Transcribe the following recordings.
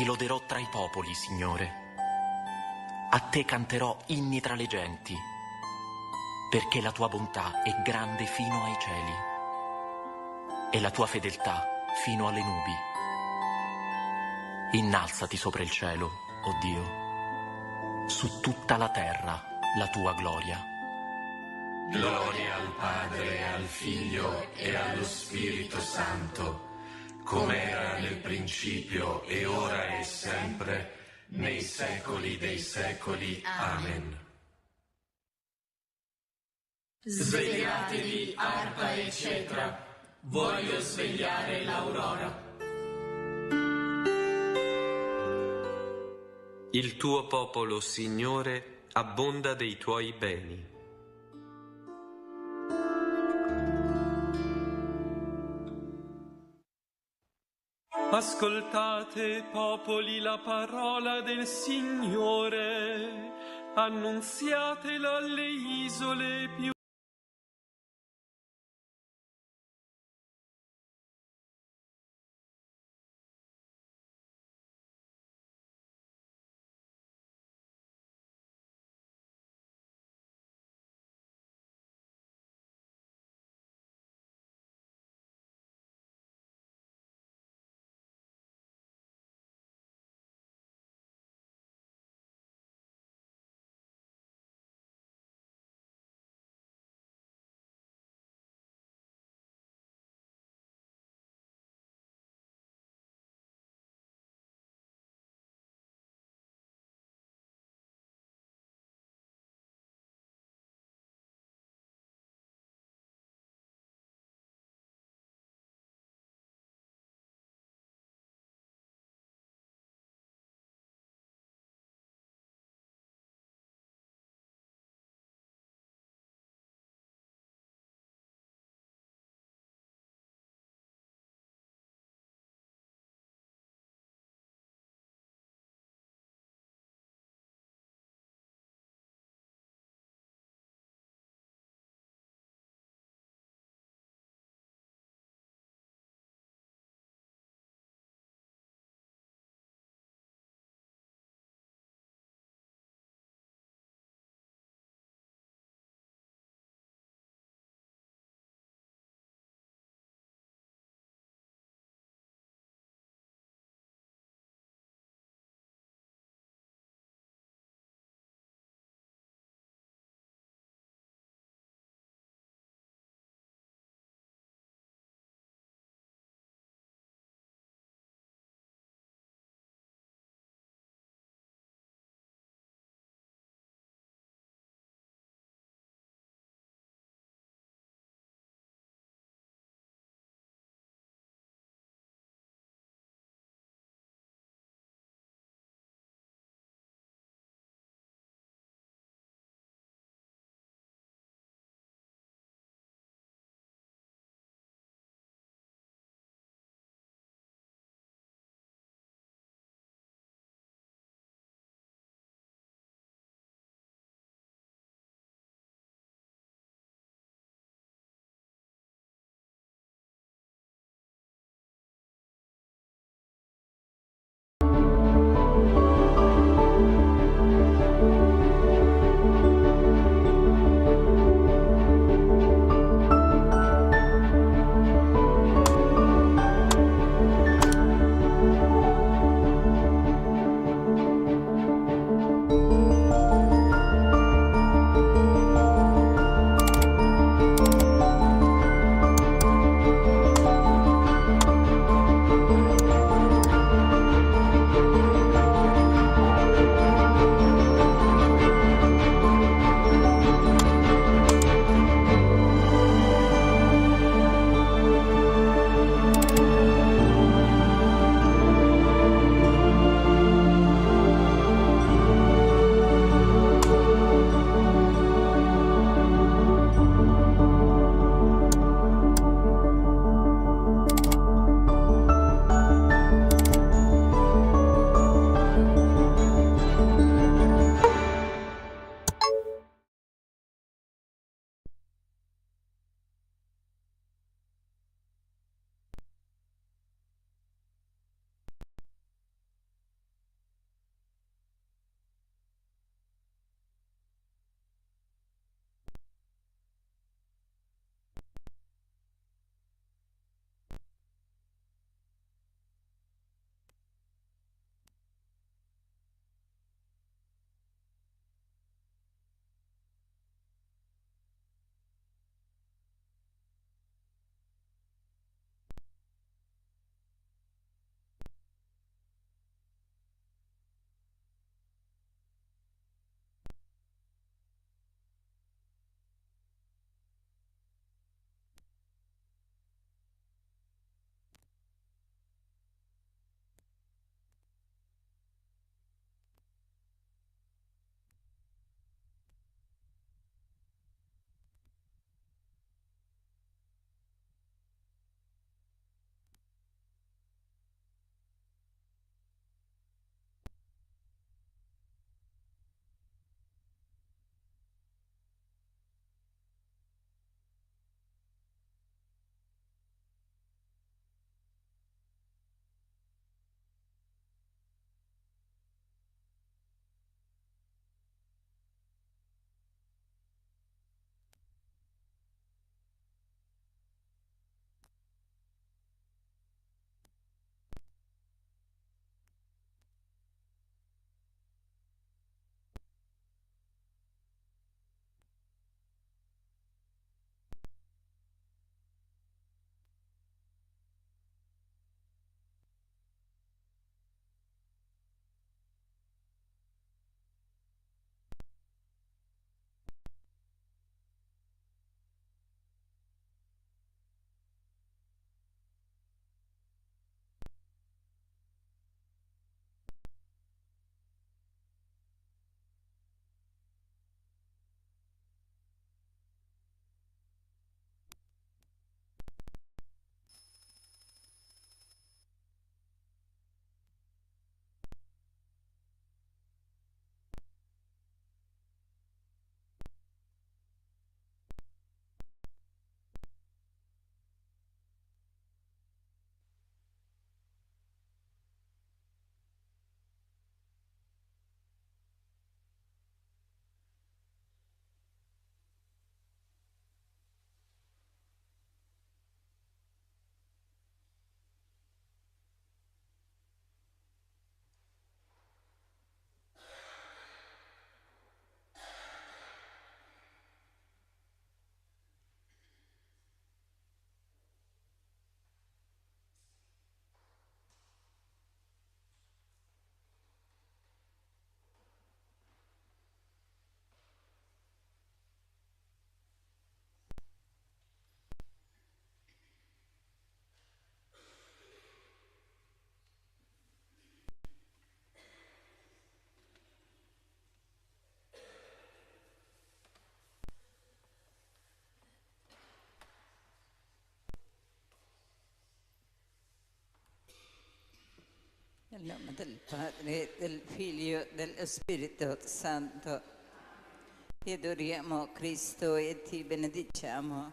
Ti loderò tra i popoli, Signore. A te canterò inni tra le genti, perché la tua bontà è grande fino ai cieli e la tua fedeltà fino alle nubi. Innalzati sopra il cielo, o Dio, su tutta la terra la tua gloria. Gloria al Padre, al Figlio e allo Spirito Santo, come era nel principio e ora e sempre, nei secoli dei secoli. Amen. Svegliatevi, arpa e cetra, voglio svegliare l'aurora. Il tuo popolo, Signore, abbonda dei tuoi beni. Ascoltate, popoli, la parola del Signore, annunziatela alle isole più Nel nome del Padre, del Figlio, dello Spirito Santo, ti adoriamo Cristo e ti benediciamo.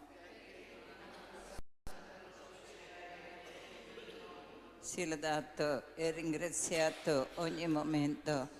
Sia lodato e ringraziato ogni momento.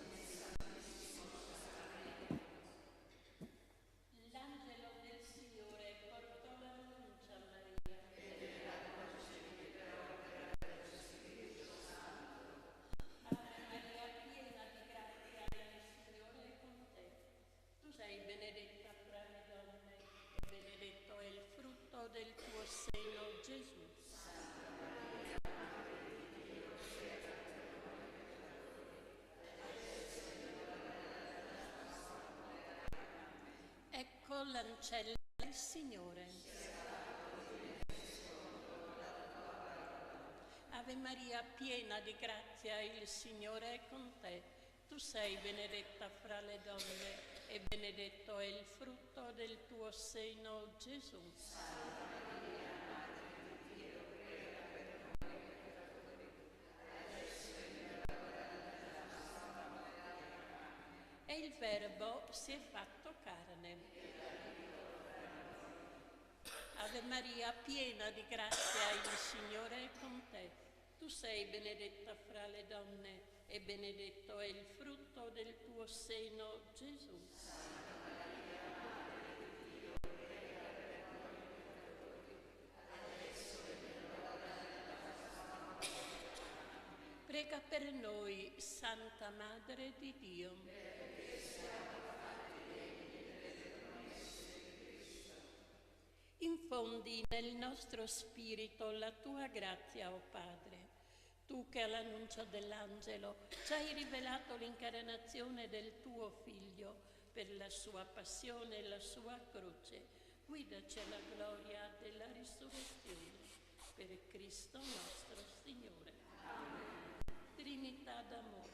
L'ancella del Signore. Ave Maria, piena di grazia, il Signore è con te. Tu sei benedetta fra le donne e benedetto è il frutto del tuo seno, Gesù. E il Verbo si è fatto carne. Ave Maria, piena di grazia, il Signore è con te. Tu sei benedetta fra le donne e benedetto è il frutto del tuo seno, Gesù. Prega per noi, Santa Madre di Dio. Infondi nel nostro spirito la tua grazia, o Padre. Tu che all'annuncio dell'angelo ci hai rivelato l'incarnazione del tuo Figlio per la sua passione e la sua croce, guidaci alla gloria della risurrezione. Per Cristo nostro Signore. Trinità d'amore.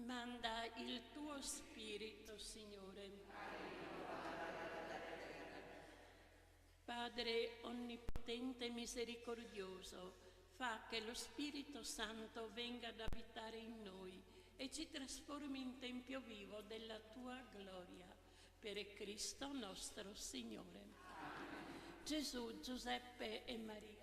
Manda il tuo Spirito, Signore. Padre onnipotente e misericordioso, fa che lo Spirito Santo venga ad abitare in noi e ci trasformi in tempio vivo della tua gloria. Per Cristo nostro Signore. Gesù, Giuseppe e Maria.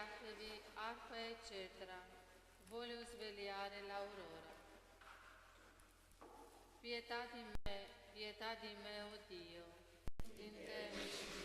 svegliatevi, arpa eccetera, voglio svegliare l'aurora. Pietà di me, o Dio, in te mi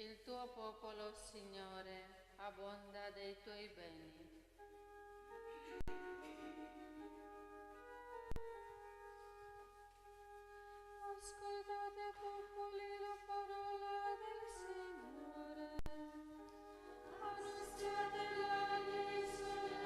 Il tuo popolo, Signore, abbonda dei tuoi beni. Ascoltate, popoli, la parola del Signore. Annunziatela alle isole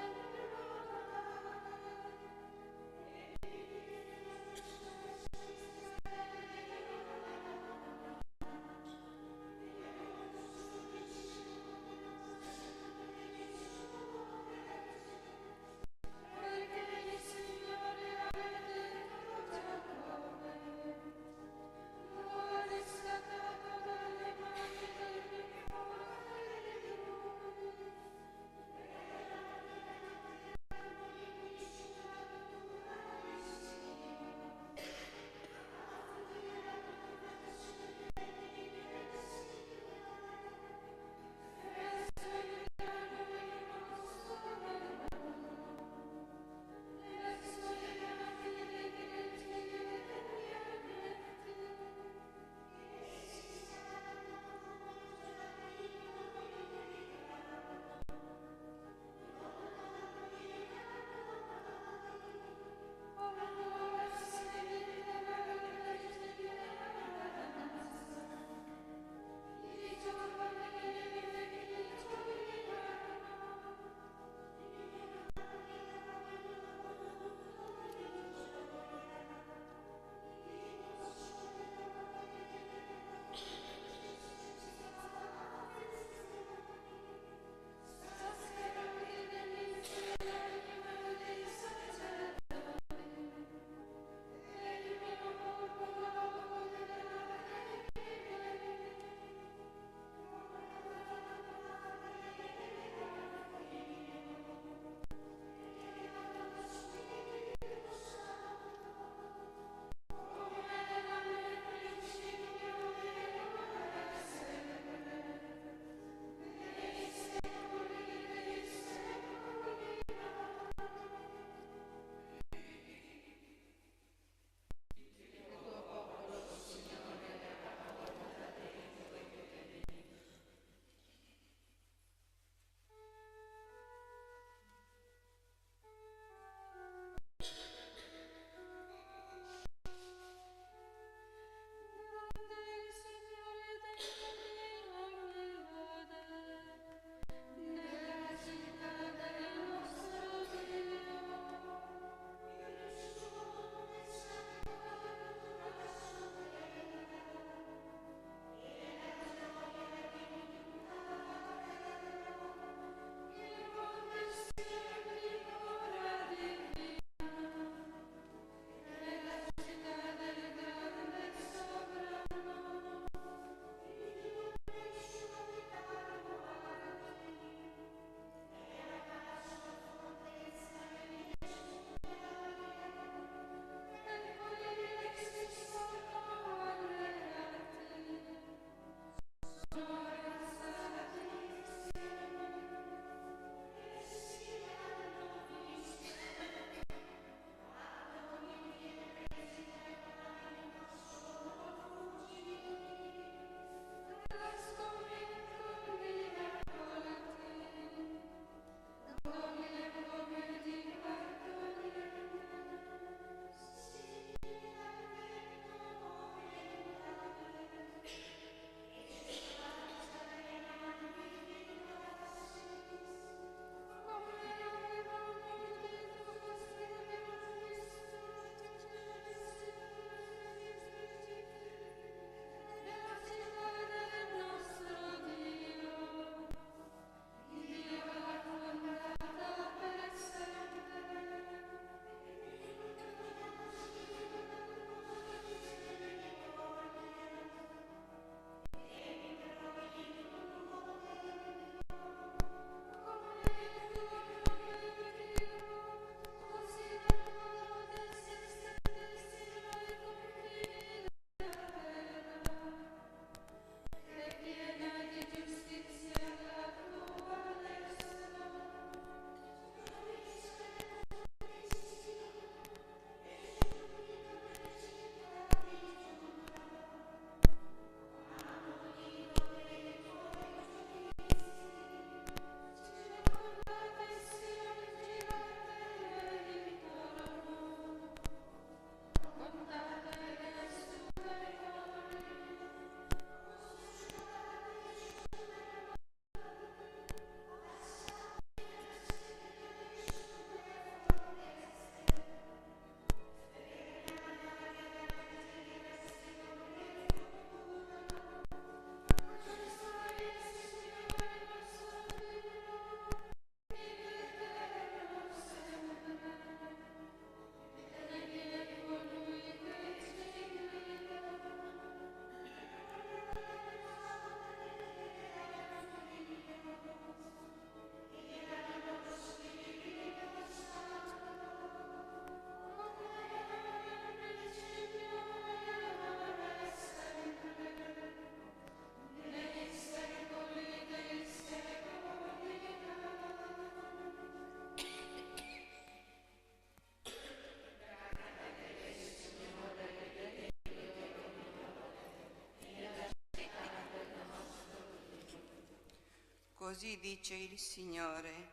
Così dice il Signore: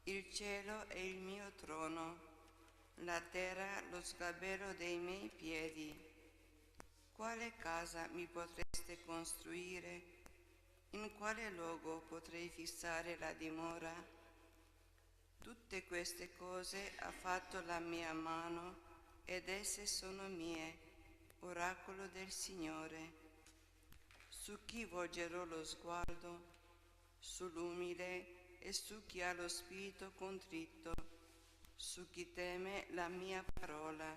il cielo è il mio trono, la terra lo sgabello dei miei piedi. Quale casa mi potreste costruire? In quale luogo potrei fissare la dimora? Tutte queste cose ha fatto la mia mano ed esse sono mie, oracolo del Signore. Su chi volgerò lo sguardo? Sull'umile e su chi ha lo spirito contritto, su chi teme la mia parola.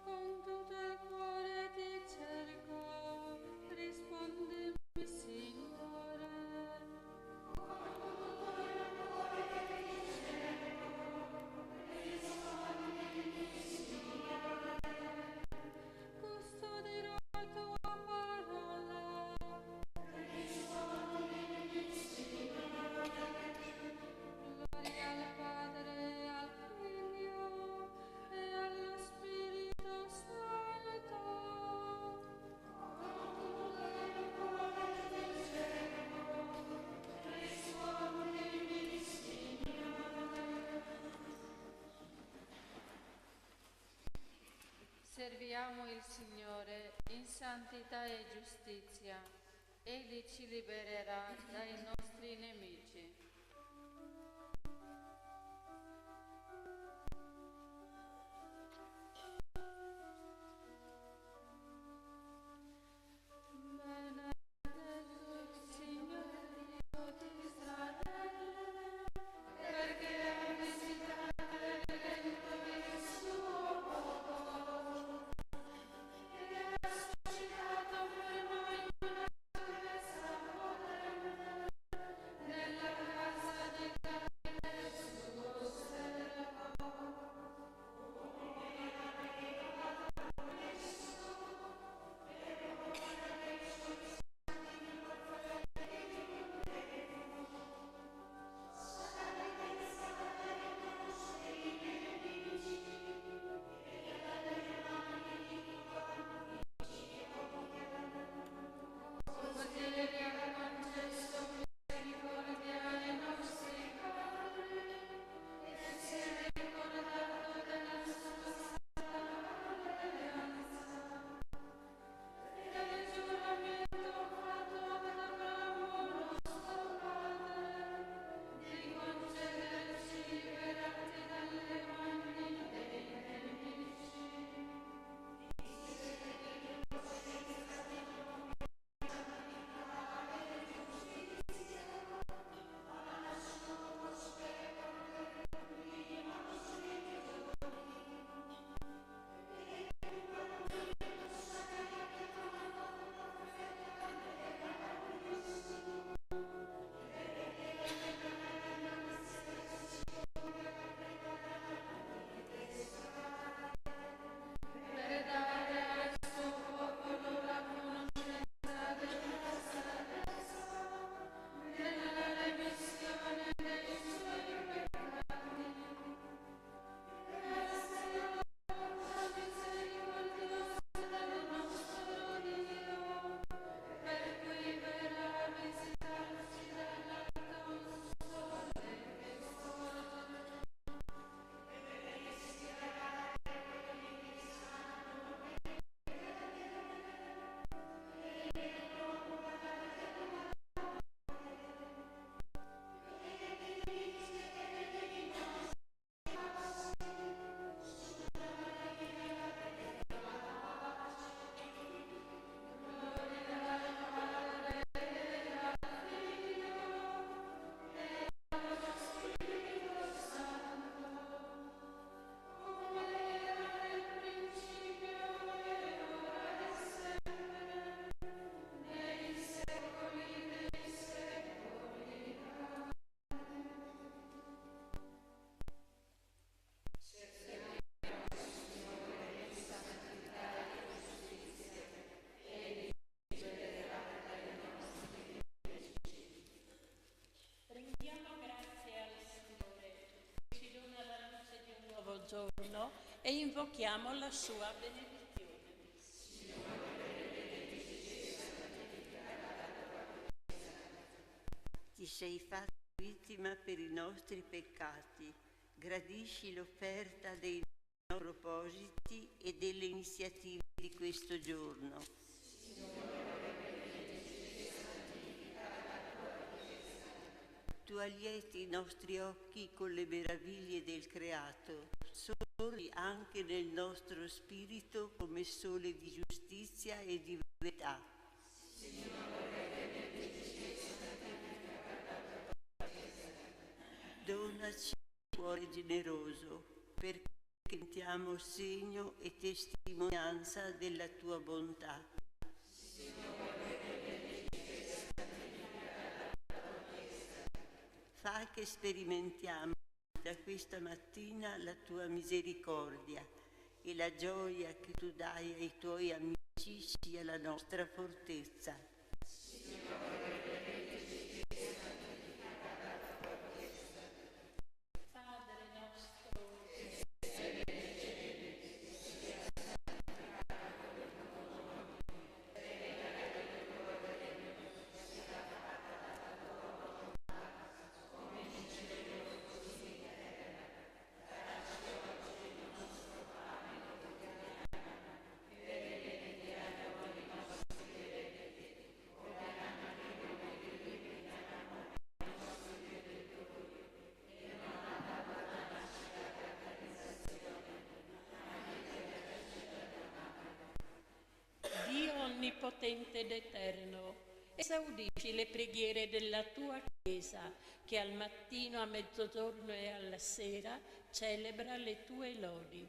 Con tutto il cuore ti cerco, rispondimi, Signore. Custodirò la tua parola. Gloria al Padre, al Figlio e allo Spirito Santo. Serviamo il Signore in santità e giustizia. Egli ci libererà dai nostri nemici. Benedetto il Signore Dio di Israele, perché ha visitato l'eletto il suo popolo e ha suscitato per noi una salvezza potente nella e invochiamo la sua benedizione. Ti sei fatto vittima per i nostri peccati, gradisci l'offerta dei nostri propositi e delle iniziative di questo giorno. Tu allieti i nostri occhi con le meraviglie del creato, sorri anche nel nostro spirito come sole di giustizia e di verità. Donaci un cuore generoso, perché diventiamo segno e testimonianza della tua bontà. Fa che sperimentiamo da questa mattina la tua misericordia e la gioia che tu dai ai tuoi amici sia la nostra fortezza. Onnipotente ed eterno, esaudisci le preghiere della tua Chiesa, che al mattino, a mezzogiorno e alla sera celebra le tue lodi.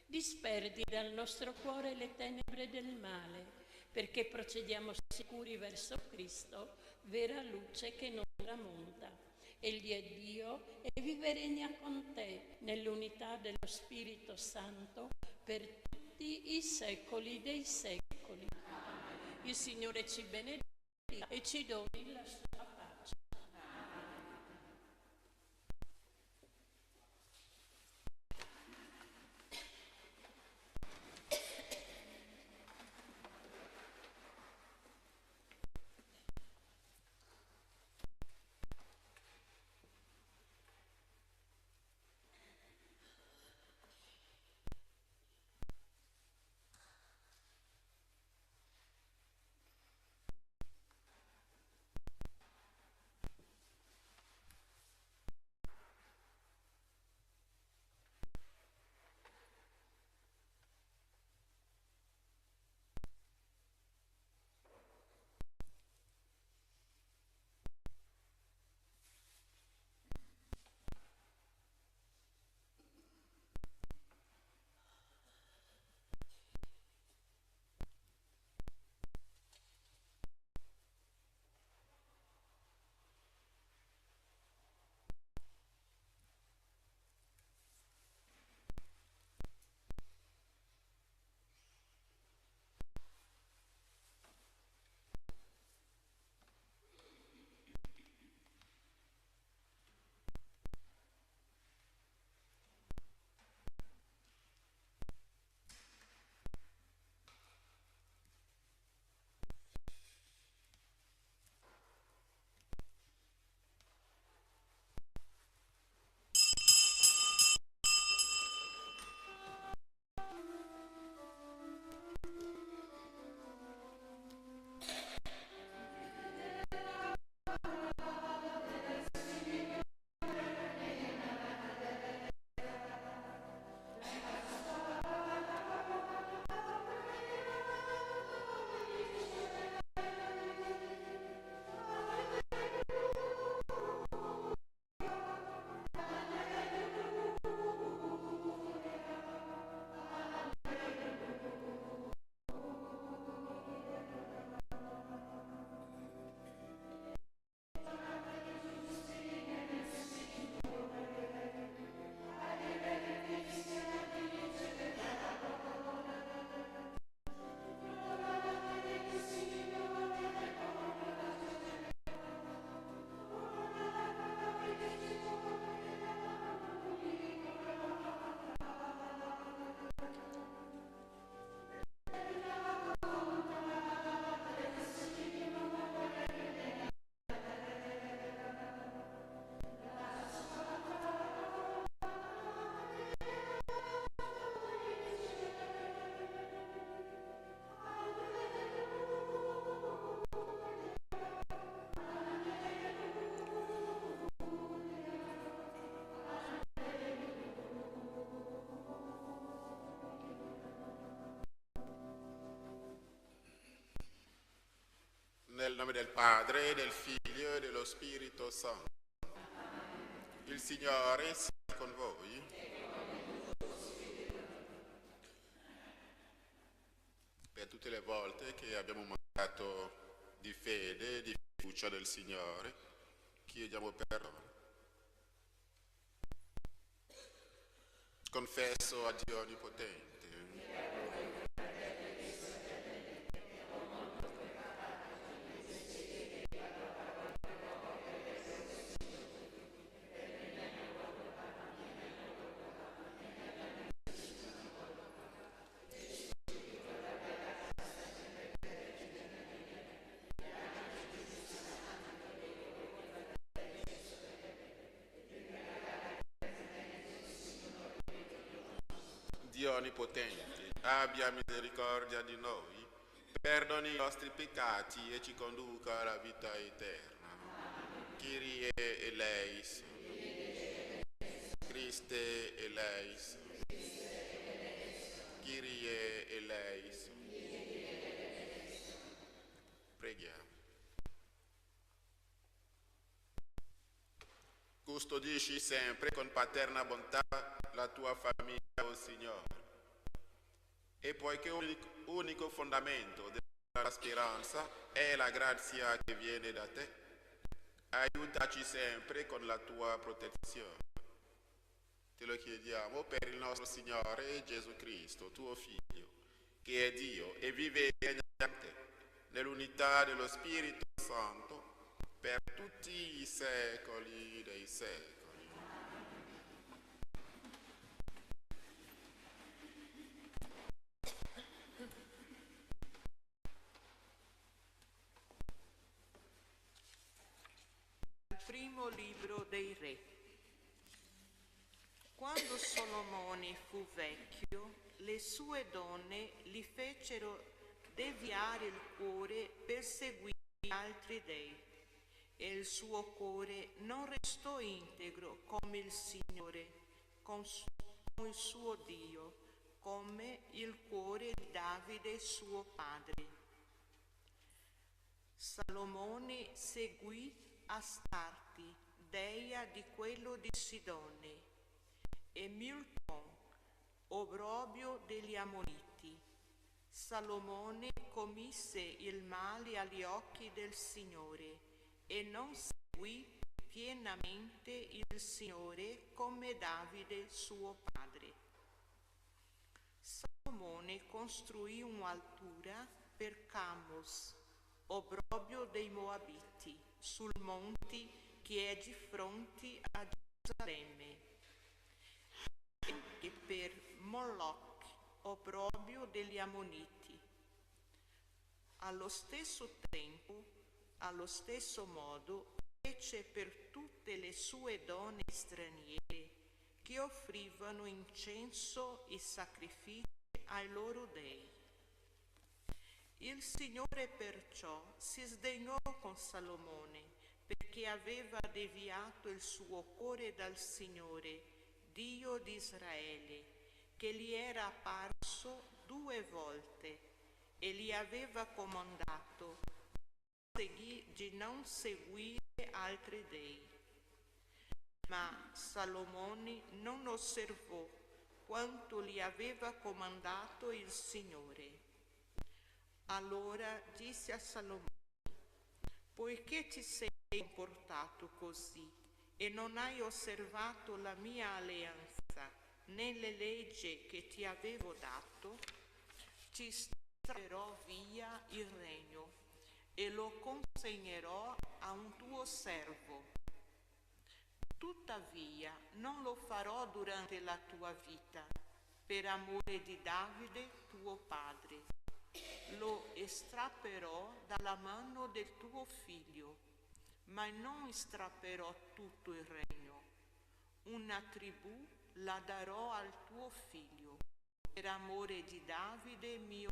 Disperdi dal nostro cuore le tenebre del male, perché procediamo sicuri verso Cristo, vera luce che non tramonta. Egli è Dio e vive e regna con te nell'unità dello Spirito Santo per tutti i secoli dei secoli. Il Signore ci benedica e ci doni la sua pace. del Padre, del Figlio e dello Spirito Santo. Il Signore sia con voi. Per tutte le volte che abbiamo mancato di fede e di fiducia del Signore, chiediamo perdono. Confesso a Dio Onnipotente. Dio Onnipotente, abbia misericordia di noi, perdoni i nostri peccati e ci conduca alla vita eterna. Kyrie eleison. Christe eleison. Kyrie eleison. Preghiamo. Custodisci sempre con paterna bontà la tua famiglia, o Signore. E poiché unico fondamento della speranza è la grazia che viene da te, aiutaci sempre con la tua protezione. Te lo chiediamo per il nostro Signore Gesù Cristo, tuo Figlio, che è Dio e vive e regna in te, nell'unità dello Spirito Santo, per tutti i secoli dei secoli. Primo libro dei Re. Quando Solomone fu vecchio, le sue donne gli fecero deviare il cuore per seguire altri dei, e il suo cuore non restò integro come il Signore, con il suo Dio, come il cuore di Davide suo padre. Salomone seguì Astarti, dea di quello di Sidone, e Milcom, obrobio degli Ammoniti. Salomone commise il male agli occhi del Signore e non seguì pienamente il Signore come Davide suo padre. Salomone costruì un'altura per Camos, obrobio dei Moabiti, sul monte che è di fronte a Gerusalemme, e per Moloch, obrobio degli Ammoniti. Allo stesso tempo, allo stesso modo, fece per tutte le sue donne straniere che offrivano incenso e sacrifici ai loro dei. Il Signore perciò si sdegnò con Salomone, perché aveva deviato il suo cuore dal Signore, Dio di Israele, che gli era apparso 2 volte e gli aveva comandato di non seguire altri dei. Ma Salomone non osservò quanto gli aveva comandato il Signore. Allora disse a Salomone: poiché ti sei comportato così e non hai osservato la mia alleanza né le leggi che ti avevo dato, ti strapperò via il regno e lo consegnerò a un tuo servo. Tuttavia non lo farò durante la tua vita, per amore di Davide tuo padre. Lo estrapperò dalla mano del tuo figlio, ma non estrapperò tutto il regno. Una tribù la darò al tuo figlio, per amore di Davide mio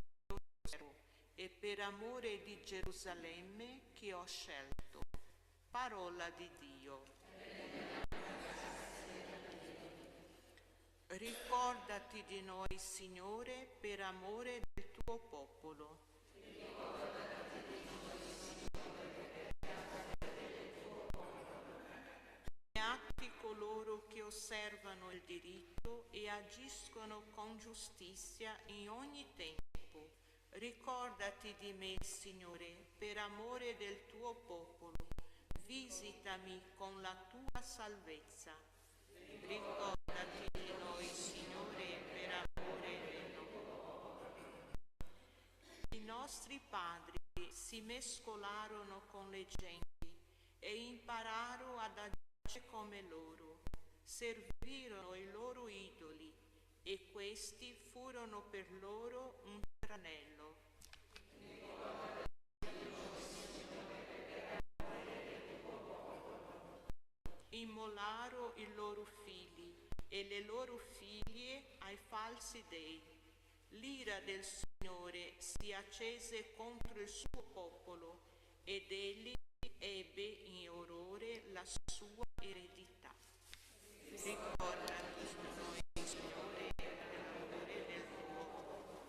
servo e per amore di Gerusalemme che ho scelto. Parola di Dio. Ricordati di noi, Signore, per amore del tuo popolo. Ricordati di noi, Signore, tutti coloro che osservano il diritto e agiscono con giustizia in ogni tempo. Ricordati di me, Signore, per amore del tuo popolo. Visitami con la tua salvezza. Ricordati di noi, Signore, per amore del tuo popolo. I nostri padri si mescolarono con le genti e impararono ad agire come loro. Servirono i loro idoli e questi furono per loro un tranello. Immolarono i loro figli e le loro figlie ai falsi dei. L'ira del Signore si accese contro il suo popolo ed egli ebbe in orrore la sua eredità. Ricordati di noi, Signore, per l'amore del tuo popolo.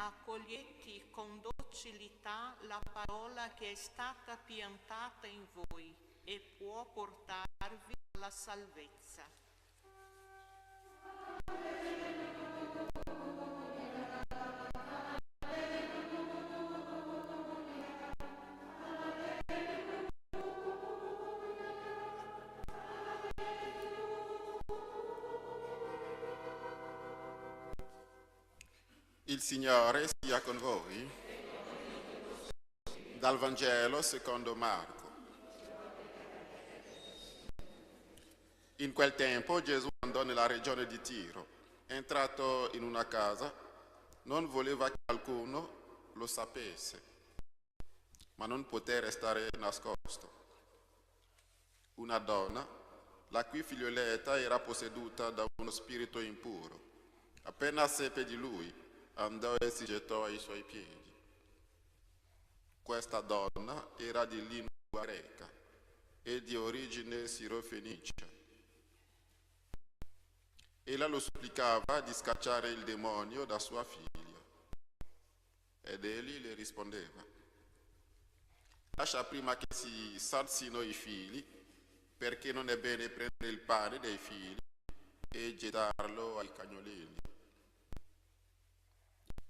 Accogliete con docilità la parola che è stata piantata in voi e può portarvi alla salvezza. Il Signore sia con voi. Dal Vangelo secondo Marco. In quel tempo Gesù andò nella regione di Tiro. Entrato in una casa, non voleva che qualcuno lo sapesse, ma non poté restare nascosto. Una donna, la cui figlioletta era posseduta da uno spirito impuro, appena seppe di lui, andò e si gettò ai suoi piedi. Questa donna era di lingua greca e di origine sirofenicia. Ella lo supplicava di scacciare il demonio da sua figlia. Ed egli le rispondeva: lascia prima che si sarzino i figli, perché non è bene prendere il pane dei figli e gettarlo ai cagnolini.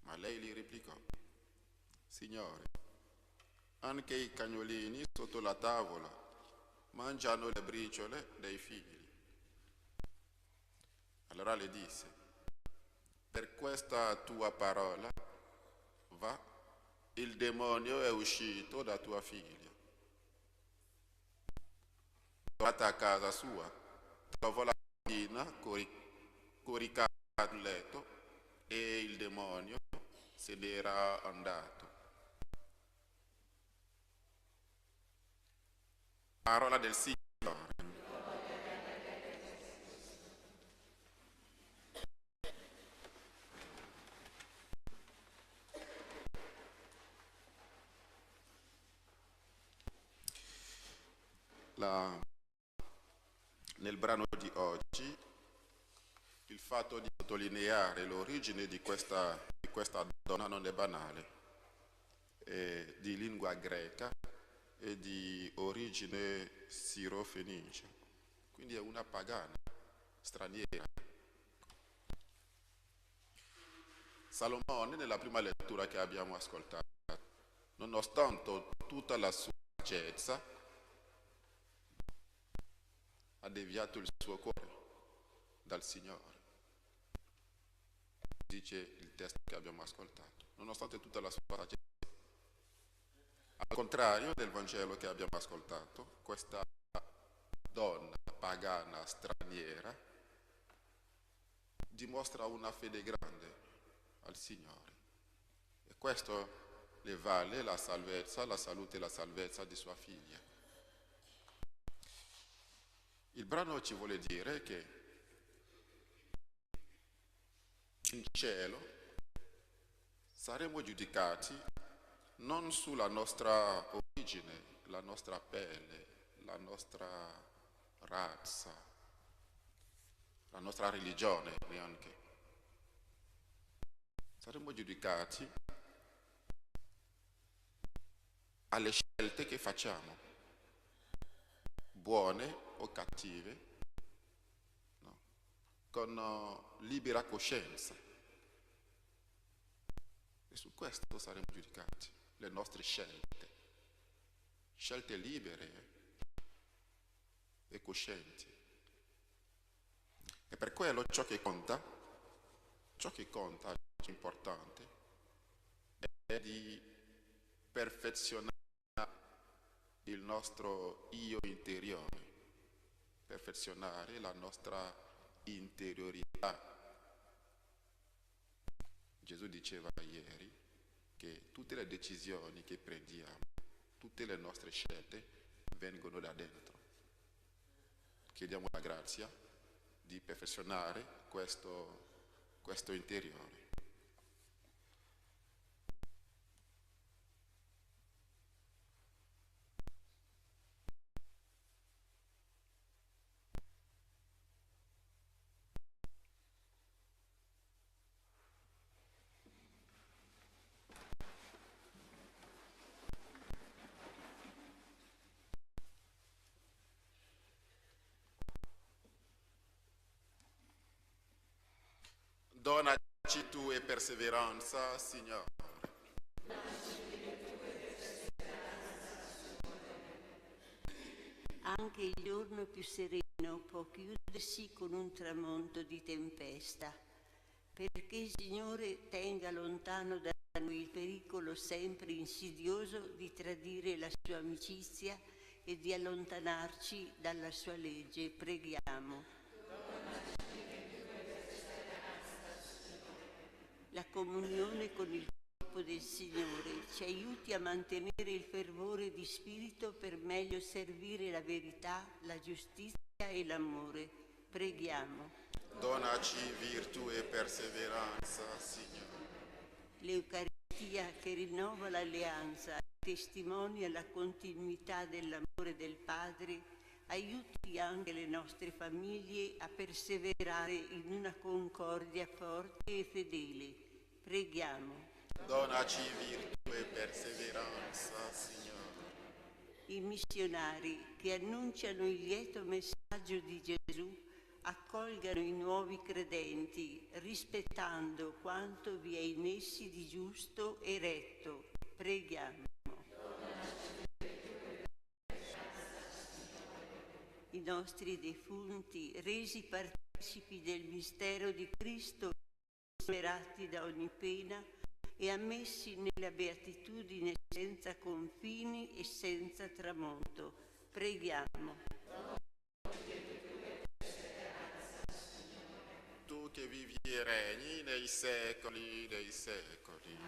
Ma lei gli replicò: Signore, anche i cagnolini sotto la tavola mangiano le briciole dei figli. Allora le disse: per questa tua parola, va, il demonio è uscito da tua figlia. Tornata a casa sua, trovò la bambina coricata sul letto e il demonio se n'era andato. Parola del Signore. Nel brano di oggi il fatto di sottolineare l'origine di questa donna non è banale, è di lingua greca e di origine sirofenicia, quindi è una pagana, straniera. Salomone, nella prima lettura che abbiamo ascoltato, nonostante tutta la sua saggezza, ha deviato il suo cuore dal Signore. Dice il testo che abbiamo ascoltato, nonostante tutta la sua saggezza. Al contrario del Vangelo che abbiamo ascoltato, questa donna pagana straniera dimostra una fede grande al Signore. E questo le vale la salvezza, la salute e la salvezza di sua figlia. Il brano ci vuole dire che in cielo saremo giudicati non sulla nostra origine, la nostra pelle, la nostra razza, la nostra religione neanche. Saremo giudicati alle scelte che facciamo, buone o cattive, no? Con libera coscienza. E su questo saremo giudicati, le nostre scelte libere e coscienti. E per quello ciò che conta, ciò importante, è di perfezionare il nostro io interiore, perfezionare la nostra interiorità. Gesù diceva ieri che tutte le decisioni che prendiamo, tutte le nostre scelte vengono da dentro. Chiediamo la grazia di perfezionare questo interiore. Donaci tu e perseveranza, Signore. Anche il giorno più sereno può chiudersi con un tramonto di tempesta, perché il Signore tenga lontano da noi il pericolo sempre insidioso di tradire la sua amicizia e di allontanarci dalla sua legge. Preghiamo. La comunione con il corpo del Signore ci aiuti a mantenere il fervore di spirito per meglio servire la verità, la giustizia e l'amore. Preghiamo. Donaci virtù e perseveranza, Signore. L'Eucaristia che rinnova l'alleanza e testimonia la continuità dell'amore del Padre aiuti anche le nostre famiglie a perseverare in una concordia forte e fedele. Preghiamo. Donaci virtù e perseveranza, Signore. I missionari che annunciano il lieto messaggio di Gesù accolgano i nuovi credenti, rispettando quanto vi è in essi di giusto e retto. Preghiamo. I nostri defunti, resi partecipi del mistero di Cristo, liberati da ogni pena e ammessi nella beatitudine senza confini e senza tramonto. Preghiamo. Tu che vivi e regni nei secoli dei secoli.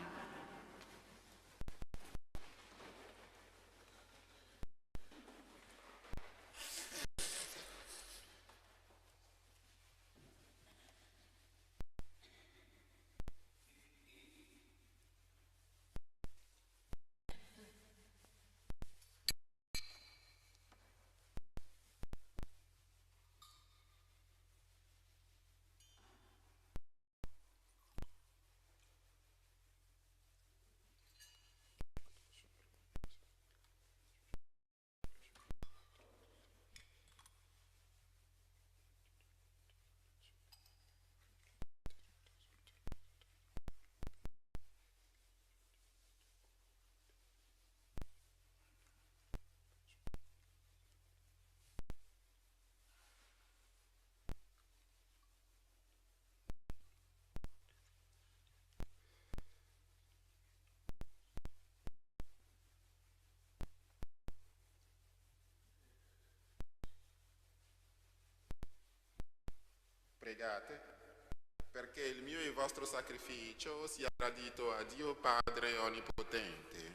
Pregate perché il mio e il vostro sacrificio sia gradito a Dio Padre Onnipotente.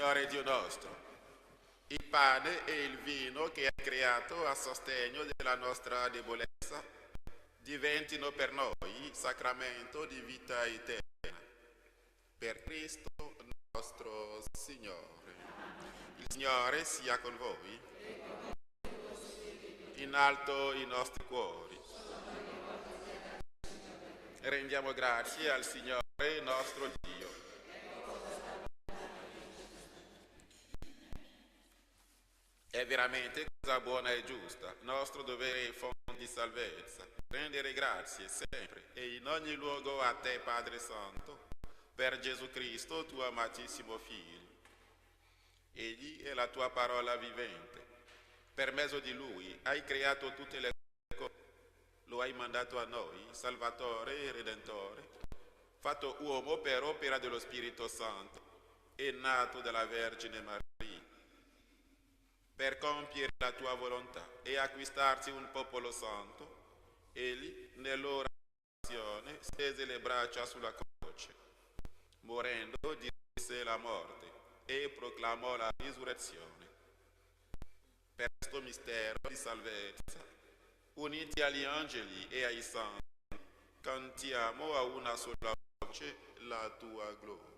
Signore Dio nostro, il pane e il vino che hai creato a sostegno della nostra debolezza diventino per noi sacramento di vita eterna. Per Cristo nostro Signore. Il Signore sia con voi. In alto i nostri cuori. Rendiamo grazie al Signore nostro Dio. È veramente cosa buona e giusta, nostro dovere e fonte di salvezza, rendere grazie sempre e in ogni luogo a te, Padre Santo, per Gesù Cristo, tuo amatissimo Figlio. Egli è la tua parola vivente. Per mezzo di Lui hai creato tutte le cose, lo hai mandato a noi, Salvatore e Redentore, fatto uomo per opera dello Spirito Santo e nato dalla Vergine Maria, per compiere la tua volontà e acquistarsi un popolo santo. Egli, nell'orazione, stese le braccia sulla croce, morendo diresse la morte e proclamò la risurrezione. Per questo mistero di salvezza, uniti agli angeli e ai santi, cantiamo a una sola voce la tua gloria.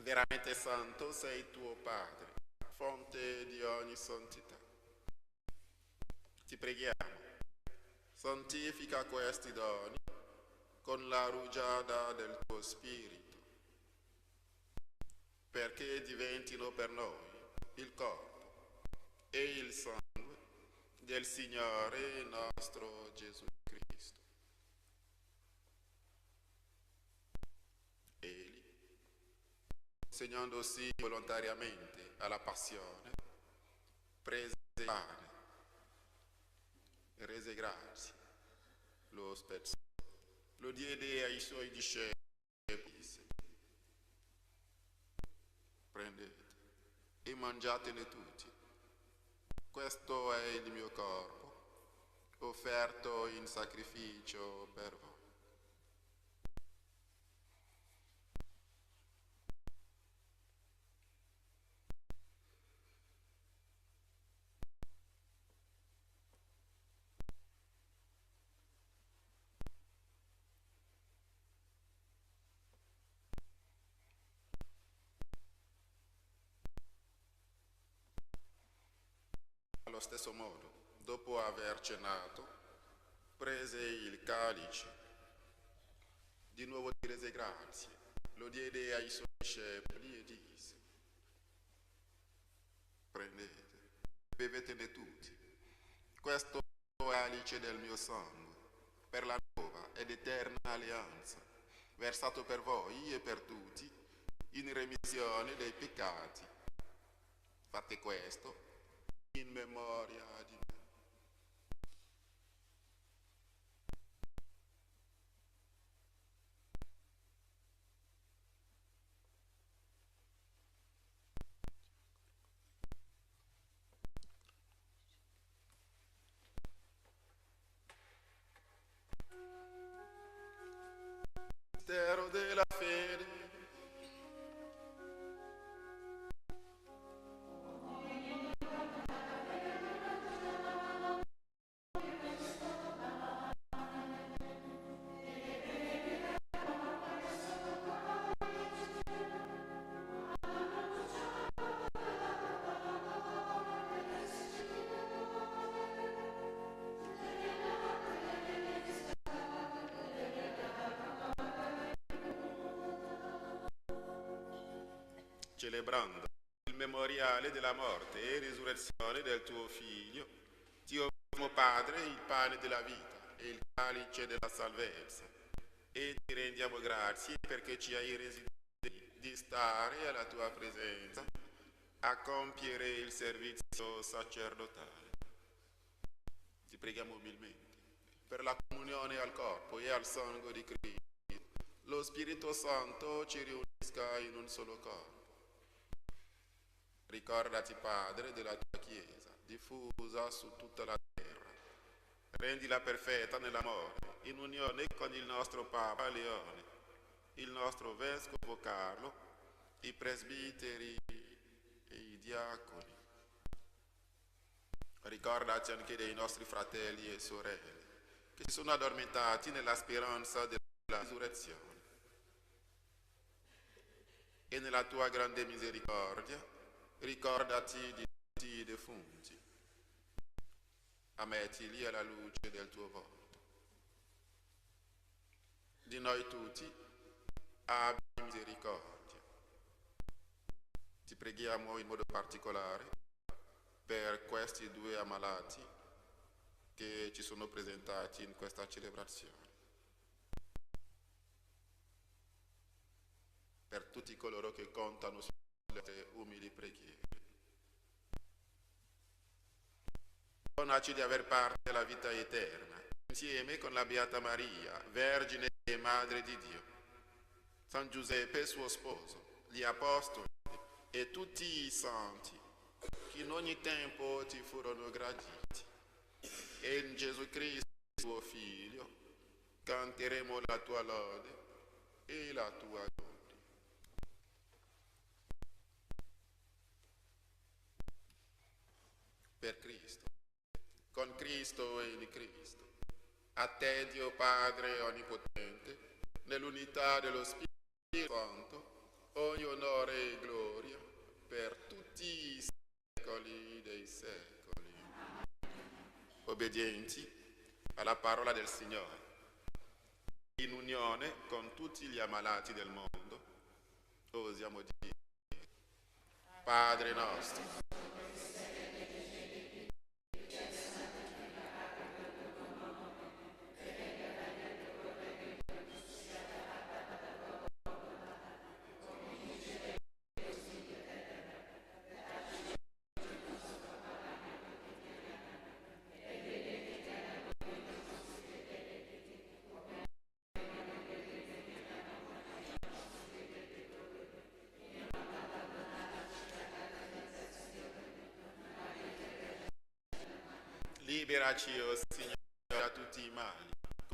Veramente santo sei tuo Padre, fonte di ogni santità. Ti preghiamo, santifica questi doni con la rugiada del tuo Spirito, perché diventino per noi il corpo e il sangue del Signore nostro Gesù Cristo. Egli, consegnandosi volontariamente alla passione, prese il pane, rese grazie, lo spezzò, lo diede ai suoi discepoli e disse: prendete e mangiatene tutti, questo è il mio corpo, offerto in sacrificio per voi. Allo stesso modo, dopo aver cenato, prese il calice, di nuovo gli rese grazie, lo diede ai suoi discepoli e disse: prendete, bevetene tutti, questo è il calice del mio sangue, per la nuova ed eterna alleanza, versato per voi e per tutti, in remissione dei peccati. Fate questo in memoria di me. celebrando il memoriale della morte e risurrezione del tuo Figlio, ti offriamo, Padre, il pane della vita e il calice della salvezza, e ti rendiamo grazie perché ci hai resi di stare alla tua presenza a compiere il servizio sacerdotale. Ti preghiamo umilmente per la comunione al corpo e al sangue di Cristo. Lo Spirito Santo ci riunisca in un solo corpo. Ricordati, Padre, della tua Chiesa, diffusa su tutta la terra. Rendila perfetta nell'amore, in unione con il nostro Papa Leone, il nostro Vescovo Carlo, i presbiteri e i diaconi. Ricordati anche dei nostri fratelli e sorelle che si sono addormentati nella speranza della risurrezione. E nella tua grande misericordia ricordati di tutti i defunti. Ammettili alla luce del tuo volto. Di noi tutti abbi misericordia. Ti preghiamo in modo particolare per questi due ammalati che ci sono presentati in questa celebrazione. Per tutti coloro che contano sulle nostre umili preghiere. Donaci di aver parte alla vita eterna, insieme con la Beata Maria, Vergine e Madre di Dio, San Giuseppe suo sposo, gli Apostoli e tutti i santi che in ogni tempo ti furono graditi. E in Gesù Cristo, tuo Figlio, canteremo la tua lode e la tua gloria. Per Cristo, con Cristo e in Cristo, a te Dio Padre Onnipotente, nell'unità dello Spirito Santo, ogni onore e gloria per tutti i secoli dei secoli. Obbedienti alla parola del Signore, in unione con tutti gli ammalati del mondo, osiamo dire: Padre nostro, liberaci, o Signore, da tutti i mali,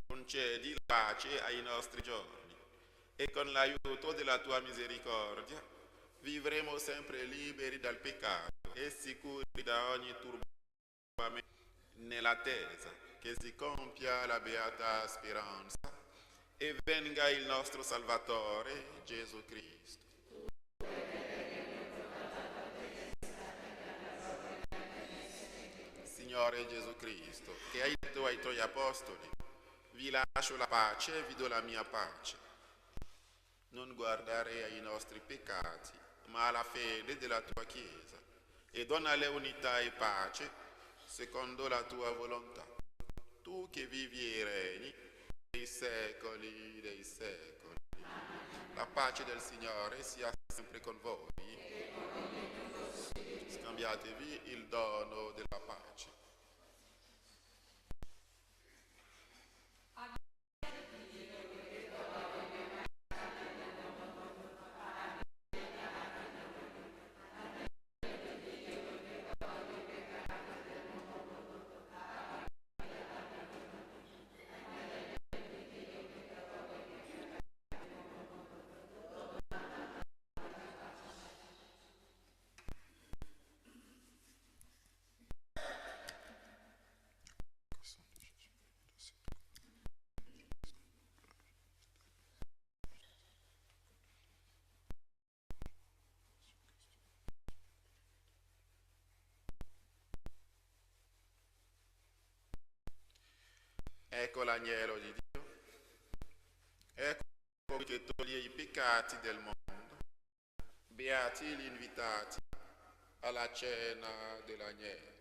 concedi la pace ai nostri giorni e con l'aiuto della tua misericordia vivremo sempre liberi dal peccato e sicuri da ogni turbamento, nell'attesa che si compia la beata speranza e venga il nostro Salvatore Gesù Cristo. Signore Gesù Cristo, che hai detto ai tuoi apostoli: vi lascio la pace, vi do la mia pace. Non guardare ai nostri peccati, ma alla fede della tua Chiesa, e donale unità e pace secondo la tua volontà. Tu che vivi e regni nei secoli dei secoli. La pace del Signore sia sempre con voi. Scambiatevi il dono della pace. Ecco l'agnello di Dio, ecco colui che toglie i peccati del mondo. Beati gli invitati alla cena dell'agnello.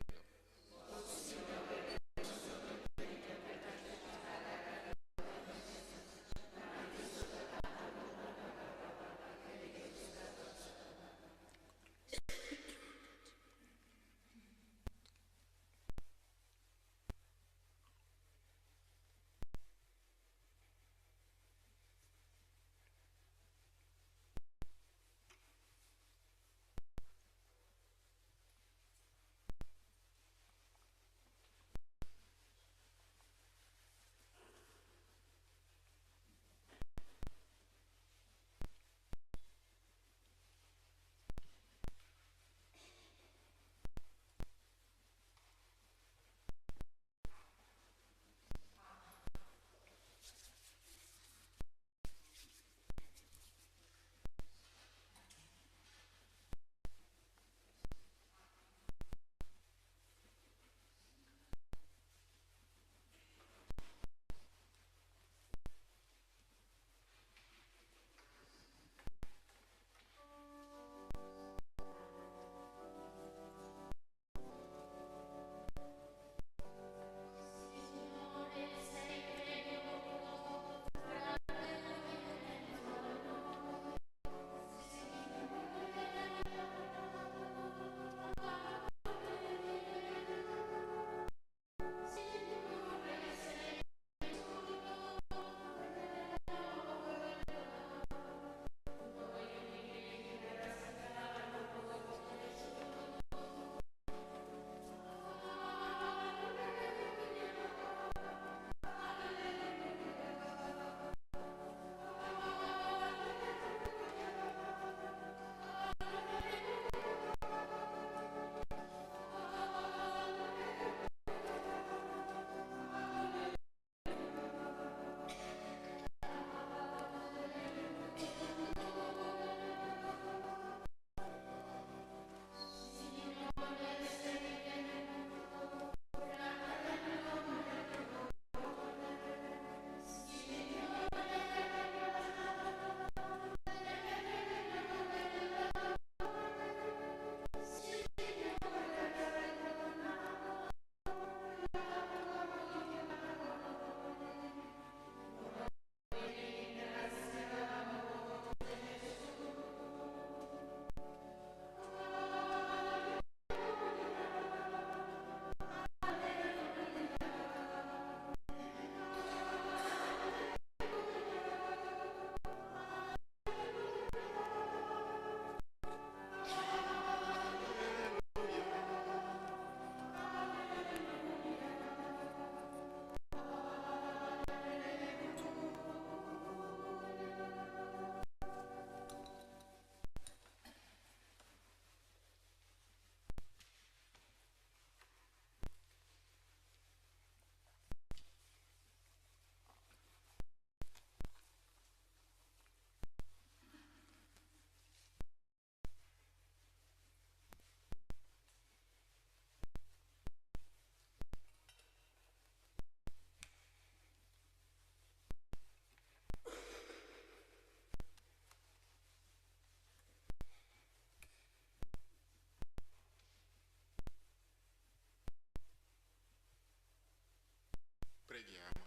Preghiamo.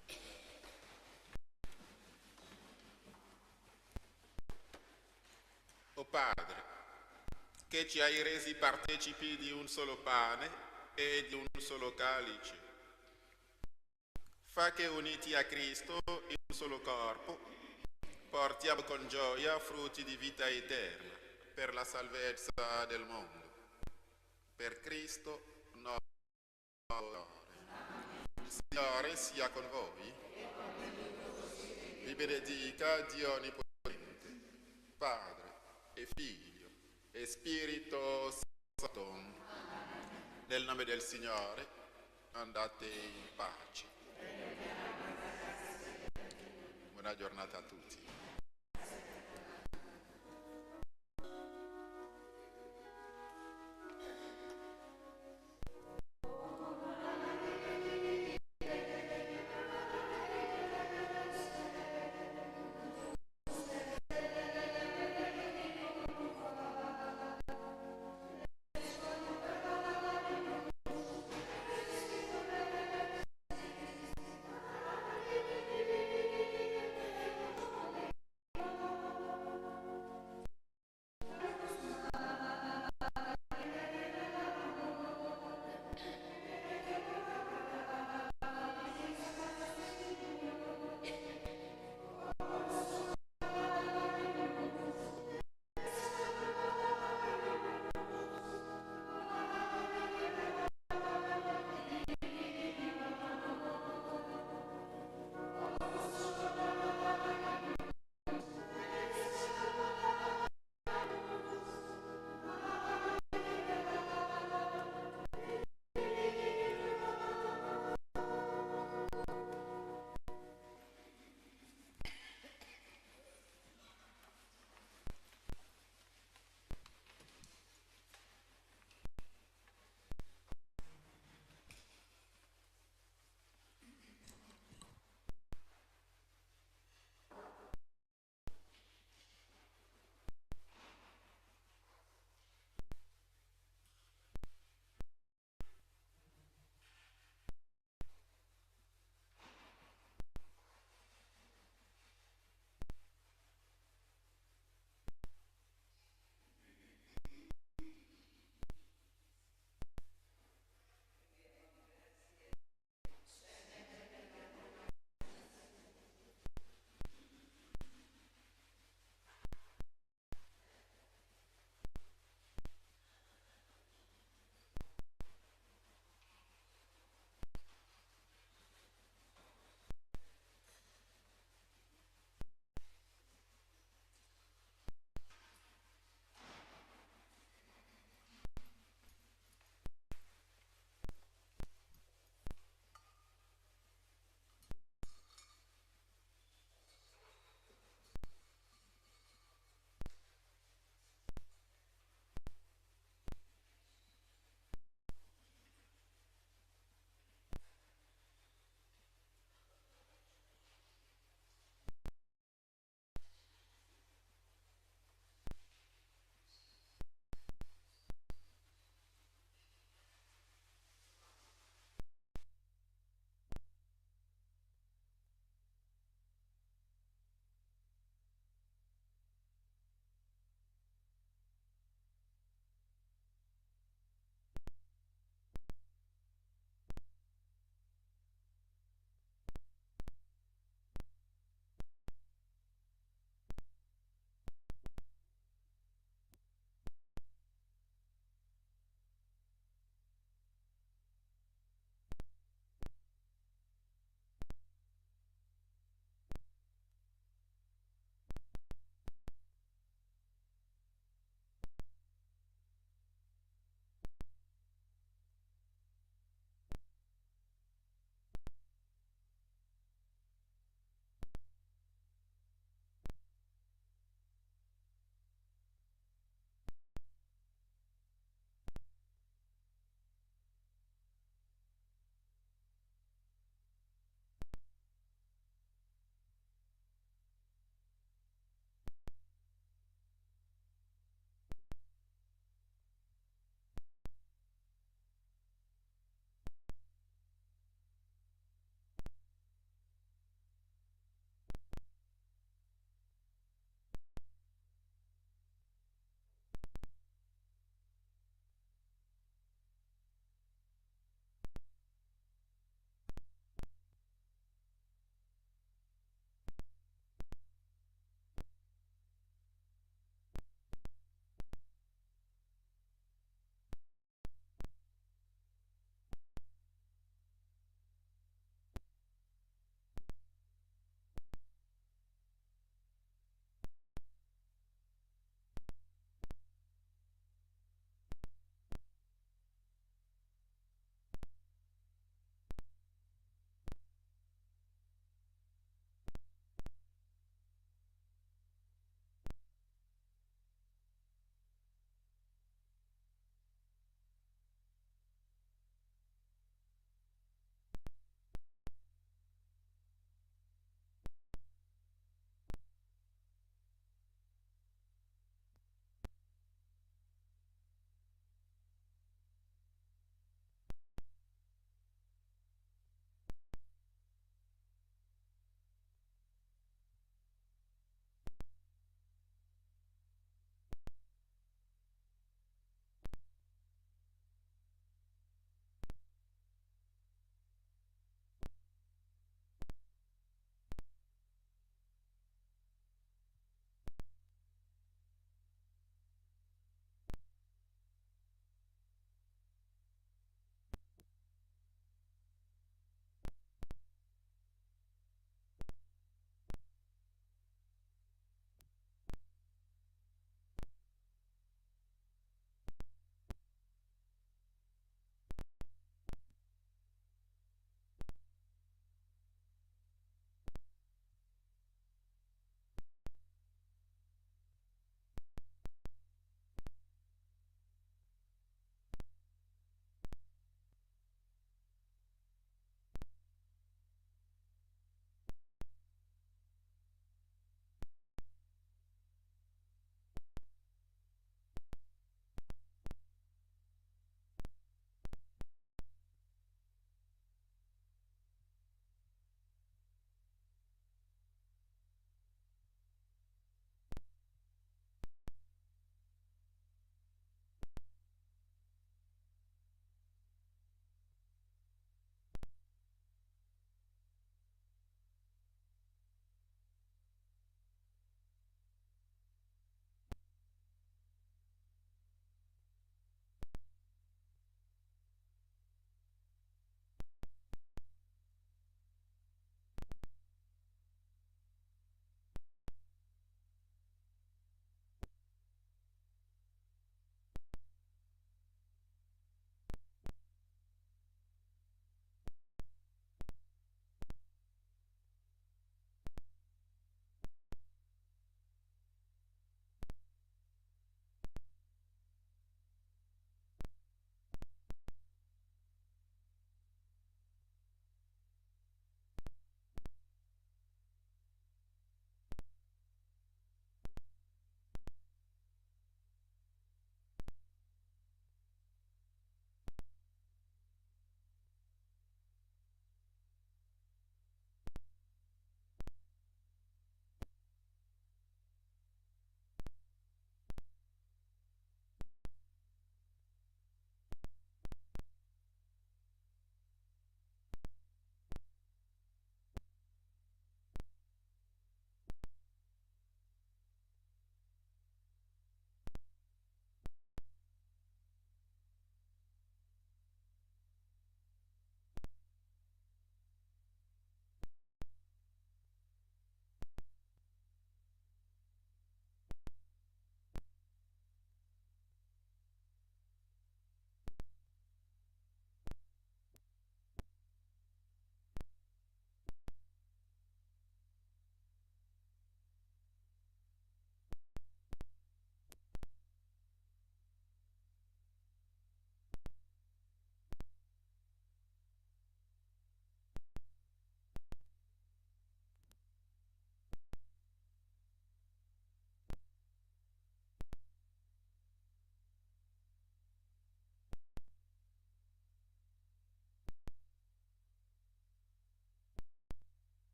O Padre, che ci hai resi partecipi di un solo pane e di un solo calice, fa che uniti a Cristo in un solo corpo, portiamo con gioia frutti di vita eterna per la salvezza del mondo. Per Cristo nostro Signore. Il Signore sia con voi. Vi benedica Dio Onnipotente, Padre e Figlio e Spirito Santo. Nel nome del Signore andate in pace. Buona giornata a tutti.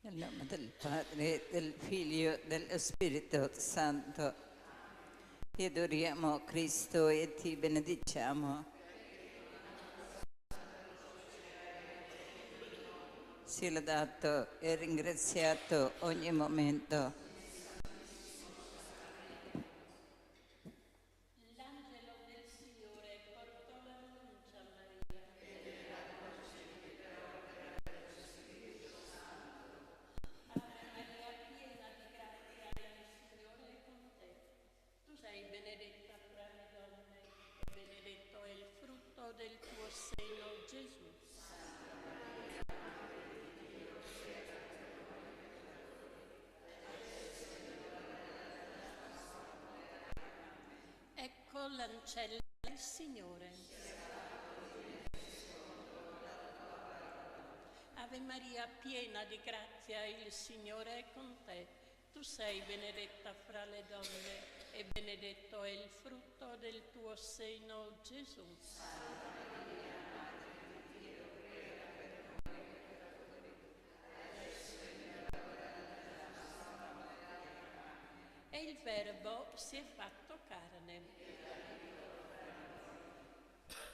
Nel nome del Padre, del Figlio e dello Spirito Santo, ti adoriamo Cristo e ti benediciamo. Sia lodato e ringraziato ogni momento. Del tuo seno, Gesù. Ecco l'ancella del Signore. Ave Maria, piena di grazia, il Signore è con te. Tu sei benedetta fra le donne e benedetto è il frutto del tuo seno, Gesù. E il Verbo si è fatto carne.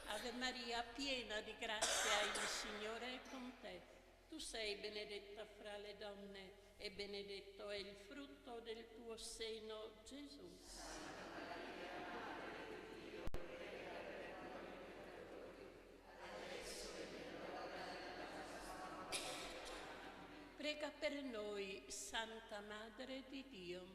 Ave Maria, piena di grazia, il Signore è con te. Tu sei benedetta fra le donne e benedetto è il frutto del tuo seno, Gesù. Prega per noi, Santa Madre di Dio.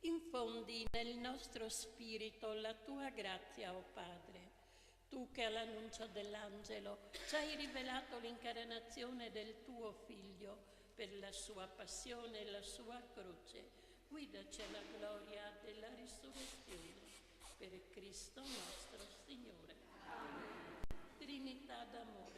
Infondi nel nostro spirito la tua grazia, o Padre. Tu che all'annuncio dell'angelo ci hai rivelato l'incarnazione del tuo Figlio per la sua passione e la sua croce, guidaci alla gloria della risurrezione. Per Cristo nostro Signore. Trinità d'amore.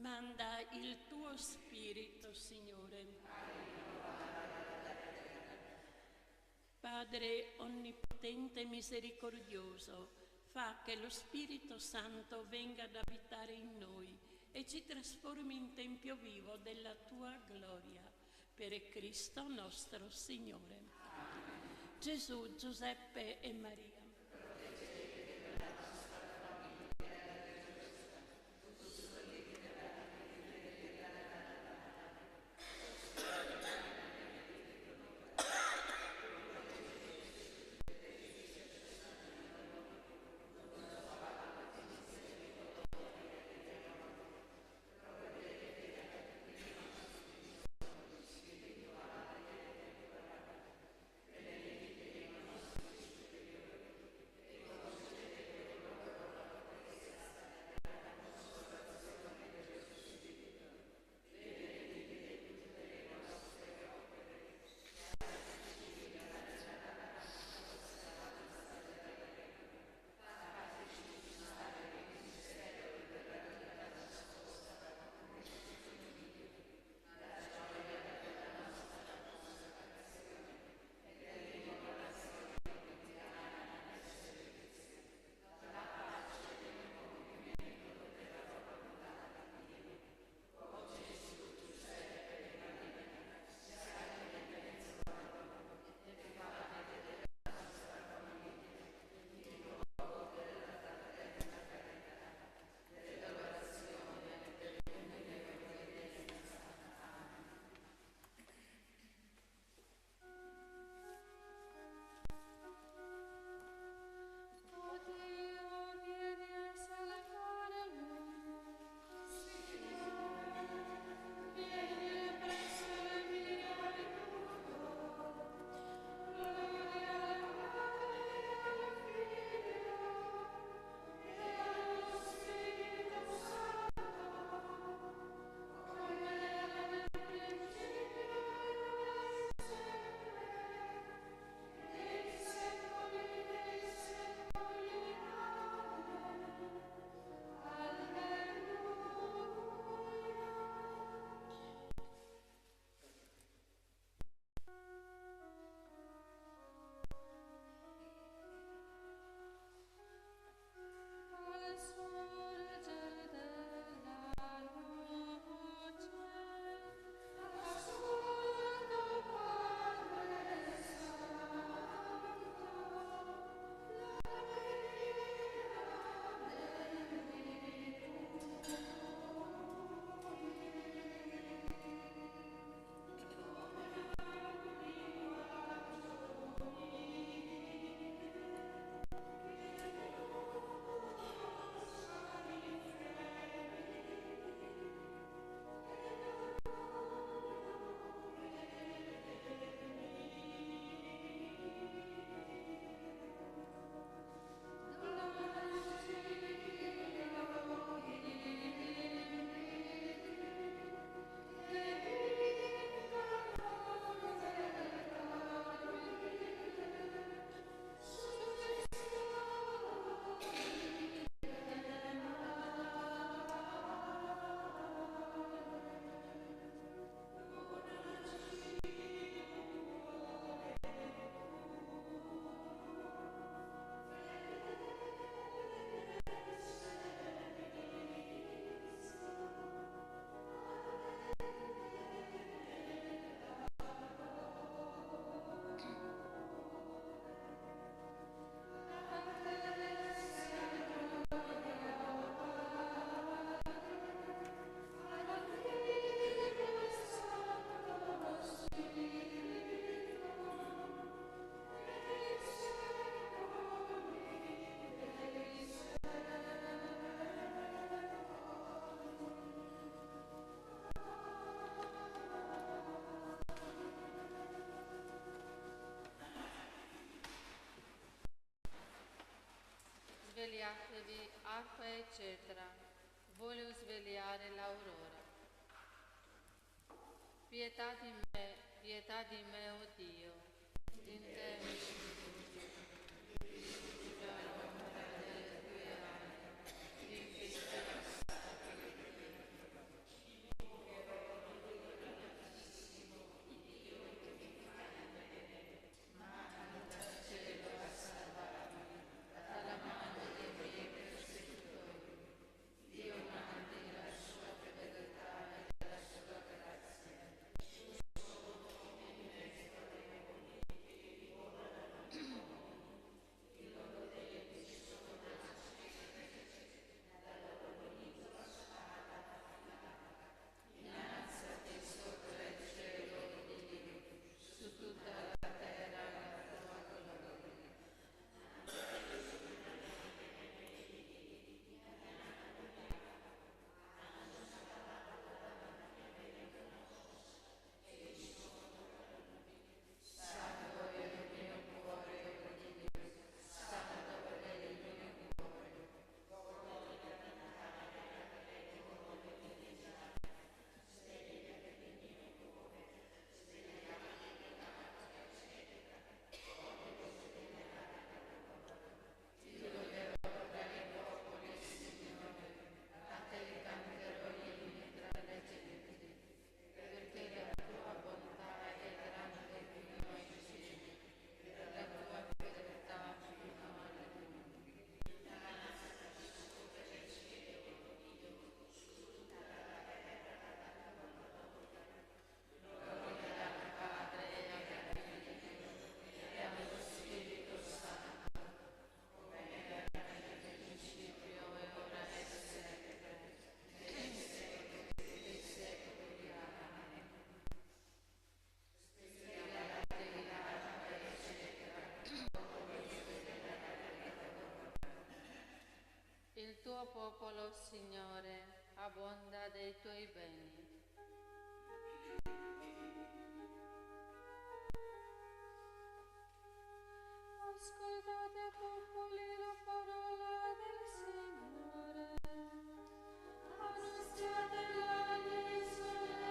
Manda il tuo Spirito, Signore. Padre onnipotente e misericordioso, fa che lo Spirito Santo venga ad abitare in noi e ci trasformi in tempio vivo della tua gloria. Per Cristo nostro Signore. Gesù, Giuseppe e Maria. svegliatevi, acqua eccetera, voglio svegliare l'aurora. Pietà di me, o Dio, in te mi Il tuo popolo, Signore, abbonda dei tuoi beni. Ascoltate, popoli, la parola del Signore. Annunziate alle isole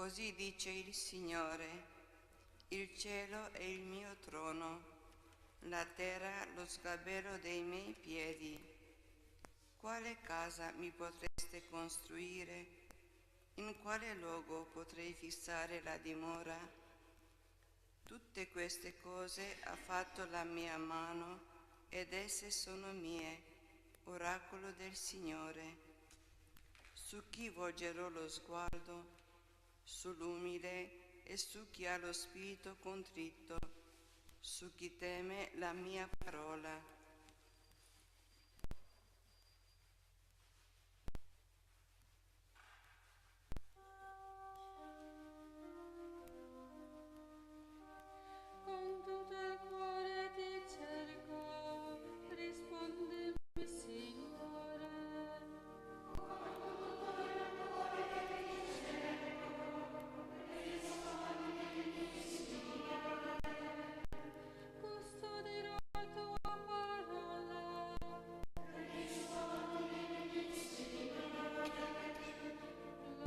Così dice il Signore, il cielo è il mio trono, la terra lo sgabello dei miei piedi. Quale casa mi potreste costruire? In quale luogo potrei fissare la dimora? Tutte queste cose ha fatto la mia mano ed esse sono mie, oracolo del Signore. Su chi volgerò lo sguardo? Sull'umile e su chi ha lo spirito contritto, su chi teme la mia parola. Con tutto il cuore ti cerco, rispondimi, Signore. Custodirò la tua parola.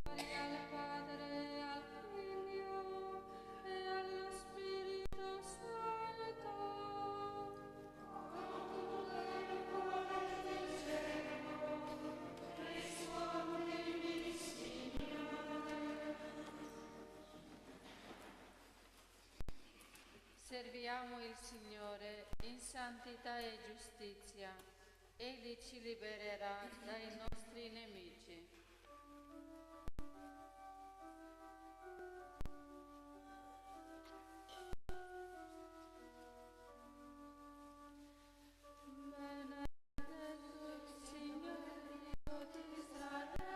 Gloria al Padre, al Figlio e allo Spirito Santo. Serviamo il Signore in santità e giustizia. Egli ci libererà dai nostri nemici. Benedetto il Signore Dio di Israele,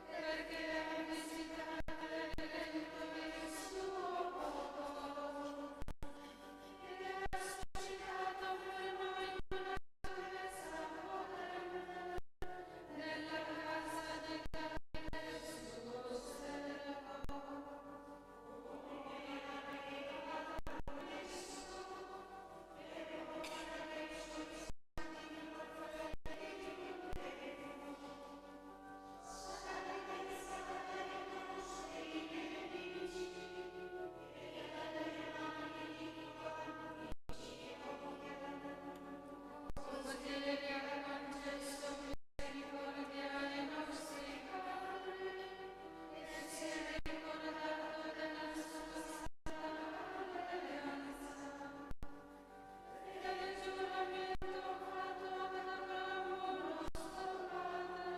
perché ha visitato e redento il suo popolo e ha suscitato per noi una salvezza potente nella casa di Davide suo servo. Così egli ha concesso misericordia ai nostri padri e si è ricordato della sua santa alleanza e del giuramento fatto ad Abramo nostro padre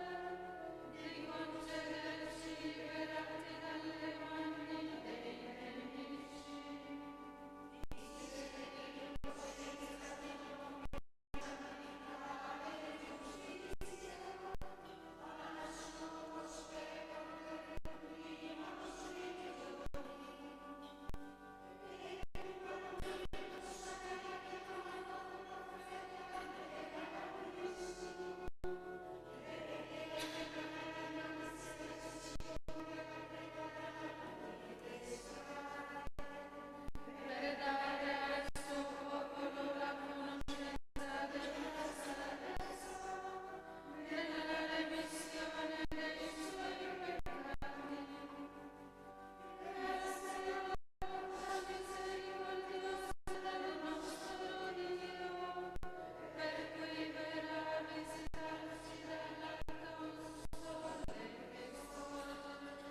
di concederci liberati dalle mani dei nemici. Per dare al suo popolo la conoscenza della salvezza nella remissione dei suoi peccati. Essere la volontà misericordiosa del nostro Dio, per cui verrà a visitarci dall'alto sole che sorge.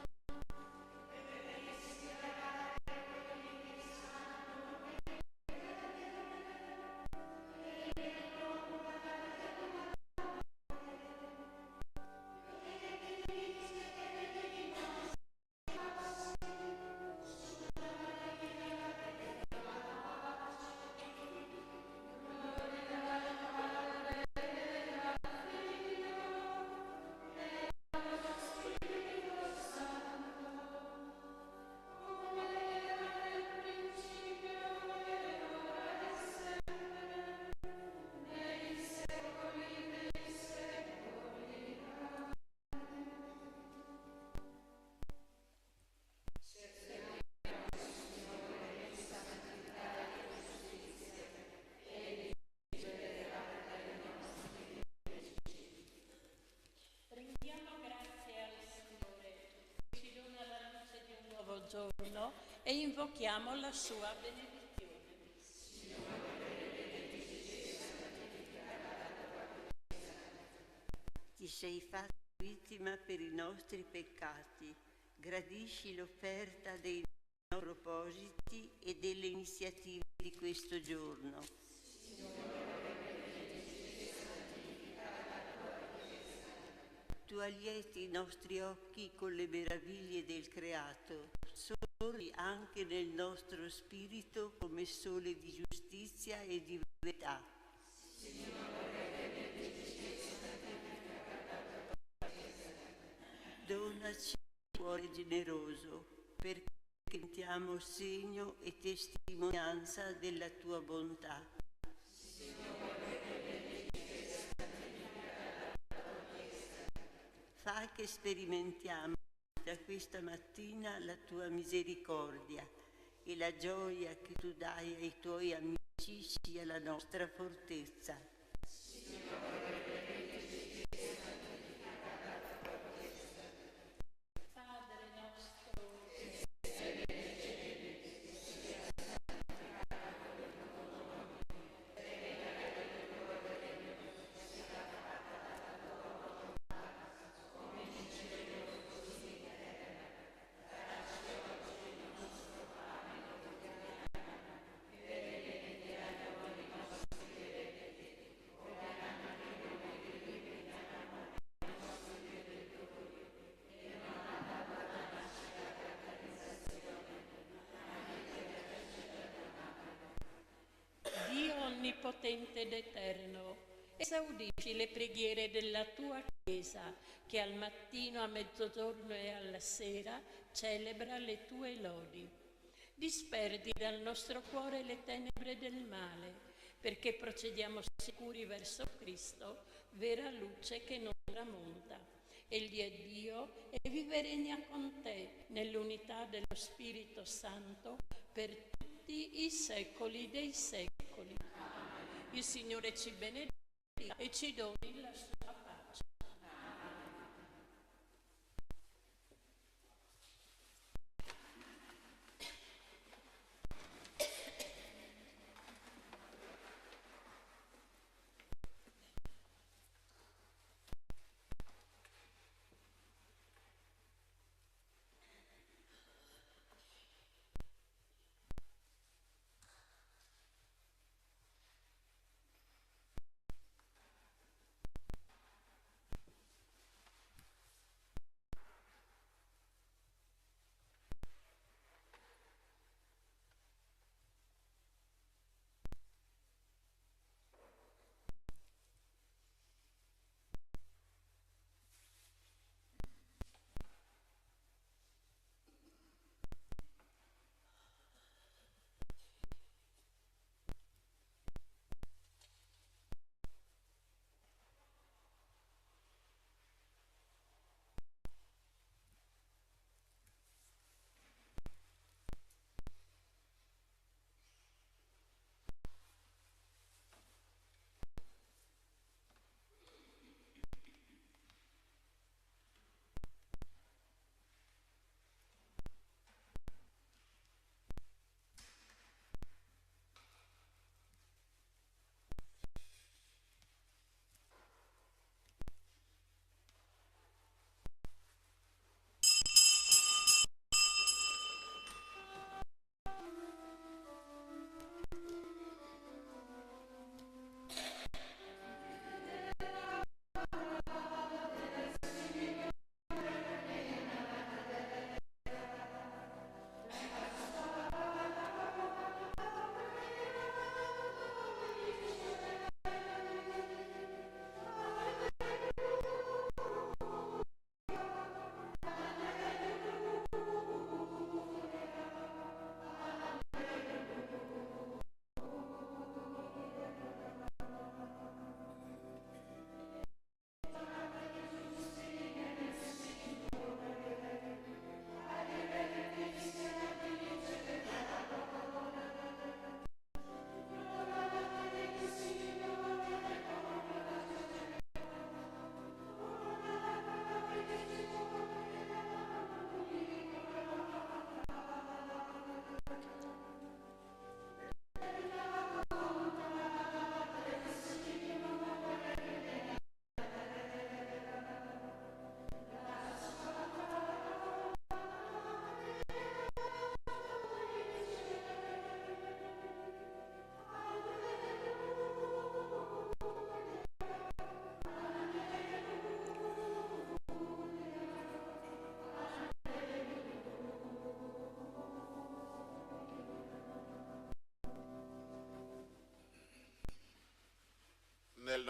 mezzogiorno e invochiamo la sua benedizione. Ti sei fatta vittima per i nostri peccati, gradisci l'offerta dei nostri propositi e delle iniziative di questo giorno. Tu allieti i nostri occhi con le meraviglie del creato, sorri anche nel nostro spirito come sole di giustizia e di verità. Donaci un cuore generoso, perché diventiamo segno e testimonianza della tua bontà. Fai che sperimentiamo da questa mattina la tua misericordia e la gioia che tu dai ai tuoi amici sia la nostra fortezza. Onnipotente ed eterno, esaudisci le preghiere della tua Chiesa che al mattino, a mezzogiorno e alla sera celebra le tue lodi. Disperdi dal nostro cuore le tenebre del male, perché procediamo sicuri verso Cristo, vera luce che non tramonta. Egli è Dio e vive e regna con te nell'unità dello Spirito Santo per tutti i secoli dei secoli. Il Signore ci benedica e ci doni la sua pace.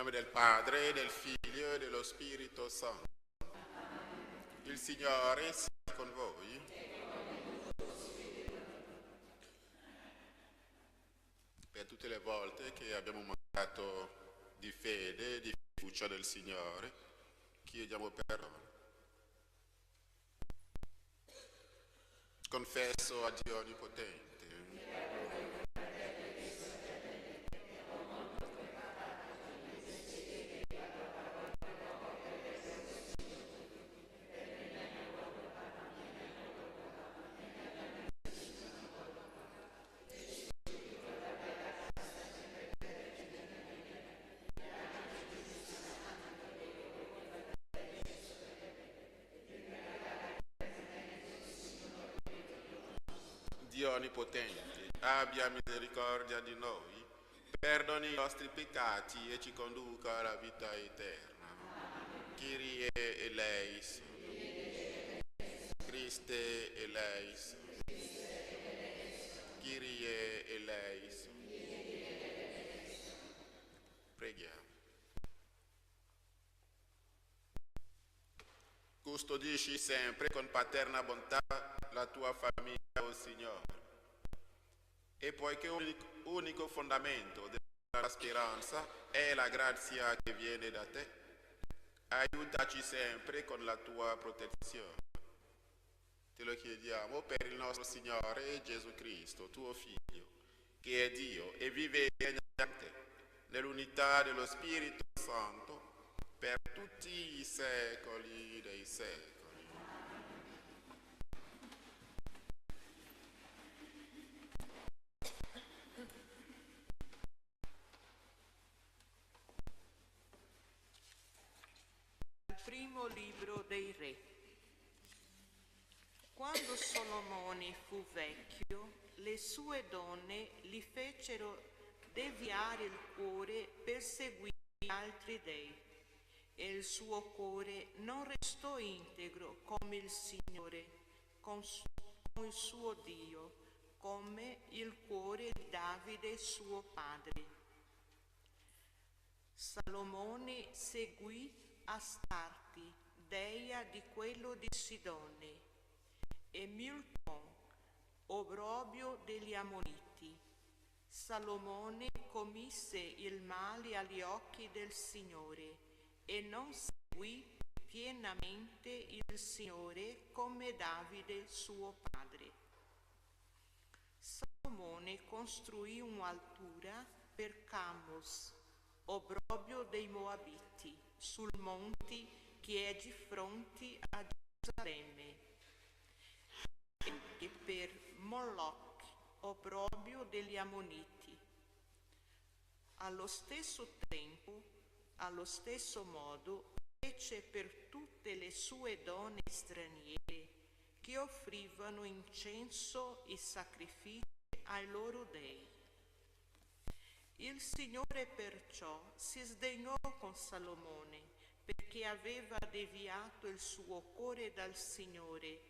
nome del Padre, del Figlio e dello Spirito Santo. Il Signore sia con voi. Per tutte le volte che abbiamo mancato di fede e di fiducia del Signore, chiediamo perdono. Confesso a Dio Onnipotente. Dio Onnipotente, abbia misericordia di noi, perdoni i nostri peccati e ci conduca alla vita eterna. Kyrie eleison. Christe eleison. Kyrie eleison. Preghiamo. Custodisci sempre con paterna bontà la tua famiglia, o Signore, e poiché unico fondamento della speranza è la grazia che viene da te, aiutaci sempre con la tua protezione. Te lo chiediamo per il nostro Signore Gesù Cristo, tuo Figlio, che è Dio e vive e regna in te, nell'unità dello Spirito Santo, per tutti i secoli dei secoli. Primo libro dei Re. Quando Solomone fu vecchio, le sue donne gli fecero deviare il cuore per seguire altri dei, e il suo cuore non restò integro come il Signore, con il suo Dio, come il cuore di Davide suo padre. Salomone seguì Astarti, dea di quello di Sidone, e Milcom, obbrobio degli Ammoniti. Salomone commise il male agli occhi del Signore e non seguì pienamente il Signore come Davide suo padre. Salomone costruì un'altura per Camos, obbrobio dei Moabiti, sul monte che è di fronte a Gerusalemme, e per Moloch, obbrobio degli Ammoniti. Allo stesso tempo, allo stesso modo, fece per tutte le sue donne straniere che offrivano incenso e sacrifici ai loro dei. Il Signore perciò si sdegnò con Salomone, perché aveva deviato il suo cuore dal Signore,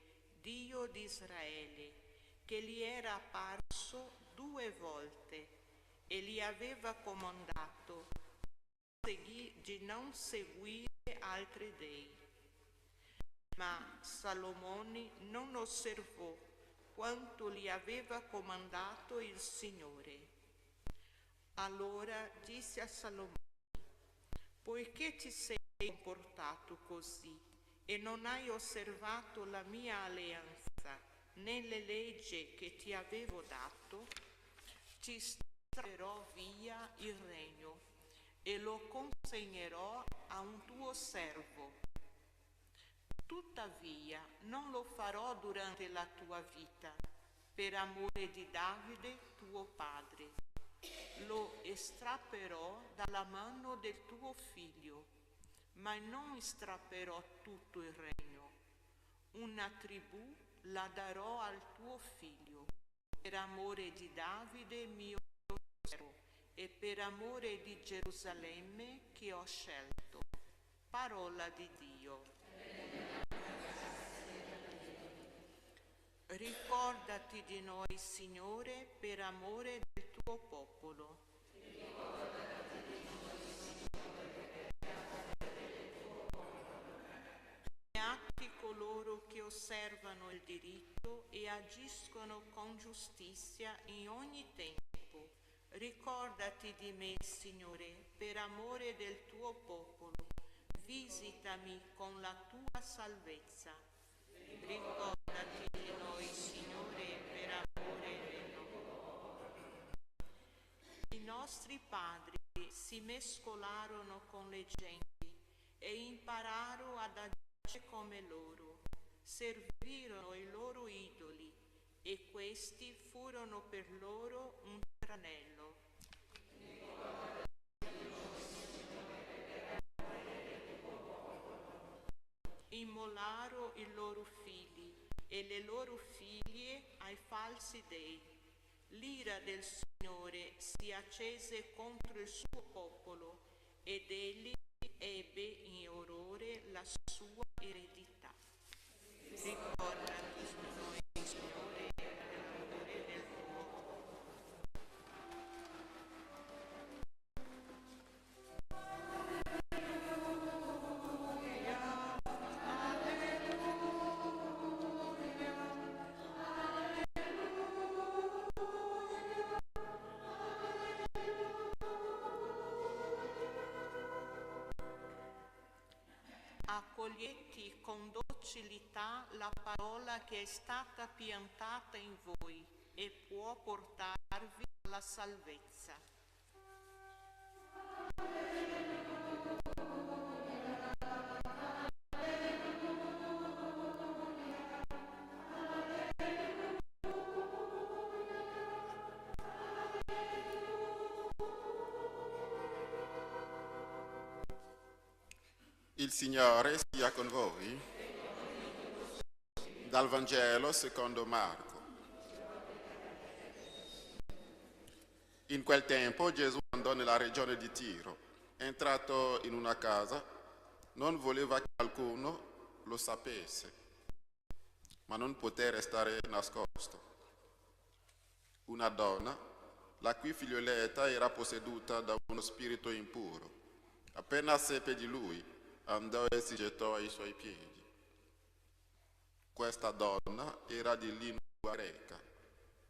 Dio di Israele, che gli era apparso 2 volte e gli aveva comandato di non seguire altri dei. Ma Salomone non osservò quanto gli aveva comandato il Signore. Allora disse a Salomone: poiché ti sei comportato così e non hai osservato la mia alleanza né le leggi che ti avevo dato, ti strapperò via il regno e lo consegnerò a un tuo servo. Tuttavia non lo farò durante la tua vita, per amore di Davide tuo padre. Lo estrapperò dalla mano del tuo figlio, ma non strapperò tutto il regno. Una tribù la darò al tuo figlio, per amore di Davide mio servo e per amore di Gerusalemme che ho scelto. Parola di Dio. Ricordati di noi, Signore, per amore del tuo popolo. Beati coloro che osservano il diritto e agiscono con giustizia in ogni tempo. Ricordati di me, Signore, per amore del tuo popolo. Visitami con la tua salvezza. Ricordati di noi, Signore, per amore del tuo popolo. I nostri padri si mescolarono con le genti e impararono ad agire come loro. Servirono i loro idoli e questi furono per loro un tranello. Immolarono i loro figli e le loro figlie ai falsi dei. L'ira del Signore si accese contro il suo popolo ed egli ebbe in orrore la sua eredità. Ricordati di noi, Signore, per amore del tuo popolo. Accogliete con docilità la parola che è stata piantata in voi e può portarvi alla salvezza. Il Signore sia con voi. Dal Vangelo secondo Marco. In quel tempo Gesù andò nella regione di Tiro. Entrato in una casa, non voleva che qualcuno lo sapesse, ma non poté restare nascosto. Una donna, la cui figlioletta era posseduta da uno spirito impuro, appena seppe di lui, andò e si gettò ai suoi piedi. Questa donna era di lingua greca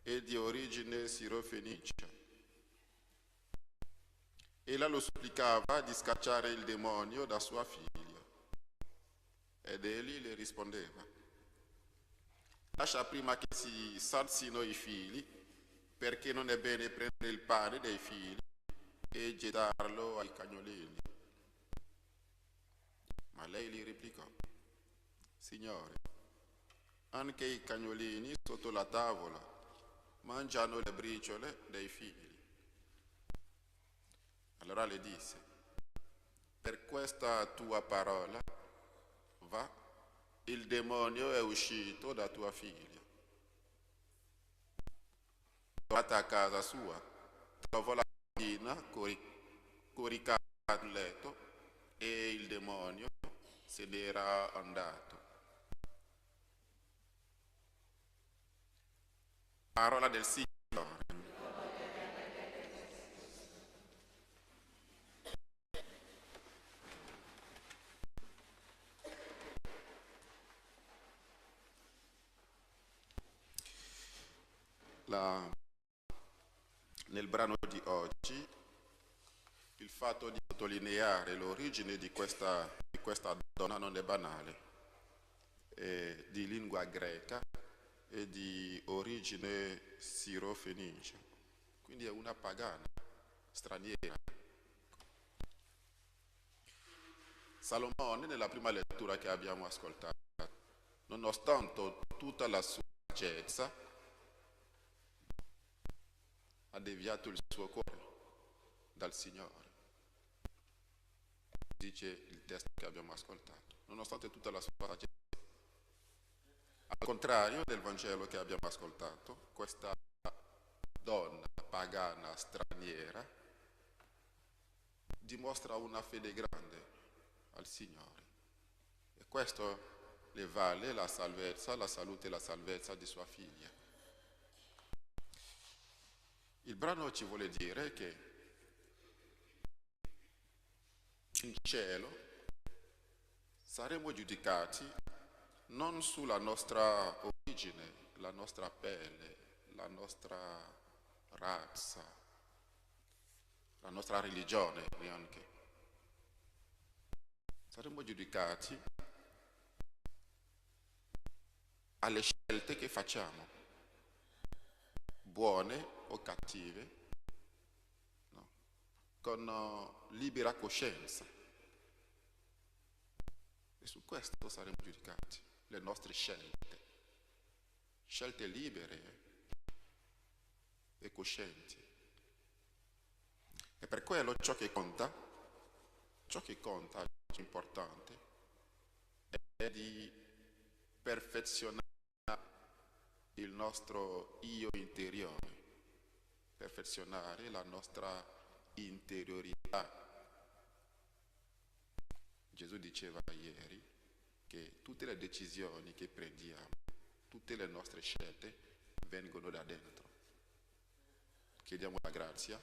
e di origine sirofenicia. Ella lo supplicava di scacciare il demonio da sua figlia. Ed egli le rispondeva: lascia prima che si salsino i figli, perché non è bene prendere il pane dei figli e gettarlo ai cagnolini. Ma lei gli replicò: Signore, anche i cagnolini sotto la tavola mangiano le briciole dei figli. Allora le disse: per questa tua parola, va, il demonio è uscito da tua figlia. Tornata a casa sua, trovò la bambina coricata sul letto e il demonio se n'era andato. Parola del Signore. Nel brano di oggi il fatto di sottolineare l'origine di questa donna non è banale, è di lingua greca e di origine sirofenicia, quindi è una pagana, straniera. Salomone, nella prima lettura che abbiamo ascoltato, nonostante tutta la sua saggezza, ha deviato il suo cuore dal Signore. Dice il testo che abbiamo ascoltato, nonostante tutta la sua saggezza. Al contrario del Vangelo che abbiamo ascoltato, questa donna pagana straniera dimostra una fede grande al Signore. E questo le vale la salvezza, la salute e la salvezza di sua figlia. Il brano ci vuole dire che in cielo saremo giudicati non sulla nostra origine, la nostra pelle, la nostra razza, la nostra religione neanche. Saremo giudicati alle scelte che facciamo, buone o cattive, no? Con libera coscienza. E su questo saremo giudicati, le nostre scelte libere e coscienti. E per quello ciò che conta, importante, è di perfezionare il nostro io interiore, perfezionare la nostra interiorità. Gesù diceva ieri che tutte le decisioni che prendiamo, tutte le nostre scelte vengono da dentro. Chiediamo la grazia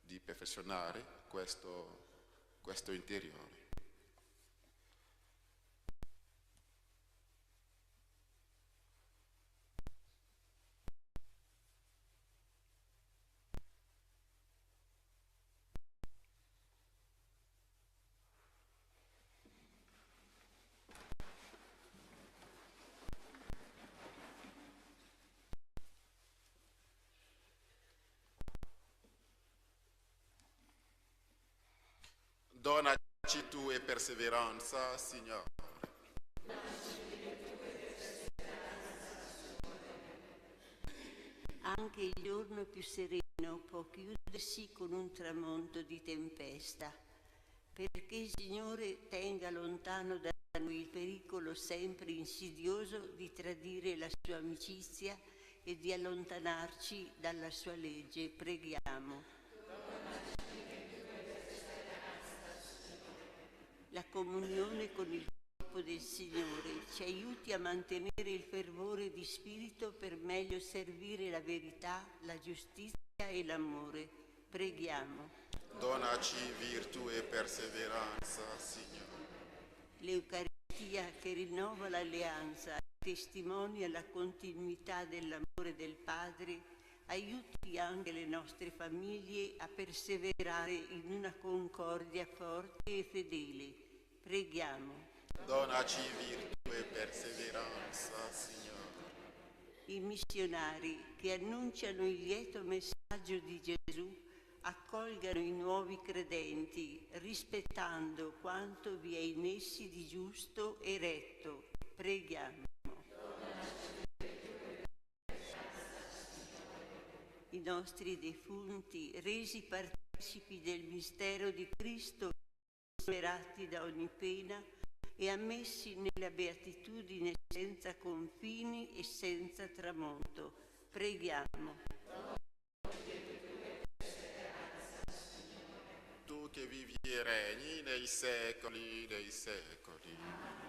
di perfezionare questo interiore. Donaci tu e perseveranza, Signore. Anche il giorno più sereno può chiudersi con un tramonto di tempesta, perché il Signore tenga lontano da noi il pericolo sempre insidioso di tradire la sua amicizia e di allontanarci dalla sua legge. Preghiamo. La comunione con il corpo del Signore ci aiuti a mantenere il fervore di spirito per meglio servire la verità, la giustizia e l'amore. Preghiamo. Donaci virtù e perseveranza, Signore. L'Eucaristia che rinnova l'alleanza e testimonia la continuità dell'amore del Padre aiuti anche le nostre famiglie a perseverare in una concordia forte e fedele. Preghiamo. Donaci virtù e perseveranza, Signore. I missionari che annunciano il lieto messaggio di Gesù accolgano i nuovi credenti rispettando quanto vi è in essi di giusto e retto. Preghiamo. I nostri defunti, resi partecipi del mistero di Cristo, liberati da ogni pena e ammessi nella beatitudine senza confini e senza tramonto. Preghiamo. Tu che vivi e regni nei secoli dei secoli.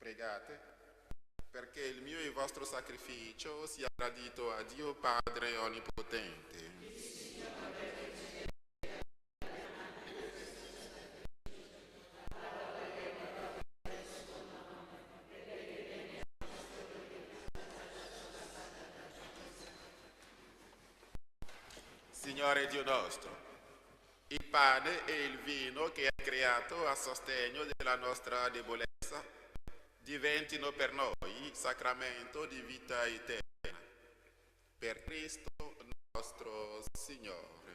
Pregate perché il mio e il vostro sacrificio sia gradito a Dio Padre Onnipotente. Signore Dio nostro, il pane e il vino che hai creato a sostegno della nostra debolezza diventino per noi sacramento di vita eterna. Per Cristo nostro Signore.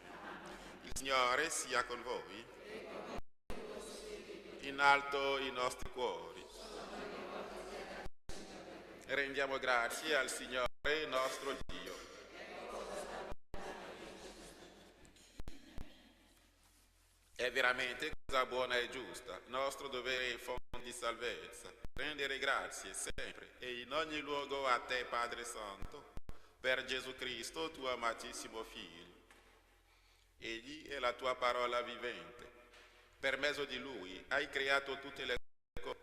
Il Signore sia con voi. In alto i nostri cuori. Rendiamo grazie al Signore nostro Dio. È veramente cosa buona e giusta, nostro dovere e fonte di salvezza, rendere grazie sempre e in ogni luogo a te, Padre Santo, per Gesù Cristo, tuo amatissimo Figlio. Egli è la tua parola vivente. Per mezzo di Lui hai creato tutte le cose,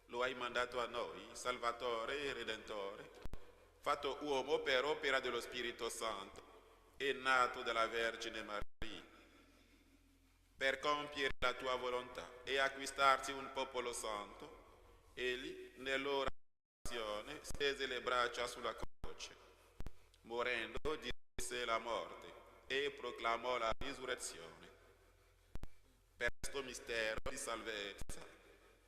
lo hai mandato a noi, Salvatore e Redentore, fatto uomo per opera dello Spirito Santo e nato dalla Vergine Maria, per compiere la tua volontà e acquistarsi un popolo santo. Egli, nell'orazione, stese le braccia sulla croce, morendo diresse la morte e proclamò la risurrezione. Per questo mistero di salvezza,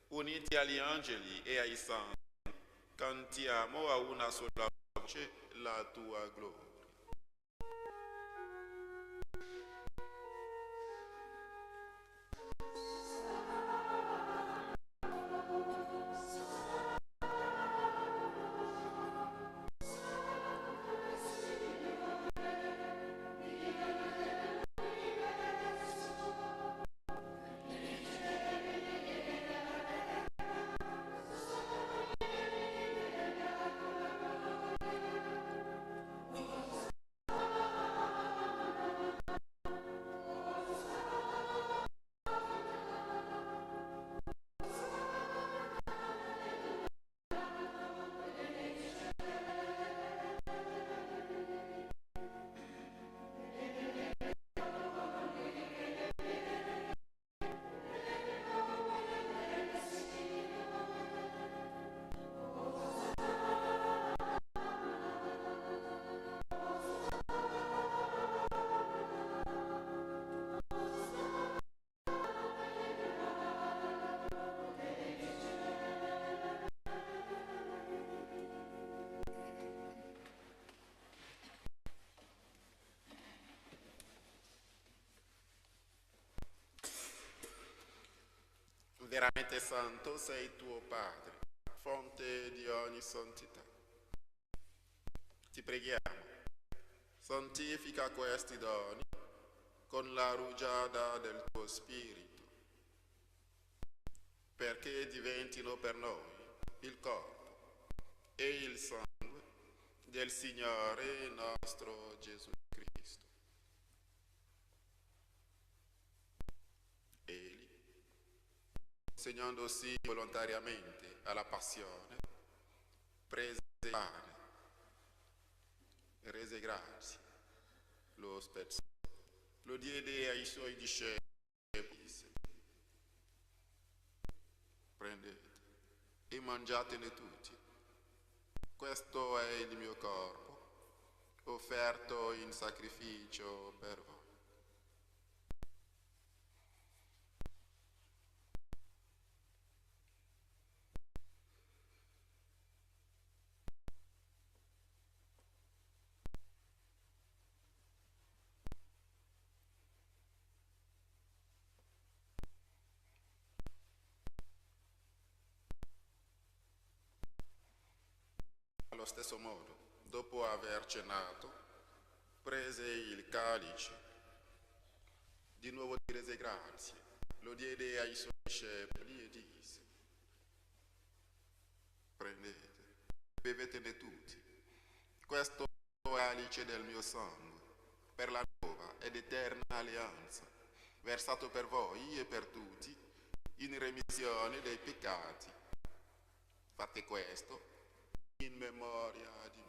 uniti agli angeli e ai santi, cantiamo a una sola voce la tua gloria. Veramente santo sei tuo Padre, fonte di ogni santità. Ti preghiamo, santifica questi doni con la rugiada del tuo Spirito, perché diventino per noi il corpo e il sangue del Signore nostro Gesù Cristo. Egli, consegnandosi volontariamente alla passione, prese il pane, rese grazie, lo spezzò, lo diede ai suoi discepoli e disse: prendete e mangiatene tutti, questo è il mio corpo, offerto in sacrificio per voi. Allo stesso modo, dopo aver cenato, prese il calice, di nuovo gli rese grazie, lo diede ai suoi discepoli e disse: prendete, bevetene tutti, questo è il calice del mio sangue, per la nuova ed eterna alleanza, versato per voi e per tutti, in remissione dei peccati. Fate questo in memoria di me.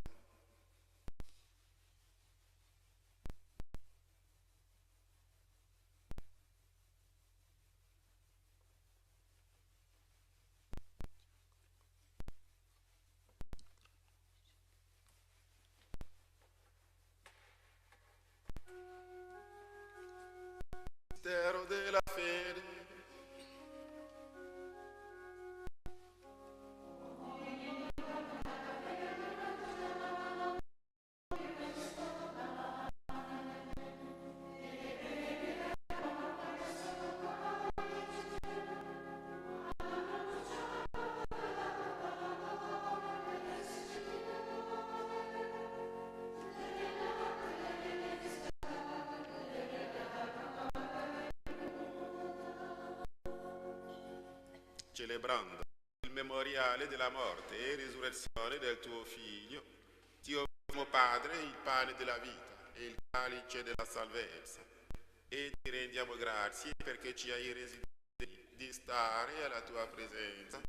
mistero della fede. Celebrando il memoriale della morte e risurrezione del tuo Figlio, ti offriamo, Padre, il pane della vita e il calice della salvezza, e ti rendiamo grazie perché ci hai resi di stare alla tua presenza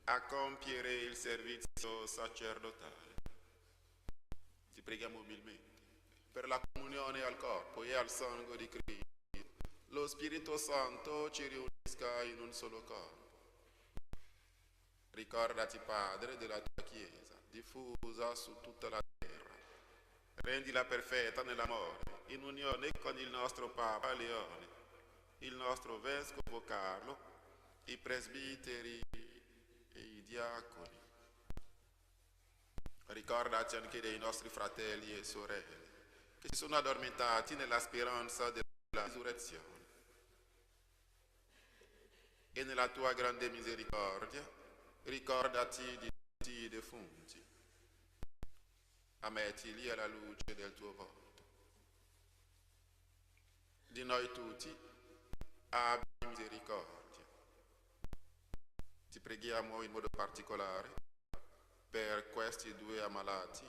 a compiere il servizio sacerdotale. Ti preghiamo umilmente per la comunione al corpo e al sangue di Cristo. Lo Spirito Santo ci riunisca in un solo corpo. Ricordati, Padre, della tua Chiesa, diffusa su tutta la terra. Rendila perfetta nell'amore, in unione con il nostro Papa Leone, il nostro Vescovo Carlo, i presbiteri e i diaconi. Ricordati anche dei nostri fratelli e sorelle, che si sono addormentati nella speranza della risurrezione. E nella tua grande misericordia, ricordati di tutti i defunti, ammettili alla luce del tuo volto. Di noi tutti abbi misericordia. Ti preghiamo in modo particolare per questi due ammalati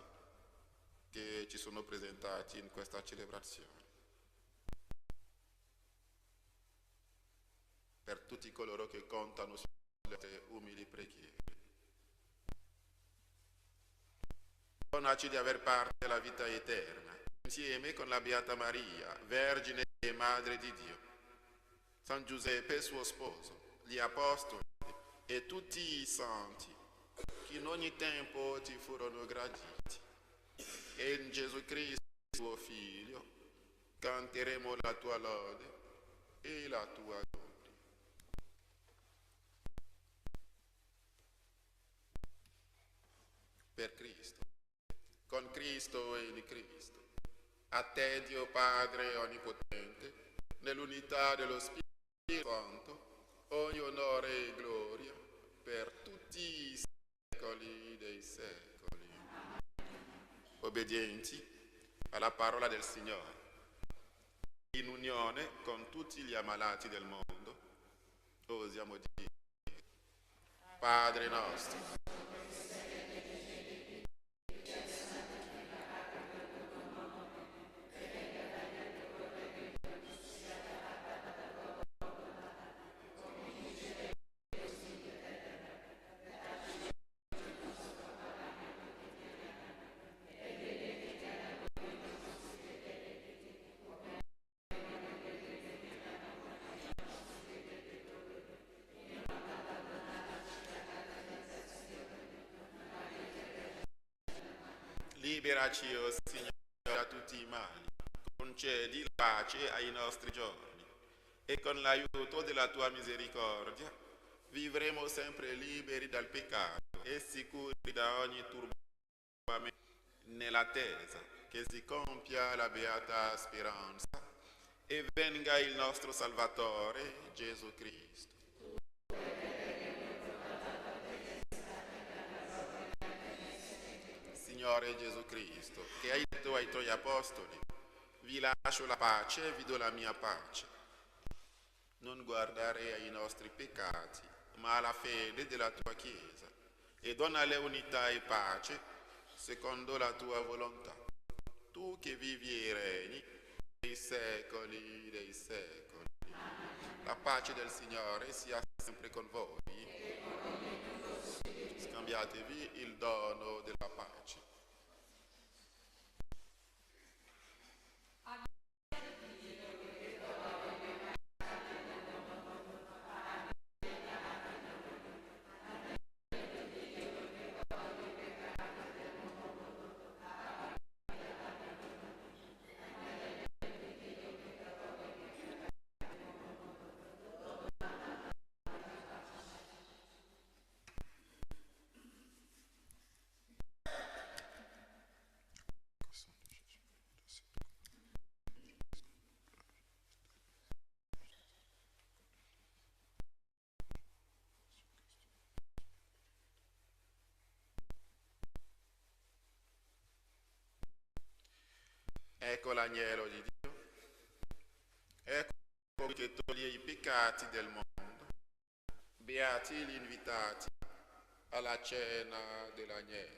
che ci sono presentati in questa celebrazione. Per tutti coloro che contano sulle nostre umili preghiere. Donaci di aver parte alla vita eterna, insieme con la Beata Maria, Vergine e Madre di Dio, San Giuseppe suo sposo, gli Apostoli e tutti i santi che in ogni tempo ti furono graditi. E in Gesù Cristo, tuo Figlio, canteremo la tua lode e la tua gloria. Per Cristo, con Cristo e in Cristo, a te Dio Padre Onnipotente, nell'unità dello Spirito Santo, ogni onore e gloria per tutti i secoli dei secoli. Obbedienti alla parola del Signore, in unione con tutti gli ammalati del mondo, osiamo dire: Padre nostro, liberaci, o Signore, da tutti i mali, concedi la pace ai nostri giorni, e con l'aiuto della tua misericordia vivremo sempre liberi dal peccato e sicuri da ogni turbamento, nell'attesa che si compia la beata speranza e venga il nostro Salvatore, Gesù Cristo. Signore Gesù Cristo, che hai detto ai tuoi apostoli: vi lascio la pace, vi do la mia pace. Non guardare ai nostri peccati, ma alla fede della tua Chiesa, e donale unità e pace secondo la tua volontà. Tu che vivi e regni nei secoli dei secoli. La pace del Signore sia sempre con voi. Scambiatevi il dono della pace. Ecco l'agnello di Dio. Ecco che toglie i peccati del mondo. Beati gli invitati alla cena dell'agnello.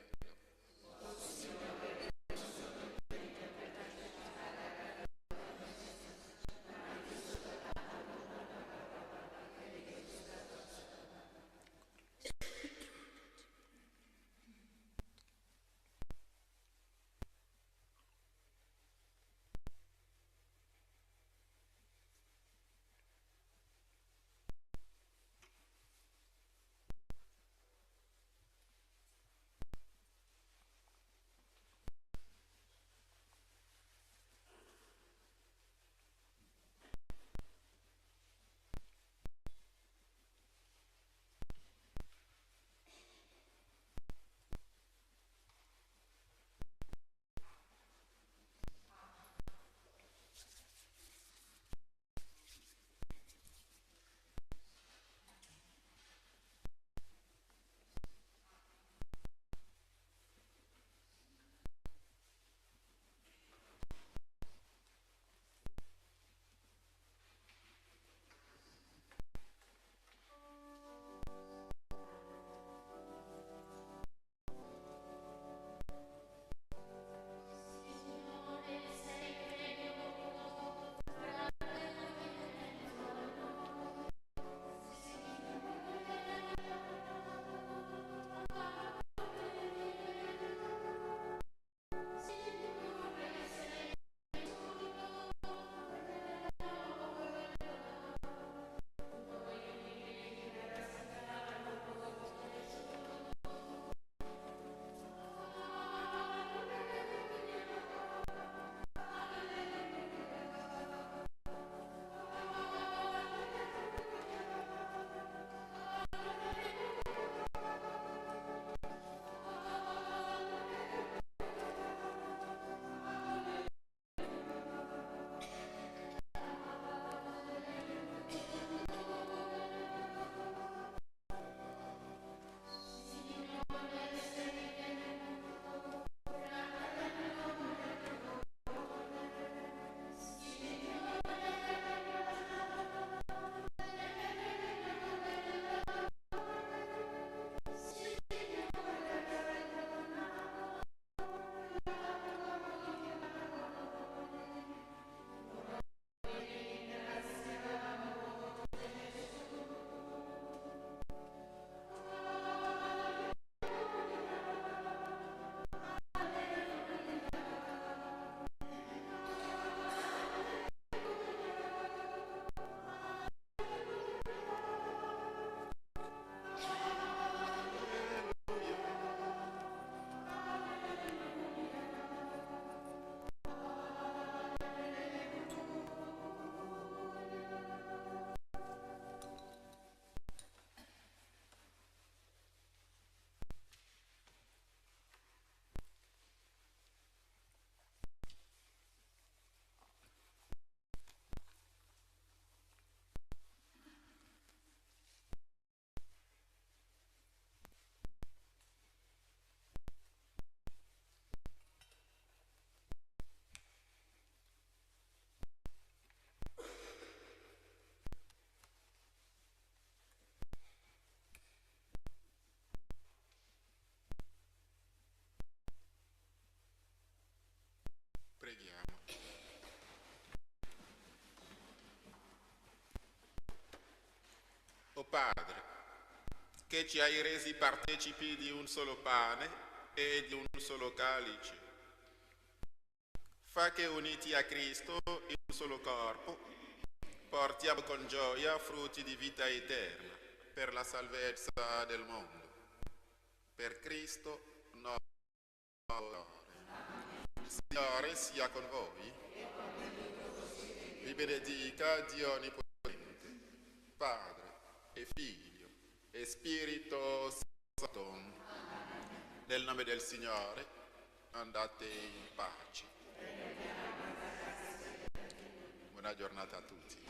Preghiamo. O Padre, che ci hai resi partecipi di un solo pane e di un solo calice, fa che uniti a Cristo in un solo corpo, portiamo con gioia frutti di vita eterna per la salvezza del mondo. Per Cristo nostro Signore. Signore sia con voi. Vi benedica Dio Onnipotente, Padre e Figlio e Spirito Santo. Nel nome del Signore andate in pace. Buona giornata a tutti.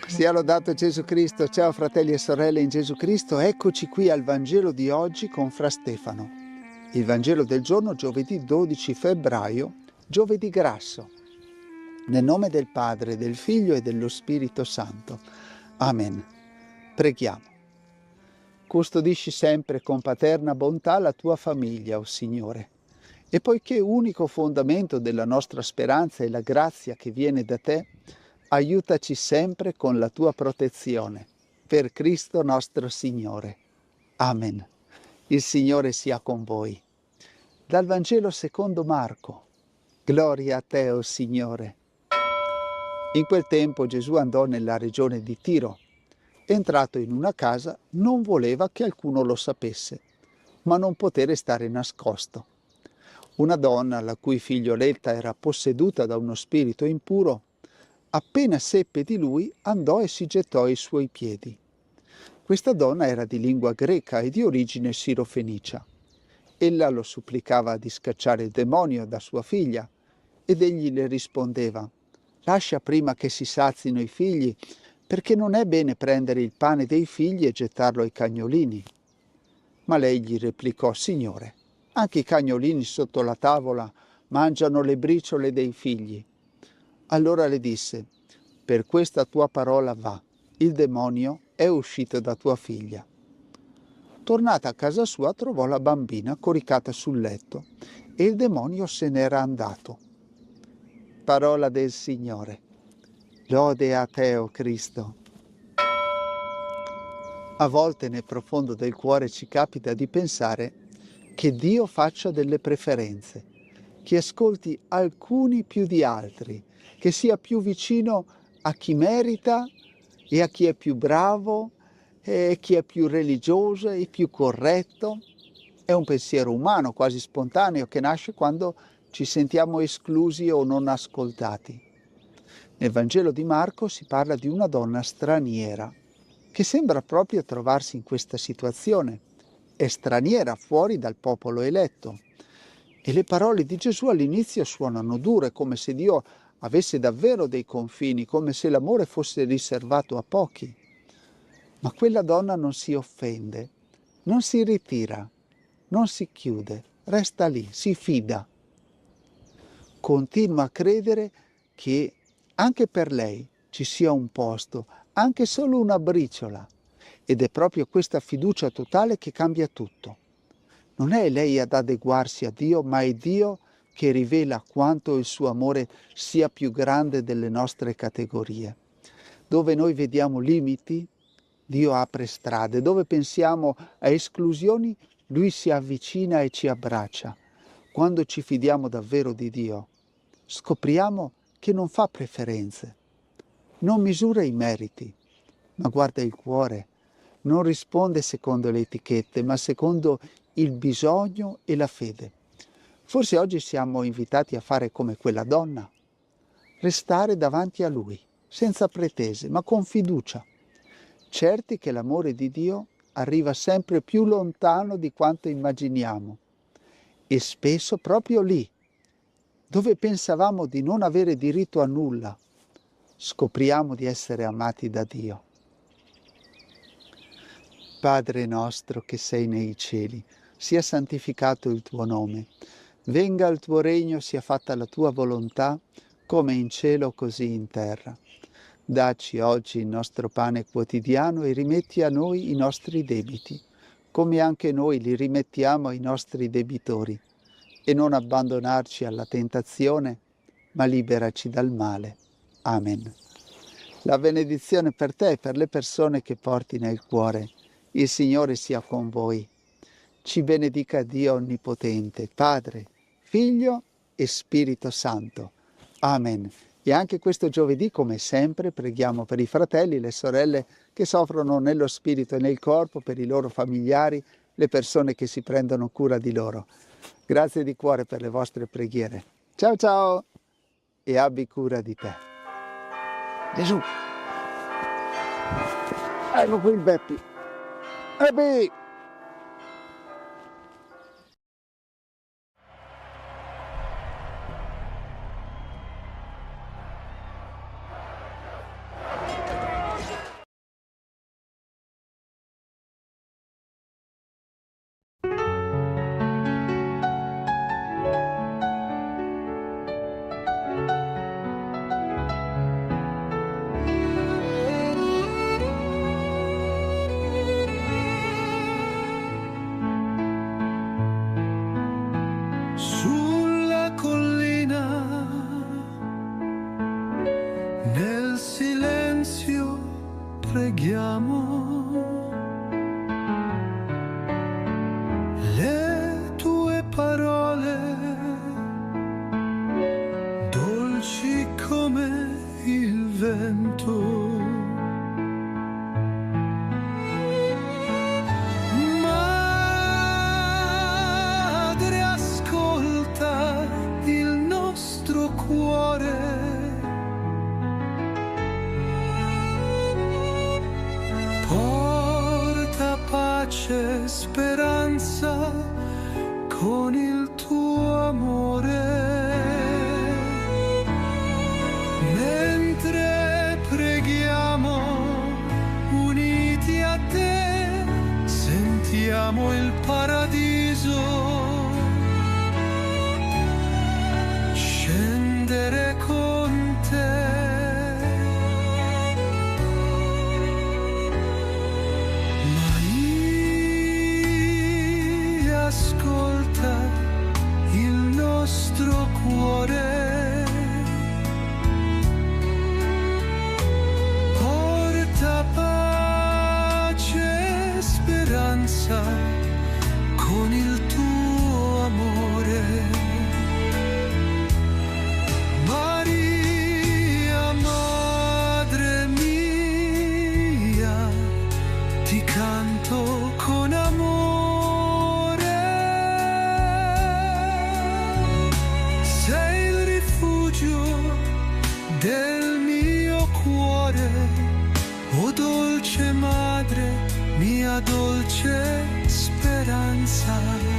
Sia lodato Gesù Cristo. Ciao fratelli e sorelle in Gesù Cristo, eccoci qui al Vangelo di oggi con Fra Stefano. Il Vangelo del giorno giovedì 12 febbraio, giovedì grasso. Nel nome del Padre, del Figlio e dello Spirito Santo. Amen. Preghiamo. Custodisci sempre con paterna bontà la tua famiglia, o Signore. E poiché unico fondamento della nostra speranza è la grazia che viene da te, aiutaci sempre con la tua protezione. Per Cristo nostro Signore. Amen. Il Signore sia con voi. Dal Vangelo secondo Marco. Gloria a te, o Signore. In quel tempo Gesù andò nella regione di Tiro. Entrato in una casa, non voleva che alcuno lo sapesse, ma non poté restare nascosto. Una donna, la cui figlioletta era posseduta da uno spirito impuro, appena seppe di lui, andò e si gettò ai suoi piedi. Questa donna era di lingua greca e di origine sirofenicia. Ella lo supplicava di scacciare il demonio da sua figlia, ed egli le rispondeva: «Lascia prima che si sazino i figli, perché non è bene prendere il pane dei figli e gettarlo ai cagnolini». Ma lei gli replicò: «Signore, anche i cagnolini sotto la tavola mangiano le briciole dei figli». Allora le disse: «Per questa tua parola va, il demonio è uscito da tua figlia». Tornata a casa sua trovò la bambina coricata sul letto e il demonio se n'era andato. Parola del Signore. Lode a te, o Cristo. A volte nel profondo del cuore ci capita di pensare che Dio faccia delle preferenze, che ascolti alcuni più di altri, che sia più vicino a chi merita e a chi è più bravo e chi è più religioso e più corretto. È un pensiero umano, quasi spontaneo, che nasce quando ci sentiamo esclusi o non ascoltati. Nel Vangelo di Marco si parla di una donna straniera che sembra proprio trovarsi in questa situazione. È straniera fuori dal popolo eletto. E le parole di Gesù all'inizio suonano dure, come se Dio avesse davvero dei confini, come se l'amore fosse riservato a pochi. Ma quella donna non si offende, non si ritira, non si chiude, resta lì, si fida. Continua a credere che anche per lei ci sia un posto, anche solo una briciola. Ed è proprio questa fiducia totale che cambia tutto. Non è lei ad adeguarsi a Dio, ma è Dio che rivela quanto il suo amore sia più grande delle nostre categorie. Dove noi vediamo limiti, Dio apre strade. Dove pensiamo a esclusioni, Lui si avvicina e ci abbraccia. Quando ci fidiamo davvero di Dio, scopriamo che non fa preferenze, non misura i meriti, ma guarda il cuore. Non risponde secondo le etichette, ma secondo il bisogno e la fede. Forse oggi siamo invitati a fare come quella donna, restare davanti a Lui, senza pretese, ma con fiducia, certi che l'amore di Dio arriva sempre più lontano di quanto immaginiamo e spesso proprio lì, dove pensavamo di non avere diritto a nulla, scopriamo di essere amati da Dio. Padre nostro che sei nei cieli, sia santificato il tuo nome. Venga il tuo regno, sia fatta la tua volontà, come in cielo così in terra. Dacci oggi il nostro pane quotidiano e rimetti a noi i nostri debiti, come anche noi li rimettiamo ai nostri debitori. E non abbandonarci alla tentazione, ma liberaci dal male. Amen. La benedizione per te e per le persone che porti nel cuore. Il Signore sia con voi. Ci benedica Dio Onnipotente, Padre, Figlio e Spirito Santo. Amen. E anche questo giovedì, come sempre, preghiamo per i fratelli e le sorelle che soffrono nello spirito e nel corpo, per i loro familiari, le persone che si prendono cura di loro. Grazie di cuore per le vostre preghiere. Ciao ciao e abbi cura di te. Gesù. Ecco qui il Beppi. Beppi! preghiamo. Le tue parole, dolci come il vento, Madre, ascolta il nostro cuore, porta pace, speranza con il tuo amore. Mentre preghiamo uniti a te, sentiamo il paradiso scendere con te. Maria, ascolta il nostro cuore, porta pace, speranza con il tuo amore. Maria, Madre mia, ti canto con amore. Sei il rifugio del mio cuore, o dolce Madre, mia dolce speranza.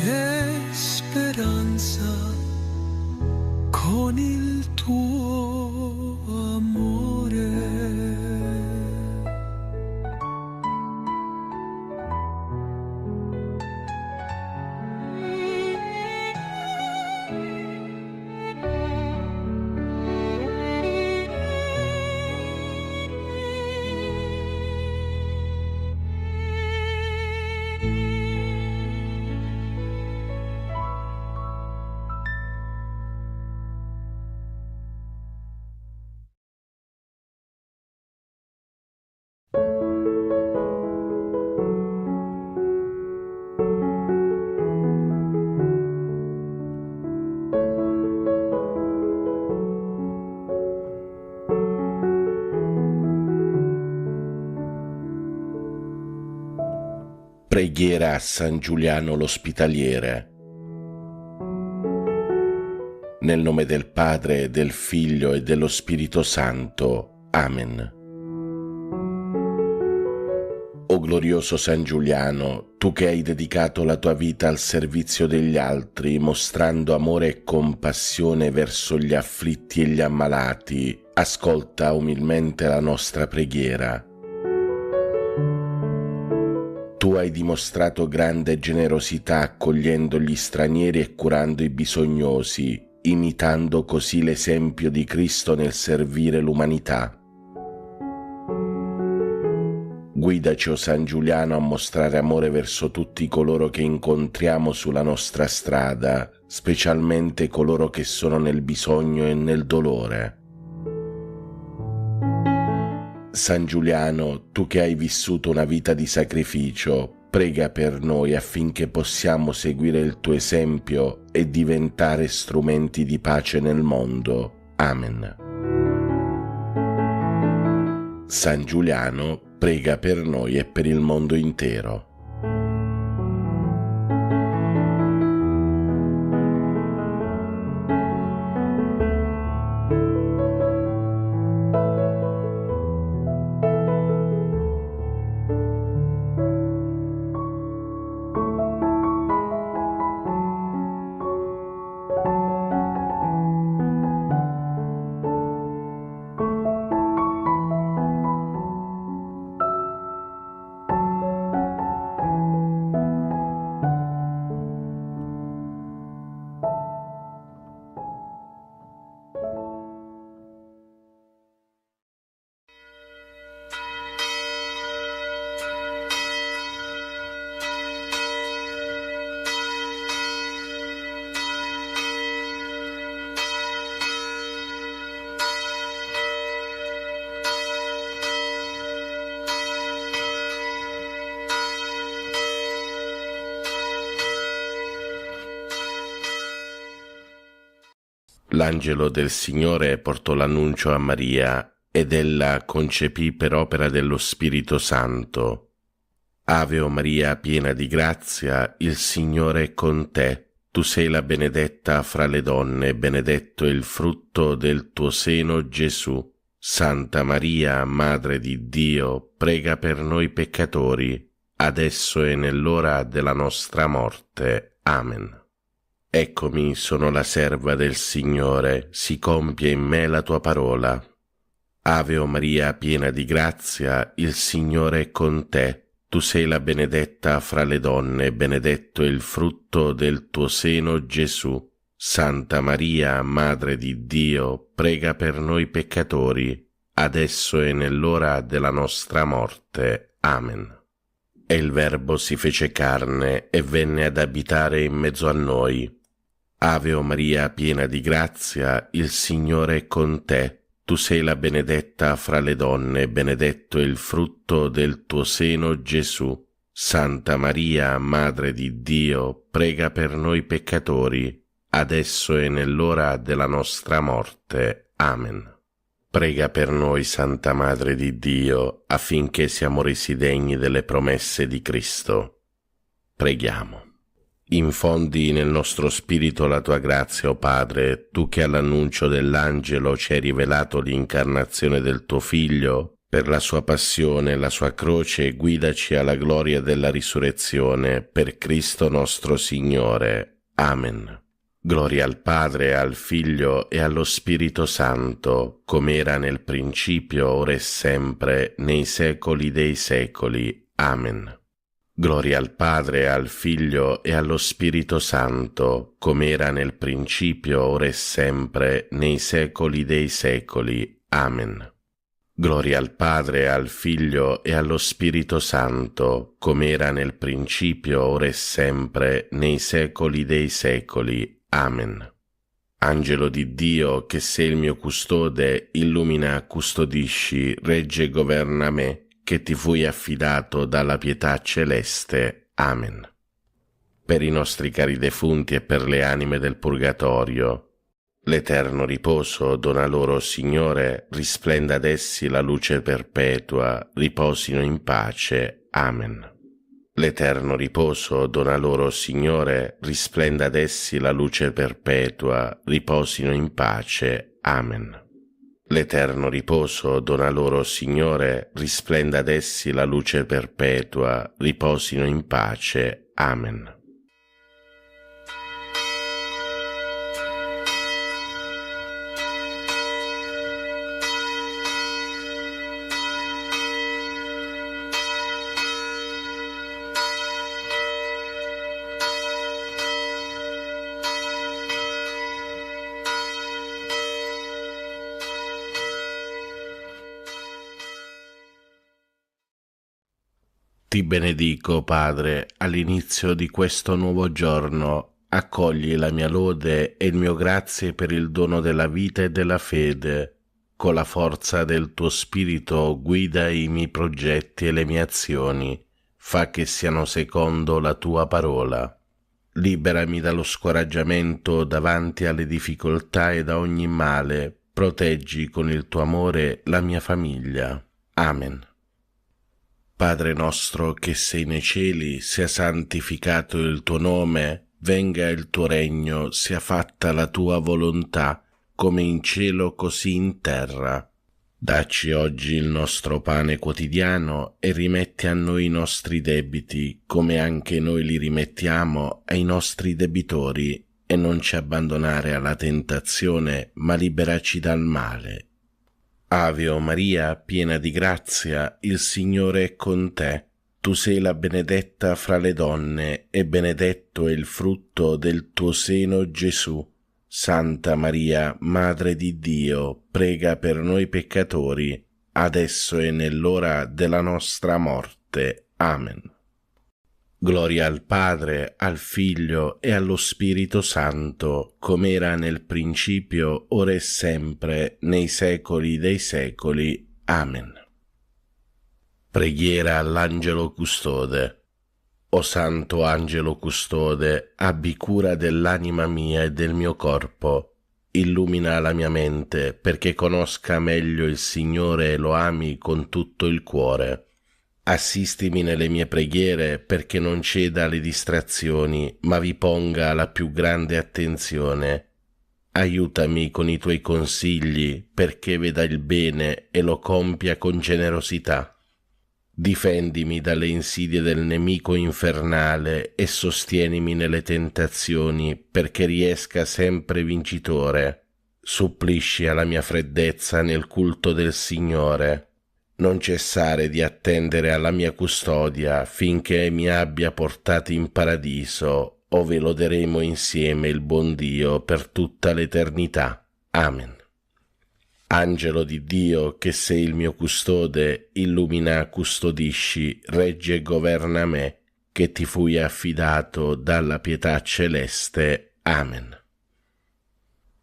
E speranza con il tuo amore. Preghiera a San Giuliano l'Ospitaliere. Nel nome del Padre, del Figlio e dello Spirito Santo. Amen. O glorioso San Giuliano, tu che hai dedicato la tua vita al servizio degli altri, mostrando amore e compassione verso gli afflitti e gli ammalati, ascolta umilmente la nostra preghiera. Tu hai dimostrato grande generosità accogliendo gli stranieri e curando i bisognosi, imitando così l'esempio di Cristo nel servire l'umanità. Guidaci, o San Giuliano, a mostrare amore verso tutti coloro che incontriamo sulla nostra strada, specialmente coloro che sono nel bisogno e nel dolore. San Giuliano, tu che hai vissuto una vita di sacrificio, prega per noi affinché possiamo seguire il tuo esempio e diventare strumenti di pace nel mondo. Amen. San Giuliano, prega per noi e per il mondo intero. L'angelo del Signore portò l'annuncio a Maria ed ella concepì per opera dello Spirito Santo. Ave o Maria, piena di grazia, il Signore è con te. Tu sei la benedetta fra le donne, benedetto è il frutto del tuo seno, Gesù. Santa Maria, Madre di Dio, prega per noi peccatori, adesso e nell'ora della nostra morte. Amen. Eccomi, sono la serva del Signore, si compie in me la tua parola. Ave o Maria, piena di grazia, il Signore è con te. Tu sei la benedetta fra le donne, benedetto è il frutto del tuo seno, Gesù. Santa Maria, Madre di Dio, prega per noi peccatori, adesso e nell'ora della nostra morte. Amen. E il Verbo si fece carne e venne ad abitare in mezzo a noi. Ave o Maria, piena di grazia, il Signore è con te. Tu sei la benedetta fra le donne, benedetto è il frutto del tuo seno, Gesù. Santa Maria, Madre di Dio, prega per noi peccatori, adesso e nell'ora della nostra morte. Amen. Prega per noi, Santa Madre di Dio, affinché siamo resi degni delle promesse di Cristo. Preghiamo. Infondi nel nostro spirito la tua grazia, o Padre, tu che all'annuncio dell'angelo ci hai rivelato l'incarnazione del tuo Figlio, per la sua passione e la sua croce guidaci alla gloria della risurrezione, per Cristo nostro Signore. Amen. Gloria al Padre, al Figlio e allo Spirito Santo, come era nel principio, ora e sempre, nei secoli dei secoli. Amen. Gloria al Padre, al Figlio e allo Spirito Santo, come era nel principio, ora e sempre, nei secoli dei secoli. Amen. Gloria al Padre, al Figlio e allo Spirito Santo, come era nel principio, ora e sempre, nei secoli dei secoli. Amen. Angelo di Dio, che sei il mio custode, illumina, custodisci, regge e governa me, che ti fui affidato dalla pietà celeste. Amen. Per i nostri cari defunti e per le anime del purgatorio, l'eterno riposo dona loro, Signore, risplenda ad essi la luce perpetua, riposino in pace. Amen. L'eterno riposo dona loro, Signore, risplenda ad essi la luce perpetua, riposino in pace. Amen. L'eterno riposo dona loro, Signore, risplenda ad essi la luce perpetua, riposino in pace. Amen. Ti benedico, Padre, all'inizio di questo nuovo giorno. Accogli la mia lode e il mio grazie per il dono della vita e della fede. Con la forza del tuo Spirito guida i miei progetti e le mie azioni. Fa che siano secondo la tua parola. Liberami dallo scoraggiamento davanti alle difficoltà e da ogni male. Proteggi con il tuo amore la mia famiglia. Amen. Padre nostro che sei nei cieli, sia santificato il tuo nome, venga il tuo regno, sia fatta la tua volontà, come in cielo così in terra. Dacci oggi il nostro pane quotidiano e rimetti a noi i nostri debiti, come anche noi li rimettiamo ai nostri debitori, e non ci abbandonare alla tentazione, ma liberaci dal male. Ave o Maria, piena di grazia, il Signore è con te. Tu sei la benedetta fra le donne, e benedetto è il frutto del tuo seno, Gesù. Santa Maria, Madre di Dio, prega per noi peccatori, adesso e nell'ora della nostra morte. Amen. Gloria al Padre, al Figlio e allo Spirito Santo, come era nel principio, ora e sempre, nei secoli dei secoli. Amen. Preghiera all'Angelo Custode. O Santo Angelo Custode, abbi cura dell'anima mia e del mio corpo. illumina la mia mente perché conosca meglio il Signore e lo ami con tutto il cuore. Assistimi nelle mie preghiere perché non ceda alle distrazioni, ma vi ponga la più grande attenzione. Aiutami con i tuoi consigli perché veda il bene e lo compia con generosità. Difendimi dalle insidie del nemico infernale e sostienimi nelle tentazioni perché riesca sempre vincitore. Supplisci alla mia freddezza nel culto del Signore. Non cessare di attendere alla mia custodia finché mi abbia portati in paradiso, ove loderemo insieme il buon Dio per tutta l'eternità. Amen. Angelo di Dio, che sei il mio custode, illumina, custodisci, regge e governa me, che ti fui affidato dalla pietà celeste. Amen.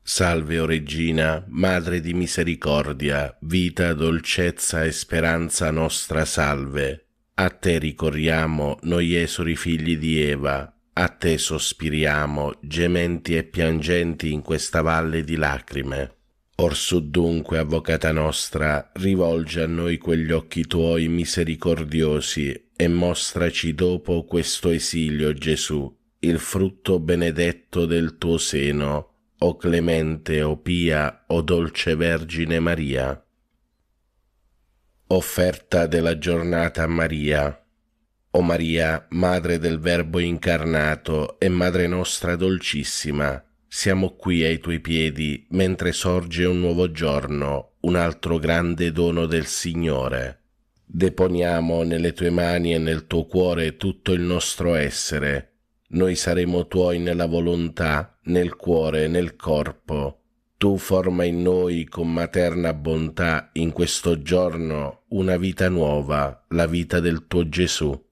Salve, o Regina, Madre di misericordia, vita, dolcezza e speranza nostra, salve. A te ricorriamo, noi esuli figli di Eva, a te sospiriamo, gementi e piangenti in questa valle di lacrime. Orsù dunque, Avvocata nostra, rivolgi a noi quegli occhi tuoi misericordiosi e mostraci dopo questo esilio, Gesù, il frutto benedetto del tuo seno, o clemente, o pia, o dolce Vergine Maria. Offerta della giornata a Maria. O Maria, Madre del Verbo incarnato e Madre nostra dolcissima, siamo qui ai tuoi piedi mentre sorge un nuovo giorno, un altro grande dono del Signore. Deponiamo nelle tue mani e nel tuo cuore tutto il nostro essere. Noi saremo tuoi nella volontà, nel cuore e nel corpo. Tu forma in noi con materna bontà in questo giorno una vita nuova, la vita del tuo Gesù.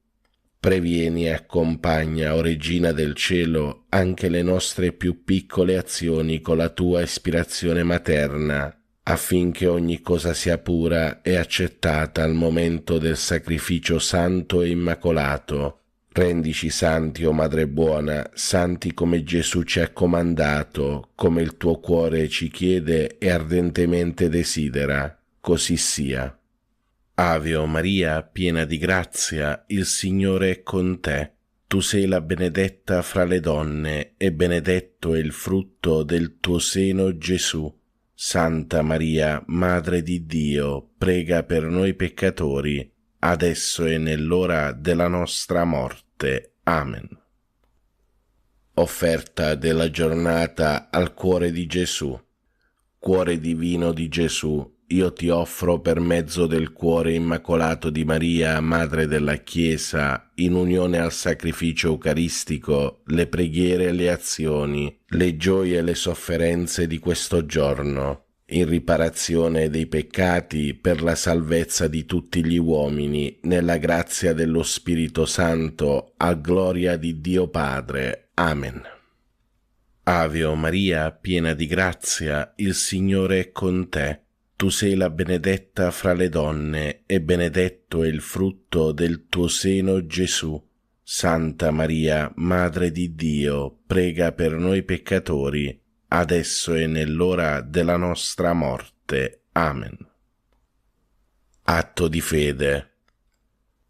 Previeni e accompagna, o Regina del Cielo, anche le nostre più piccole azioni con la tua ispirazione materna, affinché ogni cosa sia pura e accettata al momento del sacrificio santo e immacolato. Rendici santi, o Madre buona, santi come Gesù ci ha comandato, come il tuo cuore ci chiede e ardentemente desidera. Così sia. Ave o Maria, piena di grazia, il Signore è con te. Tu sei la benedetta fra le donne, e benedetto è il frutto del tuo seno, Gesù. Santa Maria, Madre di Dio, prega per noi peccatori, adesso e nell'ora della nostra morte. Amen. Offerta della giornata al cuore di Gesù. Cuore divino di Gesù, io ti offro per mezzo del cuore immacolato di Maria, Madre della Chiesa, in unione al sacrificio eucaristico, le preghiere e le azioni, le gioie e le sofferenze di questo giorno, in riparazione dei peccati, per la salvezza di tutti gli uomini, nella grazia dello Spirito Santo, a gloria di Dio Padre. Amen. Ave o Maria, piena di grazia, il Signore è con te. Tu sei la benedetta fra le donne, e benedetto è il frutto del tuo seno, Gesù. Santa Maria, Madre di Dio, prega per noi peccatori, adesso e nell'ora della nostra morte. Amen. Atto di fede.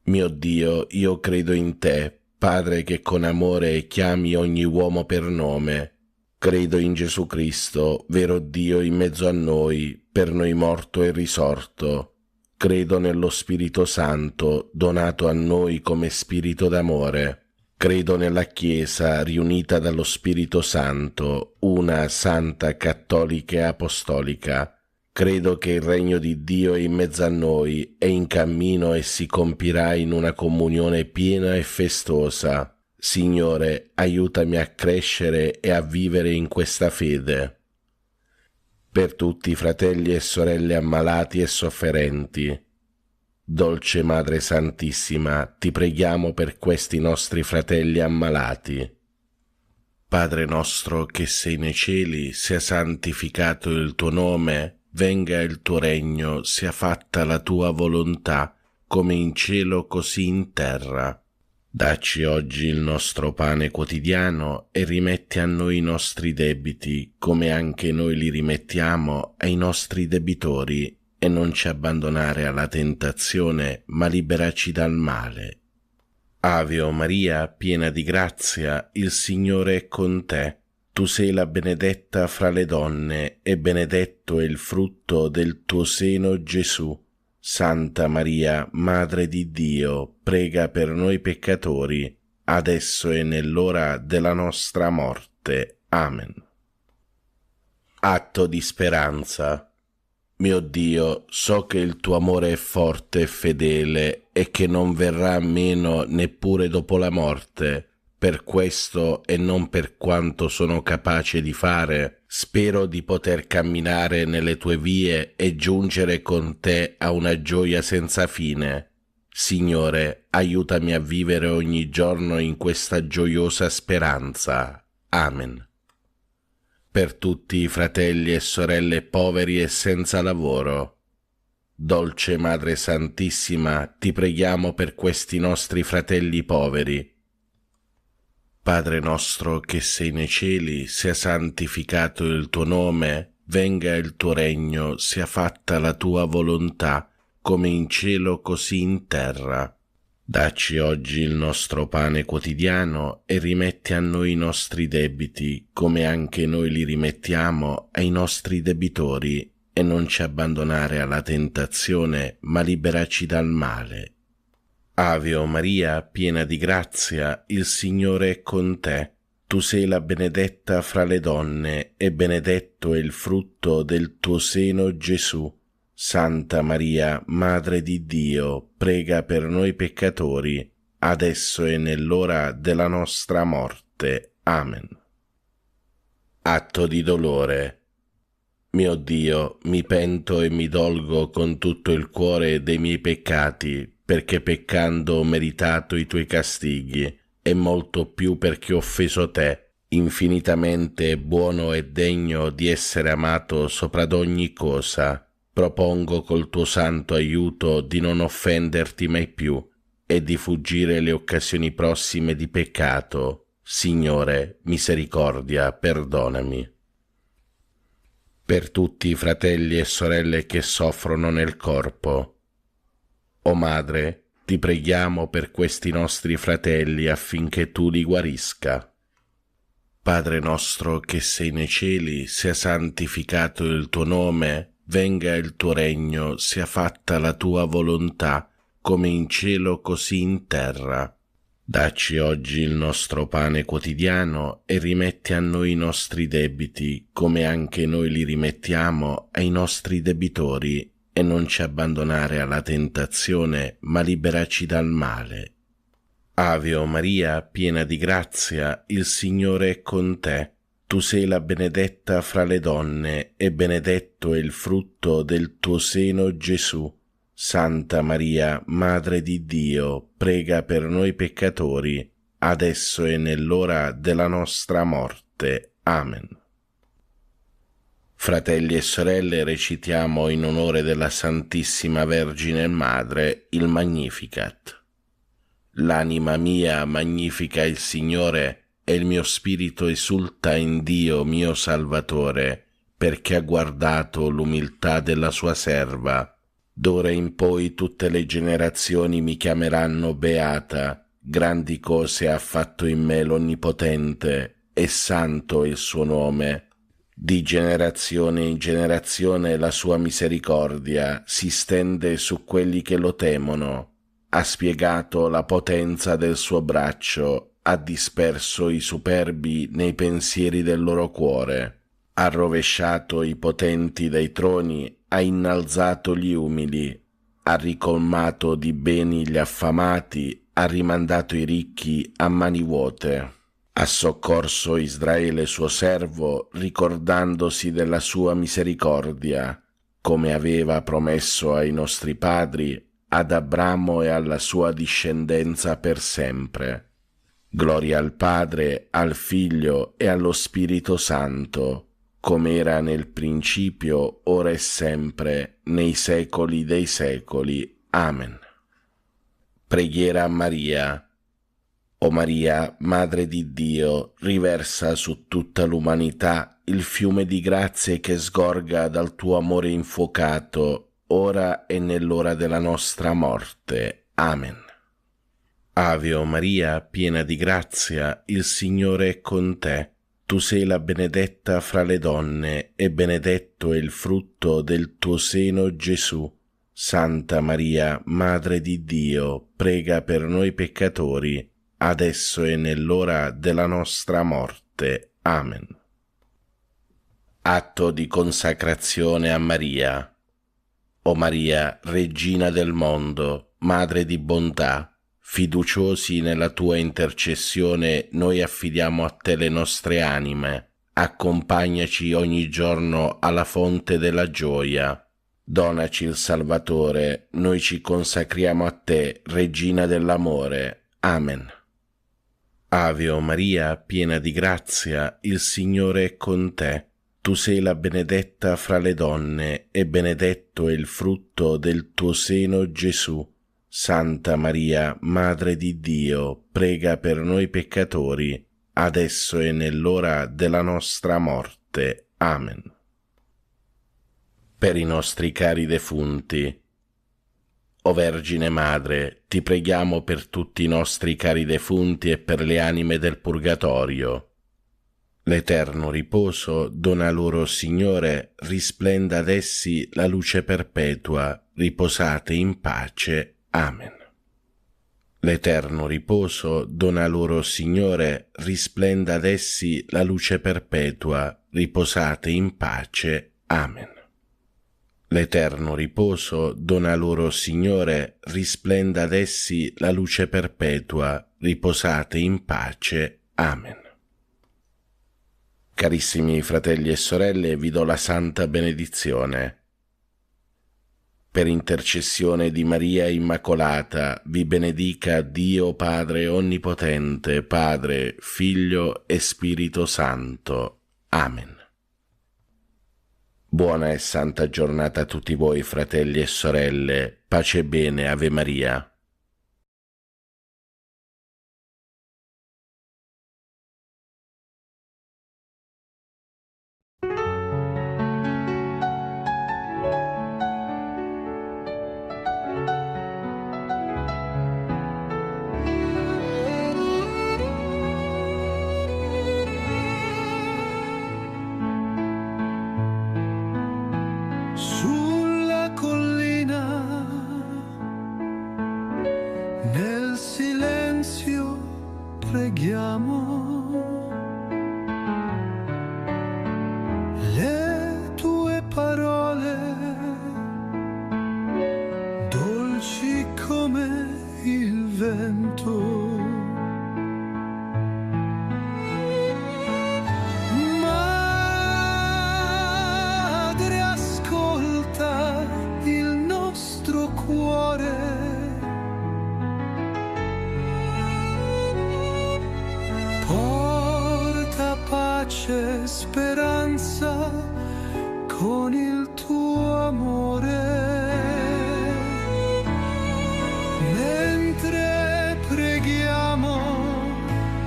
Mio Dio, io credo in te, Padre che con amore chiami ogni uomo per nome. Credo in Gesù Cristo, vero Dio in mezzo a noi, per noi morto e risorto. Credo nello Spirito Santo, donato a noi come Spirito d'amore. Credo nella Chiesa riunita dallo Spirito Santo, una santa, cattolica e apostolica. Credo che il regno di Dio è in mezzo a noi, è in cammino e si compirà in una comunione piena e festosa. Signore, aiutami a crescere e a vivere in questa fede. Per tutti i fratelli e sorelle ammalati e sofferenti, Dolce Madre Santissima, ti preghiamo per questi nostri fratelli ammalati. Padre nostro che sei nei cieli, sia santificato il tuo nome, venga il tuo regno, sia fatta la tua volontà, come in cielo così in terra. Dacci oggi il nostro pane quotidiano e rimetti a noi i nostri debiti, come anche noi li rimettiamo ai nostri debitori, e non ci abbandonare alla tentazione, ma liberaci dal male. Ave o Maria, piena di grazia, il Signore è con te. Tu sei la benedetta fra le donne, e benedetto è il frutto del tuo seno, Gesù. Santa Maria, Madre di Dio, prega per noi peccatori, adesso e nell'ora della nostra morte. Amen. Atto di speranza. Mio Dio, so che il tuo amore è forte e fedele e che non verrà meno neppure dopo la morte. Per questo e non per quanto sono capace di fare, spero di poter camminare nelle tue vie e giungere con te a una gioia senza fine. Signore, aiutami a vivere ogni giorno in questa gioiosa speranza. Amen. Per tutti i fratelli e sorelle poveri e senza lavoro. Dolce Madre Santissima, ti preghiamo per questi nostri fratelli poveri. Padre nostro che sei nei cieli, sia santificato il tuo nome, venga il tuo regno, sia fatta la tua volontà, come in cielo così in terra. Dacci oggi il nostro pane quotidiano e rimetti a noi i nostri debiti, come anche noi li rimettiamo ai nostri debitori, e non ci abbandonare alla tentazione, ma liberaci dal male. Ave o Maria, piena di grazia, il Signore è con te. Tu sei la benedetta fra le donne, e benedetto è il frutto del tuo seno, Gesù. Santa Maria, Madre di Dio, prega per noi peccatori, adesso e nell'ora della nostra morte. Amen. Atto di dolore. Mio Dio, mi pento e mi dolgo con tutto il cuore dei miei peccati, perché peccando ho meritato i tuoi castighi, e molto più perché ho offeso te, infinitamente buono e degno di essere amato sopra d'ogni cosa. Propongo col tuo santo aiuto di non offenderti mai più e di fuggire le occasioni prossime di peccato. Signore, misericordia, perdonami. Per tutti i fratelli e sorelle che soffrono nel corpo. O Madre, ti preghiamo per questi nostri fratelli affinché tu li guarisca. Padre nostro che sei nei cieli, sia santificato il tuo nome, venga il tuo regno, sia fatta la tua volontà, come in cielo così in terra. Dacci oggi il nostro pane quotidiano e rimetti a noi i nostri debiti, come anche noi li rimettiamo ai nostri debitori, e non ci abbandonare alla tentazione, ma liberaci dal male. Ave o Maria, piena di grazia, il Signore è con te. Tu sei la benedetta fra le donne, e benedetto è il frutto del tuo seno, Gesù. Santa Maria, Madre di Dio, prega per noi peccatori, adesso e nell'ora della nostra morte. Amen. Fratelli e sorelle, recitiamo in onore della Santissima Vergine Madre il Magnificat. L'anima mia magnifica il Signore, e il mio spirito esulta in Dio mio Salvatore, perché ha guardato l'umiltà della sua serva. D'ora in poi tutte le generazioni mi chiameranno beata. Grandi cose ha fatto in me l'Onnipotente, e santo è il suo nome. Di generazione in generazione la sua misericordia si stende su quelli che lo temono. Ha spiegato la potenza del suo braccio, ha disperso i superbi nei pensieri del loro cuore. Ha rovesciato i potenti dai troni, ha innalzato gli umili, ha ricolmato di beni gli affamati, ha rimandato i ricchi a mani vuote. Ha soccorso Israele suo servo, ricordandosi della sua misericordia, come aveva promesso ai nostri padri, ad Abramo e alla sua discendenza per sempre. Gloria al Padre, al Figlio e allo Spirito Santo, come era nel principio, ora e sempre, nei secoli dei secoli. Amen. Preghiera a Maria. O Maria, Madre di Dio, riversa su tutta l'umanità il fiume di grazie che sgorga dal tuo amore infuocato, ora e nell'ora della nostra morte. Amen. Ave o Maria, piena di grazia, il Signore è con te. Tu sei la benedetta fra le donne, e benedetto è il frutto del tuo seno, Gesù. Santa Maria, Madre di Dio, prega per noi peccatori, adesso e nell'ora della nostra morte. Amen. Atto di consacrazione a Maria. O Maria, Regina del mondo, Madre di bontà, fiduciosi nella tua intercessione, noi affidiamo a te le nostre anime. Accompagnaci ogni giorno alla fonte della gioia. Donaci il Salvatore, noi ci consacriamo a te, Regina dell'amore. Amen. Ave o Maria, piena di grazia, il Signore è con te. Tu sei la benedetta fra le donne, e benedetto è il frutto del tuo seno, Gesù. Santa Maria, Madre di Dio, prega per noi peccatori, adesso e nell'ora della nostra morte. Amen. Per i nostri cari defunti. O Vergine Madre, ti preghiamo per tutti i nostri cari defunti e per le anime del purgatorio. L'eterno riposo dona loro, Signore, risplenda ad essi la luce perpetua, riposate in pace. Amen. L'eterno riposo dona loro, Signore, risplenda ad essi la luce perpetua, riposate in pace. Amen. L'eterno riposo dona loro, Signore, risplenda ad essi la luce perpetua, riposate in pace. Amen. Carissimi fratelli e sorelle, vi do la santa benedizione. Per intercessione di Maria Immacolata, vi benedica Dio Padre Onnipotente, Padre, Figlio e Spirito Santo. Amen. Buona e santa giornata a tutti voi, fratelli e sorelle. Pace e bene, Ave Maria. Sulla collina, nel silenzio preghiamo, le tue parole, dolci come il vento. C'è speranza con il tuo amore, mentre preghiamo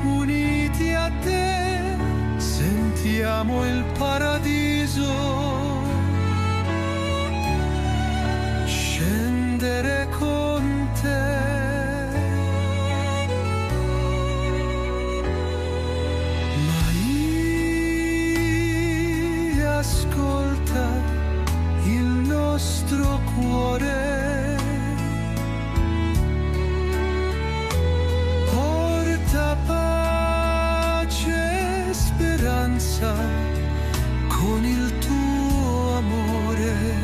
uniti a te, sentiamo il paradiso scendere con te. Ascolta il nostro cuore, porta pace e speranza con il tuo amore.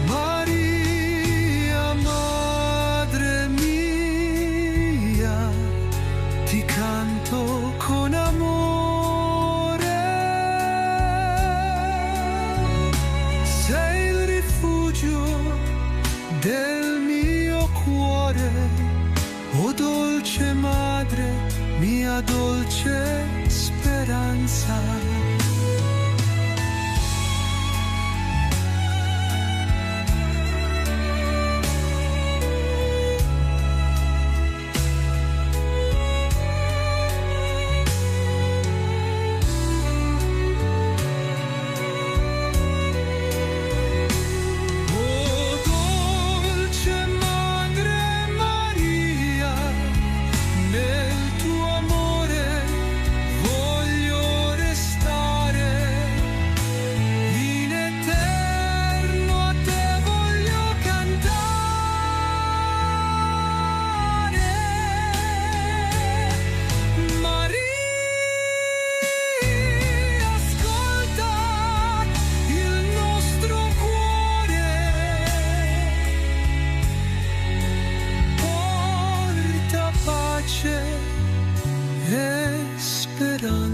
Maria, Madre mia, ti canto con amore. Del mio cuore, o dolce madre, mia dolce speranza.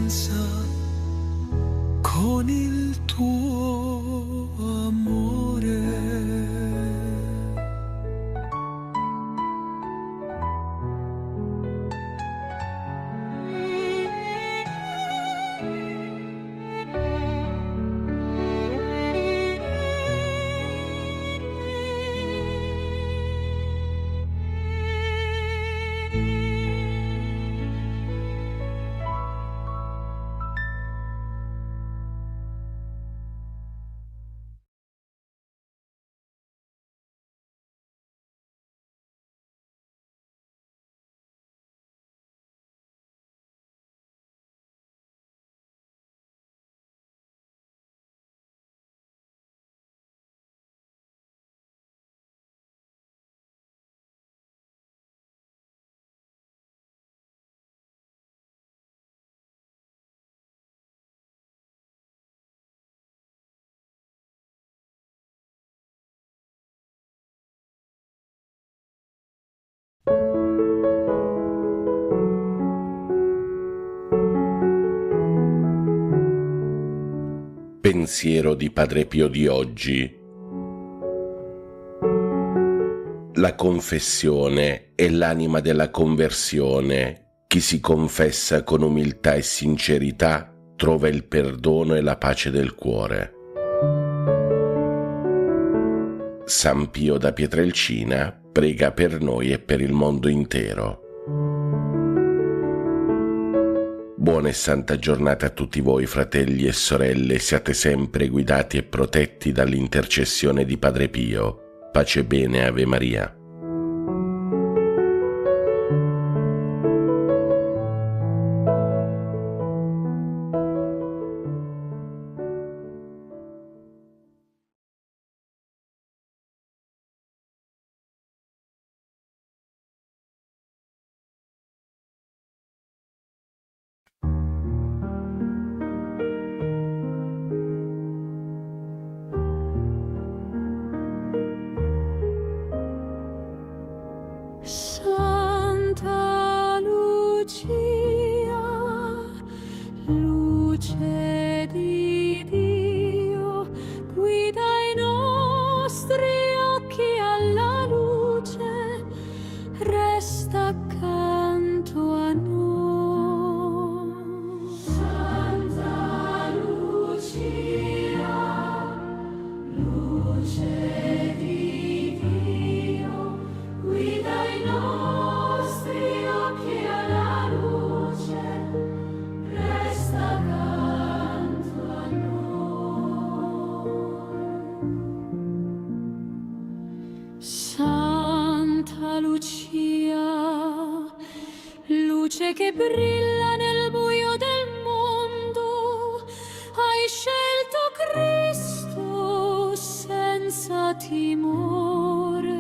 presenza con il tuo amore. Pensiero di Padre Pio di oggi. La confessione è l'anima della conversione. Chi si confessa con umiltà e sincerità trova il perdono e la pace del cuore. San Pio da Pietrelcina prega per noi e per il mondo intero. Buona e santa giornata a tutti voi, fratelli e sorelle, siate sempre guidati e protetti dall'intercessione di Padre Pio. Pace e bene, Ave Maria. Santa Lucia, luce di Dio, guida i nostri occhi alla luce, resta accanto a noi. Santa Lucia, luce di Dio, guida i nostri occhi alla luce, resta accanto a noi. Santa Lucia, luce che brilla nel buio del mondo, hai scelto Cristo senza timore.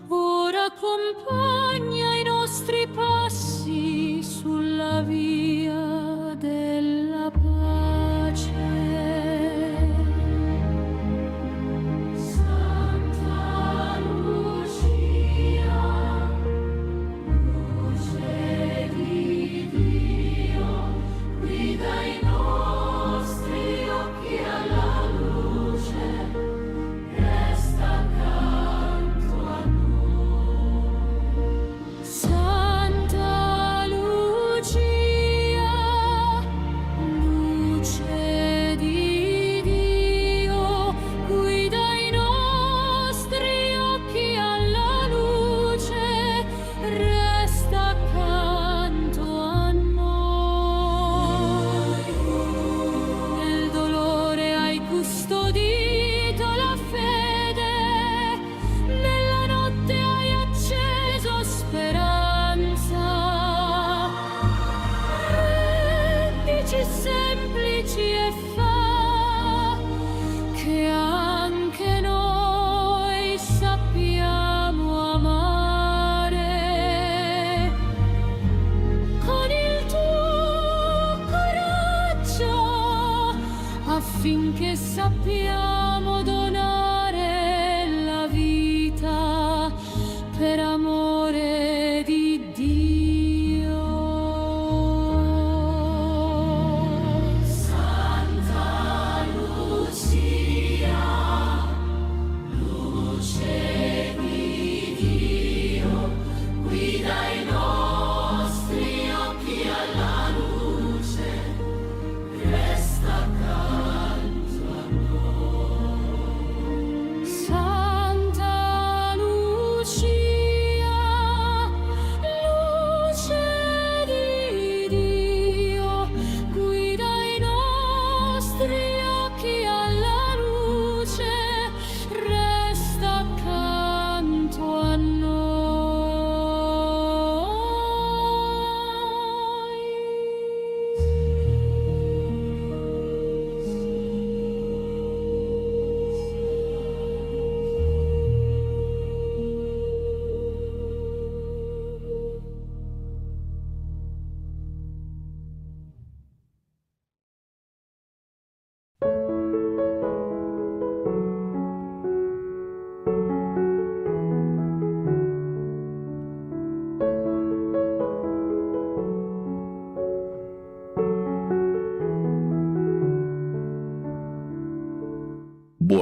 Ora accompagna i nostri passi sulla via della pace. Santa Lucia, luce di Dio, guida i nostri occhi alla luce, resta accanto a noi. Santa Lucia,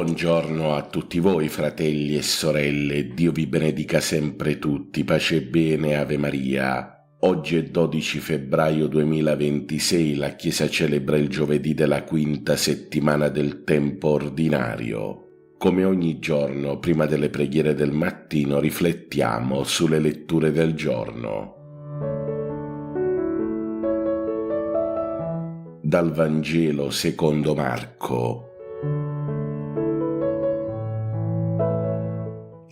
Buongiorno a tutti voi, fratelli e sorelle, Dio vi benedica sempre tutti, pace e bene, Ave Maria. Oggi è 12 febbraio 2026, la Chiesa celebra il giovedì della quinta settimana del tempo ordinario. Come ogni giorno, prima delle preghiere del mattino, riflettiamo sulle letture del giorno. Dal Vangelo secondo Marco.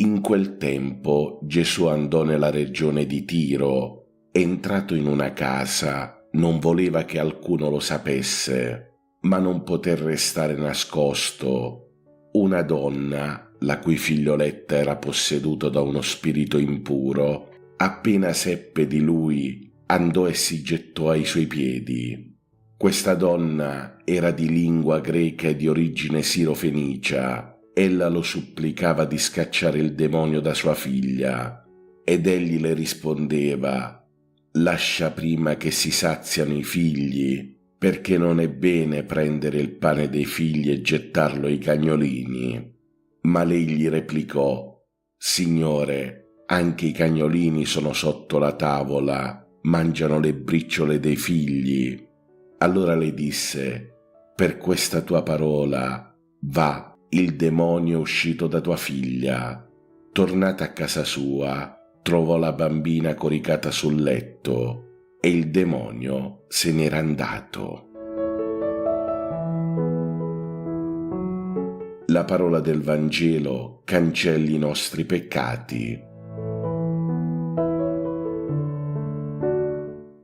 In quel tempo Gesù andò nella regione di Tiro. Entrato in una casa, non voleva che alcuno lo sapesse, ma non poté restare nascosto. Una donna, la cui figlioletta era posseduto da uno spirito impuro, appena seppe di lui, andò e si gettò ai suoi piedi. Questa donna era di lingua greca e di origine sirofenicia. Ella lo supplicava di scacciare il demonio da sua figlia, ed egli le rispondeva: «Lascia prima che si saziano i figli, perché non è bene prendere il pane dei figli e gettarlo ai cagnolini». Ma lei gli replicò: «Signore, anche i cagnolini sono sotto la tavola, mangiano le briciole dei figli». Allora le disse: «Per questa tua parola, va, il demonio è uscito da tua figlia». Tornata a casa sua, trovò la bambina coricata sul letto e il demonio se n'era andato. La parola del Vangelo cancelli i nostri peccati.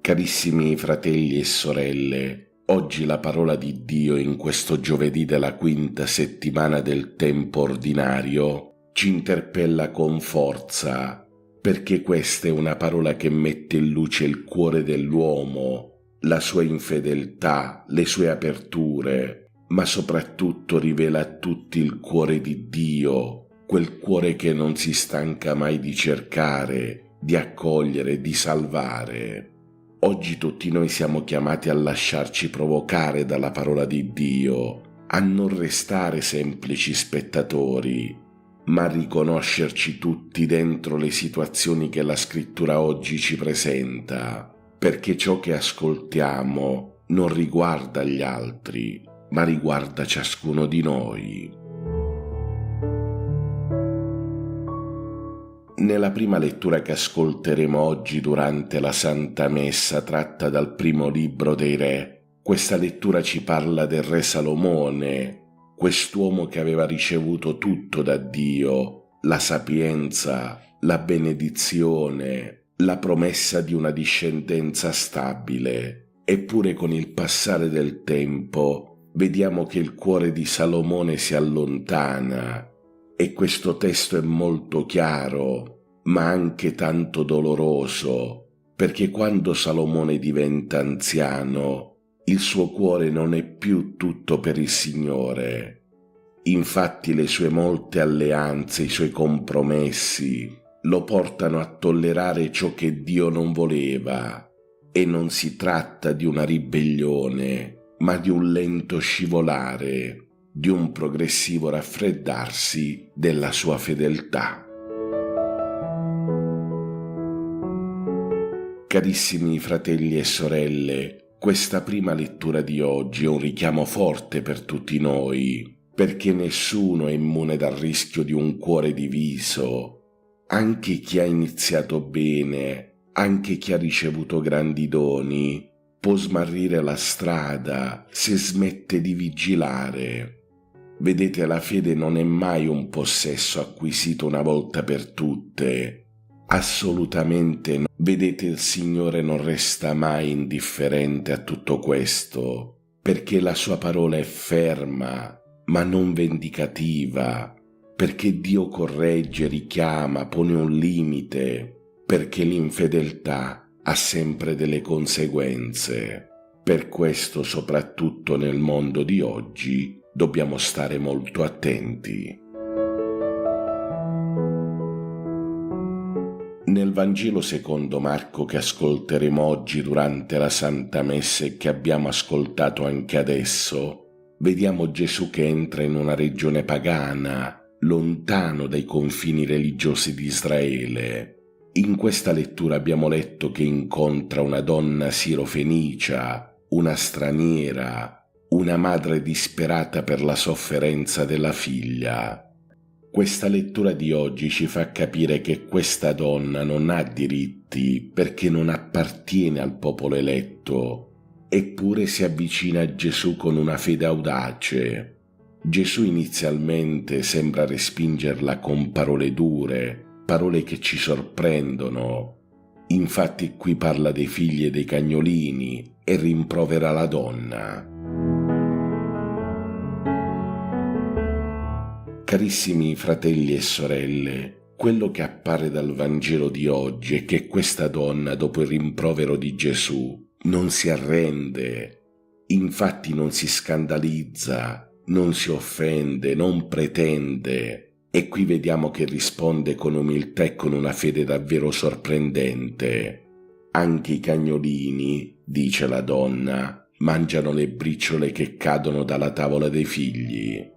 Carissimi fratelli e sorelle, oggi la parola di Dio in questo giovedì della quinta settimana del tempo ordinario ci interpella con forza, perché questa è una parola che mette in luce il cuore dell'uomo, la sua infedeltà, le sue aperture, ma soprattutto rivela a tutti il cuore di Dio, quel cuore che non si stanca mai di cercare, di accogliere, di salvare. Oggi tutti noi siamo chiamati a lasciarci provocare dalla parola di Dio, a non restare semplici spettatori, ma a riconoscerci tutti dentro le situazioni che la Scrittura oggi ci presenta, perché ciò che ascoltiamo non riguarda gli altri, ma riguarda ciascuno di noi. Nella prima lettura che ascolteremo oggi durante la Santa Messa, tratta dal primo libro dei Re, questa lettura ci parla del re Salomone, quest'uomo che aveva ricevuto tutto da Dio: la sapienza, la benedizione, la promessa di una discendenza stabile. Eppure con il passare del tempo vediamo che il cuore di Salomone si allontana, e questo testo è molto chiaro, ma anche tanto doloroso, perché quando Salomone diventa anziano, il suo cuore non è più tutto per il Signore. Infatti le sue molte alleanze, i suoi compromessi, lo portano a tollerare ciò che Dio non voleva, e non si tratta di una ribellione, ma di un lento scivolare, di un progressivo raffreddarsi della sua fedeltà. Carissimi fratelli e sorelle, questa prima lettura di oggi è un richiamo forte per tutti noi, perché nessuno è immune dal rischio di un cuore diviso. Anche chi ha iniziato bene, anche chi ha ricevuto grandi doni, può smarrire la strada se smette di vigilare. Vedete, la fede non è mai un possesso acquisito una volta per tutte. Assolutamente no. Vedete, il Signore non resta mai indifferente a tutto questo, perché la sua parola è ferma, ma non vendicativa, perché Dio corregge, richiama, pone un limite, perché l'infedeltà ha sempre delle conseguenze. Per questo, soprattutto nel mondo di oggi, dobbiamo stare molto attenti. Nel Vangelo secondo Marco che ascolteremo oggi durante la Santa Messa e che abbiamo ascoltato anche adesso, Vediamo Gesù che entra in una regione pagana, lontano dai confini religiosi di Israele. In questa lettura abbiamo letto che incontra una donna sirofenicia, una straniera, una madre disperata per la sofferenza della figlia. Questa lettura di oggi ci fa capire che questa donna non ha diritti perché non appartiene al popolo eletto, eppure si avvicina a Gesù con una fede audace. Gesù inizialmente sembra respingerla con parole dure, parole che ci sorprendono. Infatti qui parla dei figli e dei cagnolini e rimprovera la donna. Carissimi fratelli e sorelle, quello che appare dal Vangelo di oggi è che questa donna, dopo il rimprovero di Gesù, non si arrende, infatti non si scandalizza, non si offende, non pretende, e qui vediamo che risponde con umiltà e con una fede davvero sorprendente. Anche i cagnolini, dice la donna, mangiano le briciole che cadono dalla tavola dei figli.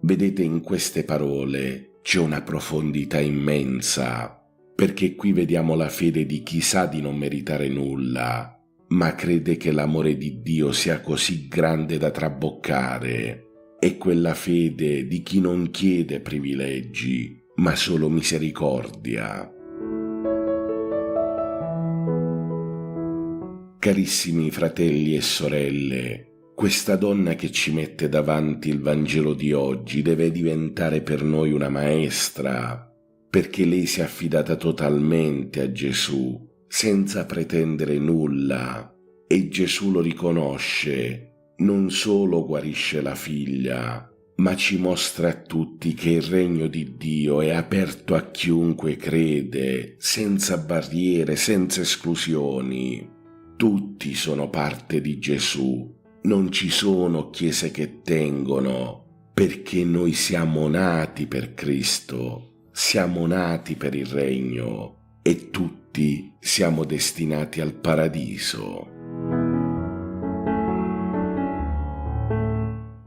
Vedete, in queste parole c'è una profondità immensa, perché qui vediamo la fede di chi sa di non meritare nulla, ma crede che l'amore di Dio sia così grande da traboccare. È quella fede di chi non chiede privilegi, ma solo misericordia. Carissimi fratelli e sorelle, questa donna che ci mette davanti il Vangelo di oggi deve diventare per noi una maestra, perché lei si è affidata totalmente a Gesù, senza pretendere nulla, e Gesù lo riconosce. Non solo guarisce la figlia, ma ci mostra a tutti che il regno di Dio è aperto a chiunque crede, senza barriere, senza esclusioni. Tutti sono parte di Gesù, non ci sono chiese che tengono, perché noi siamo nati per Cristo, siamo nati per il regno e tutti siamo destinati al paradiso.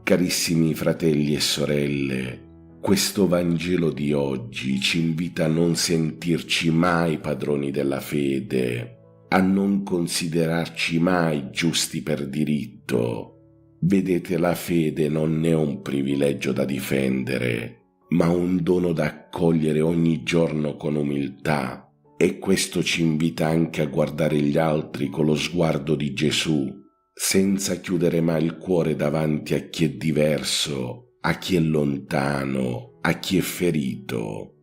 Carissimi fratelli e sorelle, questo Vangelo di oggi ci invita a non sentirci mai padroni della fede, a non considerarci mai giusti per diritto. Vedete, la fede non è un privilegio da difendere, ma un dono da accogliere ogni giorno con umiltà, e questo ci invita anche a guardare gli altri con lo sguardo di Gesù, senza chiudere mai il cuore davanti a chi è diverso, a chi è lontano, a chi è ferito.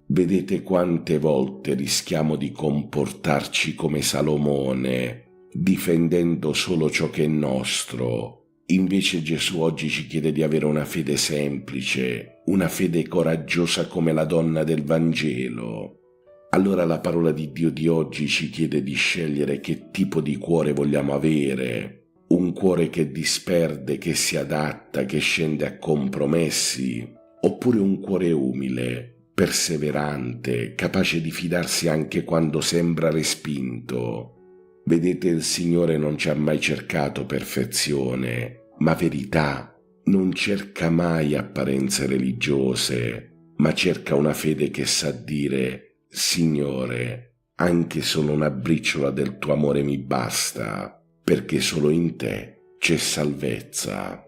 Vedete quante volte rischiamo di comportarci come Salomone, difendendo solo ciò che è nostro. Invece Gesù oggi ci chiede di avere una fede semplice, una fede coraggiosa come la donna del Vangelo. Allora la parola di Dio di oggi ci chiede di scegliere che tipo di cuore vogliamo avere. Un cuore che disperde, che si adatta, che scende a compromessi, oppure un cuore umile, perseverante, capace di fidarsi anche quando sembra respinto. Vedete, il Signore non ci ha mai cercato perfezione, ma verità. Non cerca mai apparenze religiose, ma cerca una fede che sa dire: Signore, anche solo una briciola del tuo amore mi basta, perché solo in te c'è salvezza.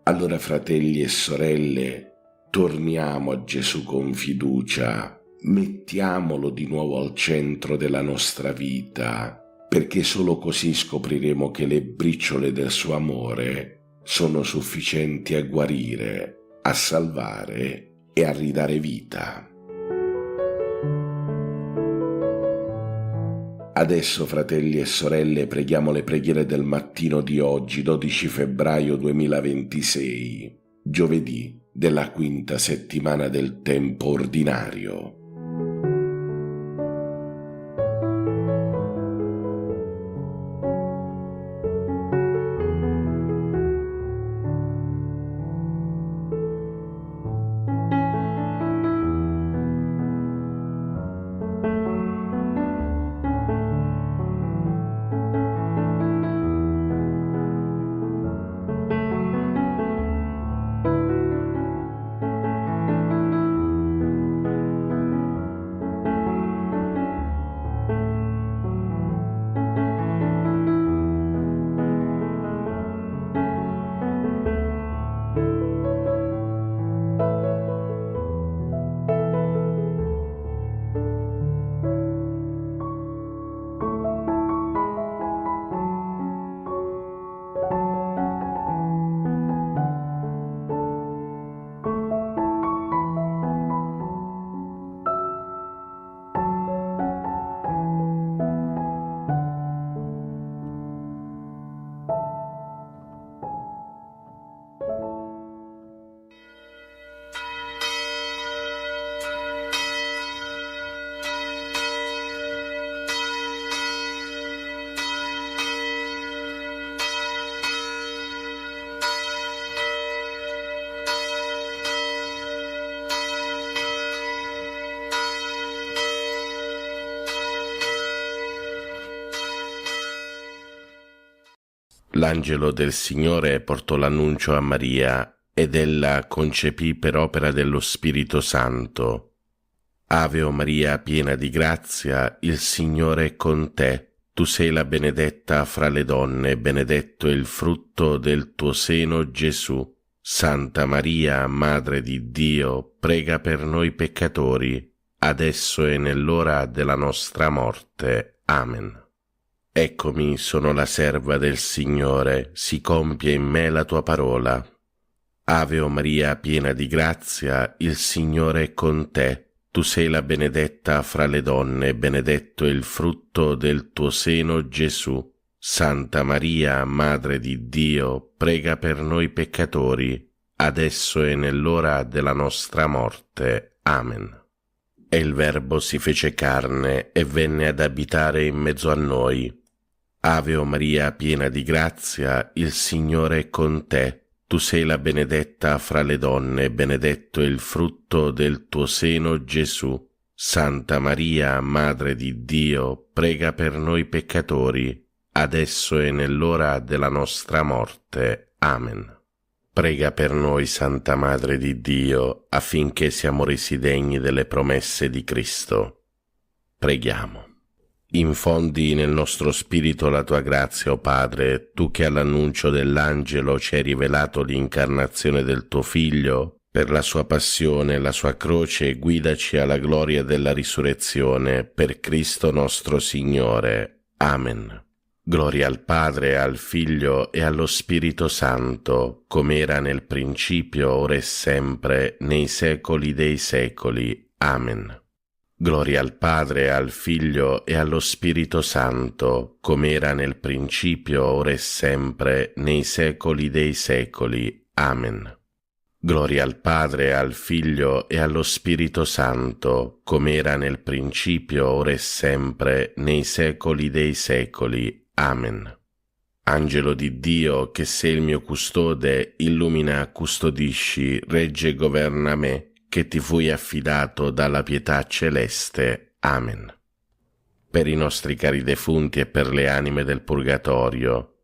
Allora, fratelli e sorelle, torniamo a Gesù con fiducia, mettiamolo di nuovo al centro della nostra vita, perché solo così scopriremo che le briciole del suo amore sono sufficienti a guarire, a salvare e a ridare vita. Adesso, fratelli e sorelle, preghiamo le preghiere del mattino di oggi, 12 febbraio 2026, giovedì della quinta settimana del tempo ordinario. L'angelo del Signore portò l'annuncio a Maria ed ella concepì per opera dello Spirito Santo. Ave o Maria, piena di grazia, il Signore è con te. Tu sei la benedetta fra le donne, benedetto è il frutto del tuo seno, Gesù. Santa Maria, Madre di Dio, prega per noi peccatori, adesso e nell'ora della nostra morte. Amen. Eccomi, sono la serva del Signore, si compie in me la tua parola. Ave o Maria, piena di grazia, il Signore è con te. Tu sei la benedetta fra le donne, benedetto è il frutto del tuo seno, Gesù. Santa Maria, Madre di Dio, prega per noi peccatori, adesso e nell'ora della nostra morte. Amen. E il Verbo si fece carne e venne ad abitare in mezzo a noi. Ave o Maria, piena di grazia, il Signore è con te. Tu sei la benedetta fra le donne, benedetto è il frutto del tuo seno, Gesù. Santa Maria, Madre di Dio, prega per noi peccatori, adesso e nell'ora della nostra morte. Amen. Prega per noi, Santa Madre di Dio, affinché siamo resi degni delle promesse di Cristo. Preghiamo. Infondi nel nostro spirito la tua grazia, o Padre, tu che all'annuncio dell'angelo ci hai rivelato l'incarnazione del tuo Figlio, per la sua passione e la sua croce guidaci alla gloria della risurrezione, per Cristo nostro Signore. Amen. Gloria al Padre, al Figlio e allo Spirito Santo, come era nel principio, ora e sempre, nei secoli dei secoli. Amen. Gloria al Padre, al Figlio e allo Spirito Santo, come era nel principio, ora e sempre, nei secoli dei secoli. Amen. Gloria al Padre, al Figlio e allo Spirito Santo, come era nel principio, ora e sempre, nei secoli dei secoli. Amen. Angelo di Dio, che sei il mio custode, illumina, custodisci, regge e governa me, che ti fui affidato dalla pietà celeste. Amen. Per i nostri cari defunti e per le anime del purgatorio,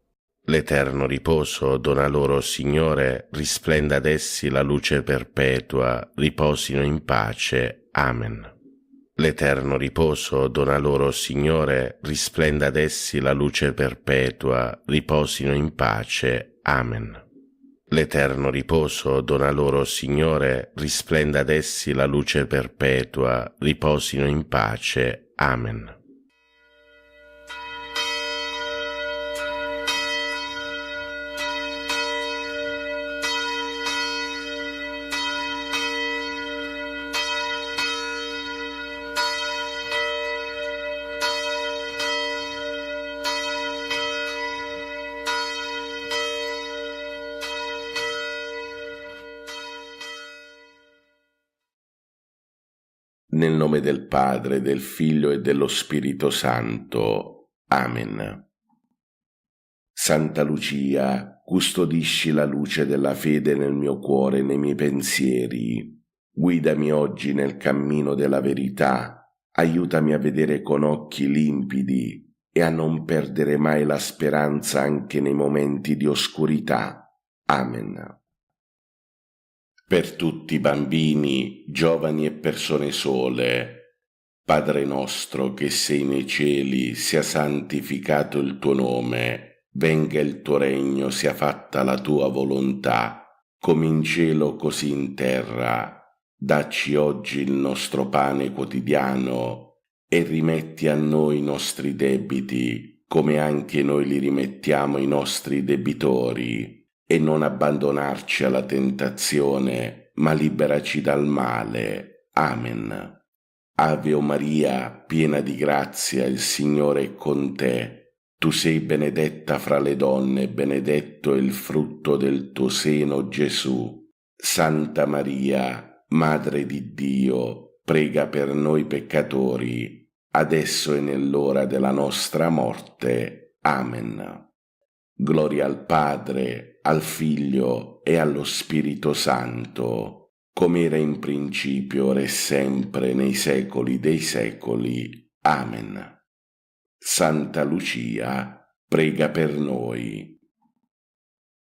l'eterno riposo dona loro, Signore, risplenda ad essi la luce perpetua, riposino in pace. Amen. L'eterno riposo dona loro, Signore, risplenda ad essi la luce perpetua, riposino in pace. Amen. L'eterno riposo dona loro, Signore, risplenda ad essi la luce perpetua, riposino in pace. Amen. Nel nome del Padre, del Figlio e dello Spirito Santo. Amen. Santa Lucia, custodisci la luce della fede nel mio cuore e nei miei pensieri. Guidami oggi nel cammino della verità, aiutami a vedere con occhi limpidi e a non perdere mai la speranza anche nei momenti di oscurità. Amen. Per tutti i bambini, giovani e persone sole, Padre nostro che sei nei cieli, sia santificato il tuo nome, venga il tuo regno, sia fatta la tua volontà, come in cielo così in terra. Dacci oggi il nostro pane quotidiano e rimetti a noi i nostri debiti, come anche noi li rimettiamo ai nostri debitori. E non abbandonarci alla tentazione, ma liberaci dal male. Amen. Ave o Maria, piena di grazia, il Signore è con te. Tu sei benedetta fra le donne, benedetto è il frutto del tuo seno, Gesù. Santa Maria, Madre di Dio, prega per noi peccatori, adesso e nell'ora della nostra morte. Amen. Gloria al Padre, al Figlio e allo Spirito Santo, come era in principio, ora e sempre, nei secoli dei secoli. Amen. Santa Lucia, prega per noi.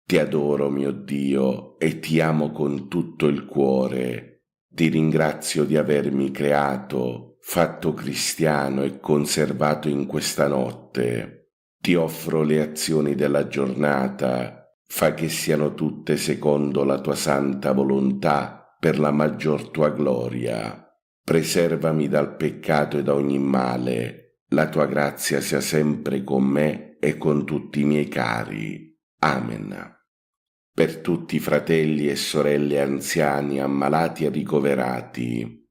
Ti adoro, mio Dio, e ti amo con tutto il cuore. Ti ringrazio di avermi creato, fatto cristiano e conservato in questa notte. Ti offro le azioni della giornata, fa che siano tutte secondo la tua santa volontà, per la maggior tua gloria. Preservami dal peccato e da ogni male. La tua grazia sia sempre con me e con tutti i miei cari. Amen. Per tutti i fratelli e sorelle anziani, ammalati e ricoverati.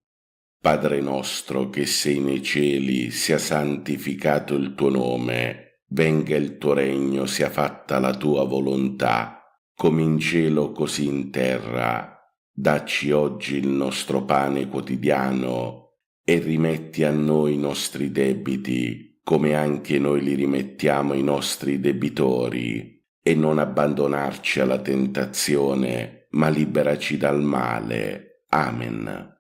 Padre nostro che sei nei cieli, sia santificato il tuo nome, venga il tuo regno, sia fatta la tua volontà, come in cielo così in terra. Dacci oggi il nostro pane quotidiano e rimetti a noi i nostri debiti, come anche noi li rimettiamo ai nostri debitori. E non abbandonarci alla tentazione, ma liberaci dal male. Amen.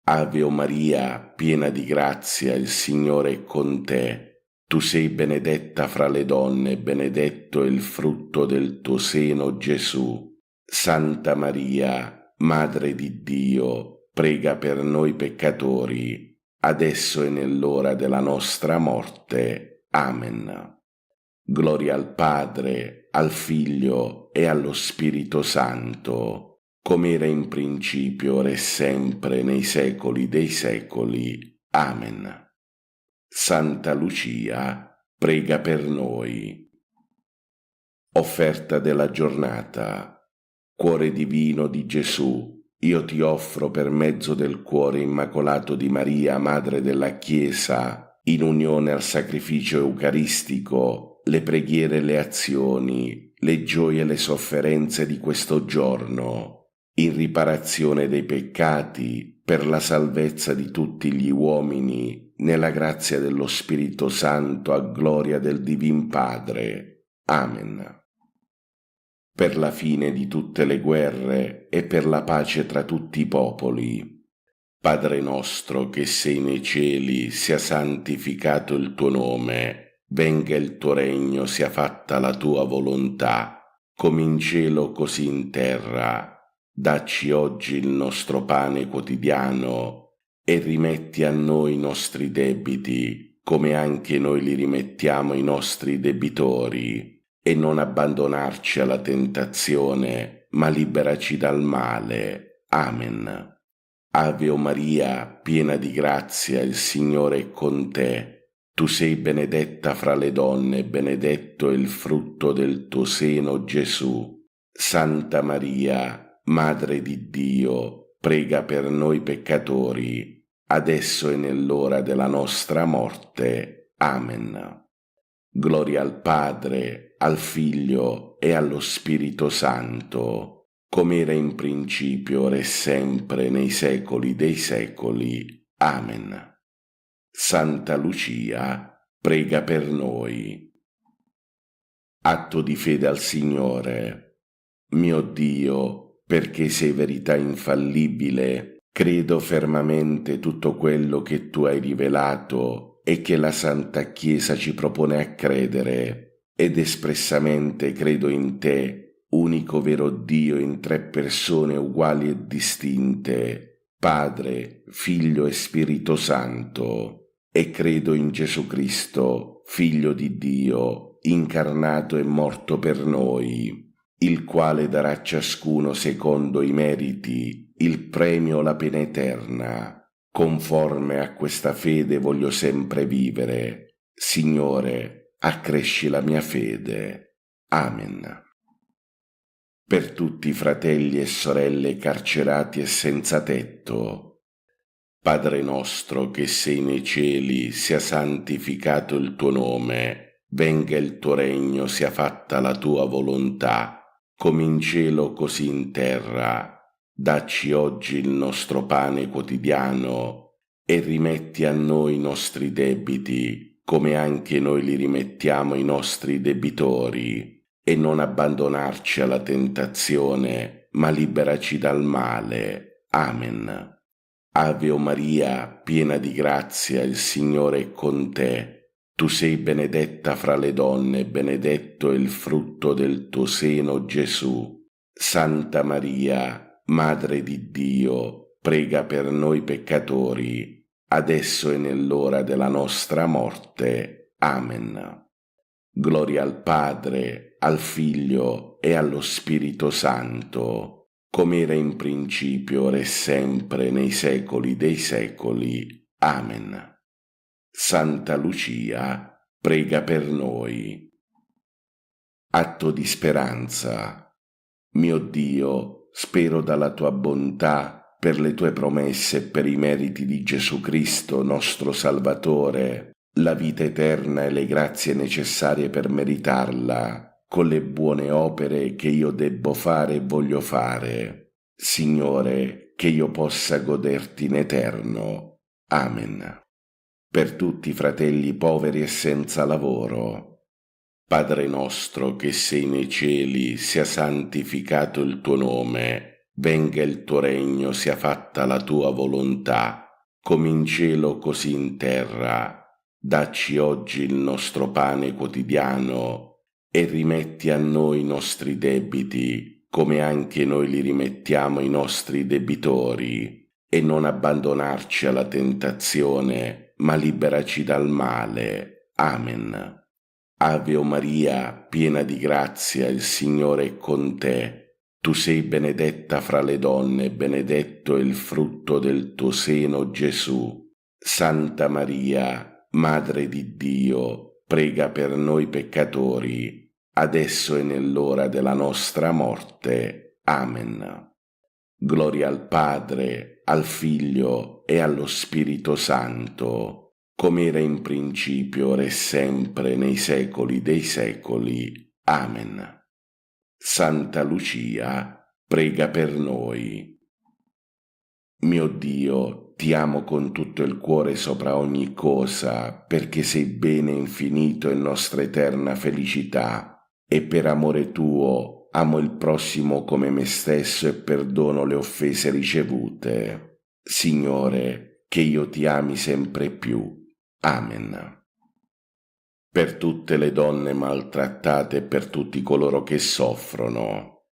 Ave o Maria, piena di grazia, il Signore è con te. Tu sei benedetta fra le donne, benedetto è il frutto del tuo seno, Gesù. Santa Maria, Madre di Dio, prega per noi peccatori, adesso e nell'ora della nostra morte. Amen. Gloria al Padre, al Figlio e allo Spirito Santo, come era in principio, ora e sempre, nei secoli dei secoli. Amen. Santa Lucia, prega per noi. Offerta della giornata. Cuore divino di Gesù, io ti offro per mezzo del cuore immacolato di Maria, Madre della Chiesa, in unione al sacrificio eucaristico, le preghiere e le azioni, le gioie e le sofferenze di questo giorno, in riparazione dei peccati, per la salvezza di tutti gli uomini, nella grazia dello Spirito Santo, a gloria del Divin Padre. Amen. Per la fine di tutte le guerre e per la pace tra tutti i popoli. Padre nostro che sei nei cieli, sia santificato il tuo nome. Venga il tuo regno, sia fatta la tua volontà, come in cielo così in terra. Dacci oggi il nostro pane quotidiano e rimetti a noi i nostri debiti, come anche noi li rimettiamo ai nostri debitori, e non abbandonarci alla tentazione, ma liberaci dal male. Amen. Ave o Maria, piena di grazia, il Signore è con te. Tu sei benedetta fra le donne, benedetto è il frutto del tuo seno, Gesù. Santa Maria, Madre di Dio, prega per noi peccatori, adesso e nell'ora della nostra morte. Amen. Gloria al Padre, al Figlio e allo Spirito Santo, come era in principio, ora e sempre, nei secoli dei secoli. Amen. Santa Lucia, prega per noi. Atto di fede al Signore. Mio Dio, perché sei verità infallibile, credo fermamente tutto quello che tu hai rivelato e che la Santa Chiesa ci propone a credere, ed espressamente credo in te, unico vero Dio in tre persone uguali e distinte, Padre, Figlio e Spirito Santo. E credo in Gesù Cristo, Figlio di Dio, incarnato e morto per noi, il quale darà a ciascuno secondo i meriti il premio, la pena eterna. Conforme a questa fede voglio sempre vivere. Signore, accresci la mia fede. Amen. Per tutti i fratelli e sorelle carcerati e senza tetto. Padre nostro che sei nei cieli, sia santificato il tuo nome, venga il tuo regno, sia fatta la tua volontà, come in cielo così in terra. Dacci oggi il nostro pane quotidiano e rimetti a noi i nostri debiti, come anche noi li rimettiamo ai nostri debitori, e non abbandonarci alla tentazione, ma liberaci dal male. Amen. Ave o Maria, piena di grazia, il Signore è con te. Tu sei benedetta fra le donne, benedetto è il frutto del tuo seno, Gesù. Santa Maria, Madre di Dio, prega per noi peccatori, adesso e nell'ora della nostra morte. Amen. Gloria al Padre, al Figlio e allo Spirito Santo, come era in principio, ora e sempre, nei secoli dei secoli. Amen. Santa Lucia, prega per noi. Atto di speranza. Mio Dio, spero dalla tua bontà, per le tue promesse e per i meriti di Gesù Cristo, nostro Salvatore, la vita eterna e le grazie necessarie per meritarla, con le buone opere che io debbo fare e voglio fare. Signore, che io possa goderti in eterno. Amen. Per tutti i fratelli poveri e senza lavoro. Padre nostro che sei nei cieli, sia santificato il tuo nome, venga il tuo regno, sia fatta la tua volontà, come in cielo così in terra. Dacci oggi il nostro pane quotidiano e rimetti a noi i nostri debiti, come anche noi li rimettiamo ai nostri debitori, e non abbandonarci alla tentazione, ma liberaci dal male. Amen. Ave Maria, piena di grazia, il Signore è con te. Tu sei benedetta fra le donne, benedetto è il frutto del tuo seno, Gesù. Santa Maria, Madre di Dio, prega per noi peccatori, adesso e nell'ora della nostra morte. Amen. Gloria al Padre, al Figlio e allo Spirito Santo, come era in principio, ora e sempre, nei secoli dei secoli. Amen. Santa Lucia, prega per noi. Mio Dio, ti amo con tutto il cuore sopra ogni cosa, perché sei bene infinito e nostra eterna felicità, e per amore tuo amo il prossimo come me stesso e perdono le offese ricevute. Signore, che io ti ami sempre più. Amen. Per tutte le donne maltrattate e per tutti coloro che soffrono.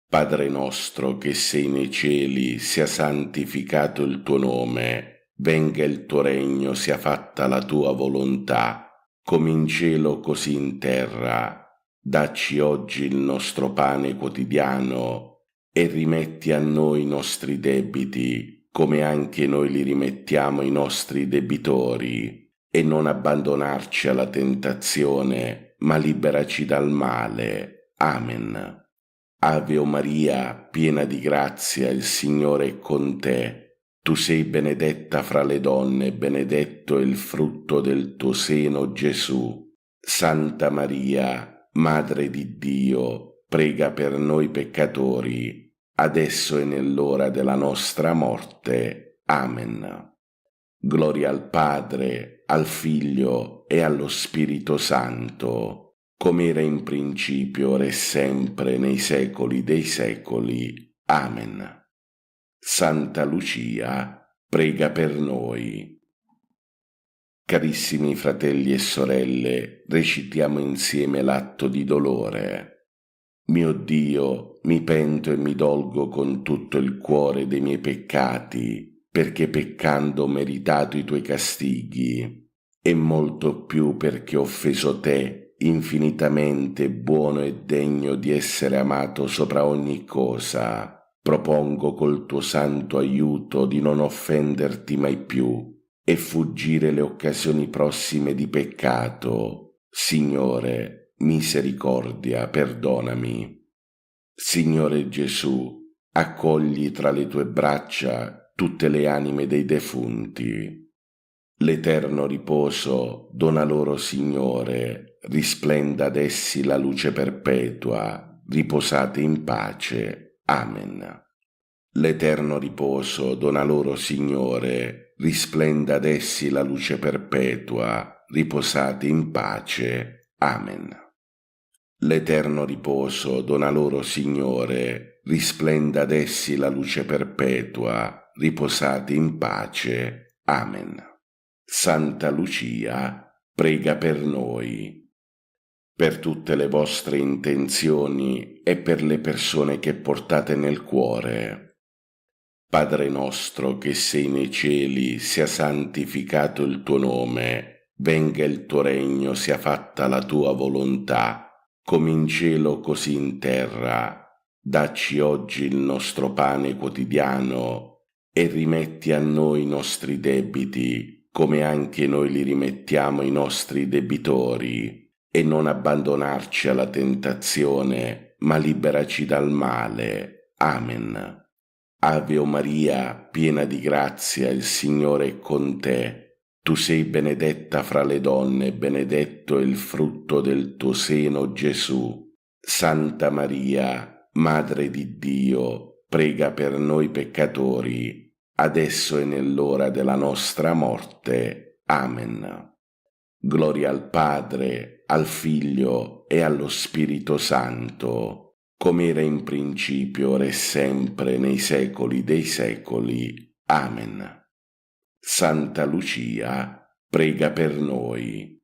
Padre nostro che sei nei cieli, sia santificato il tuo nome, venga il tuo regno, sia fatta la tua volontà, come in cielo così in terra. Dacci oggi il nostro pane quotidiano e rimetti a noi i nostri debiti, come anche noi li rimettiamo ai nostri debitori, e non abbandonarci alla tentazione, ma liberaci dal male. Amen. Ave Maria, piena di grazia, il Signore è con te. Tu sei benedetta fra le donne, benedetto è il frutto del tuo seno, Gesù. Santa Maria, Madre di Dio, prega per noi peccatori, adesso e nell'ora della nostra morte. Amen. Gloria al Padre, al Figlio e allo Spirito Santo, come era in principio, ora e sempre, nei secoli dei secoli. Amen. Santa Lucia, prega per noi. Carissimi fratelli e sorelle, recitiamo insieme l'atto di dolore. Mio Dio, mi pento e mi dolgo con tutto il cuore dei miei peccati, perché peccando ho meritato i tuoi castighi, e molto più perché ho offeso te, infinitamente buono e degno di essere amato sopra ogni cosa. Propongo col tuo santo aiuto di non offenderti mai più e fuggire le occasioni prossime di peccato. Signore, misericordia, perdonami. Signore Gesù, accogli tra le tue braccia tutte le anime dei defunti. L'eterno riposo dona loro, Signore, risplenda ad essi la luce perpetua, riposate in pace. Amen. L'eterno riposo dona loro, Signore, risplenda ad essi la luce perpetua, riposate in pace. Amen. L'eterno riposo dona loro, Signore, risplenda ad essi la luce perpetua, riposate in pace. Amen. Santa Lucia, prega per noi. Per tutte le vostre intenzioni e per le persone che portate nel cuore. Padre nostro che sei nei cieli, sia santificato il tuo nome, venga il tuo regno, sia fatta la tua volontà, come in cielo così in terra. Dacci oggi il nostro pane quotidiano e rimetti a noi i nostri debiti, come anche noi li rimettiamo ai nostri debitori, e non abbandonarci alla tentazione, ma liberaci dal male. Amen. Ave o Maria, piena di grazia, il Signore è con te. Tu sei benedetta fra le donne, benedetto è il frutto del tuo seno, Gesù. Santa Maria, Madre di Dio, prega per noi peccatori, adesso e nell'ora della nostra morte. Amen. Gloria al Padre, al Figlio e allo Spirito Santo, come era in principio, ora e sempre, nei secoli dei secoli. Amen. Santa Lucia, prega per noi.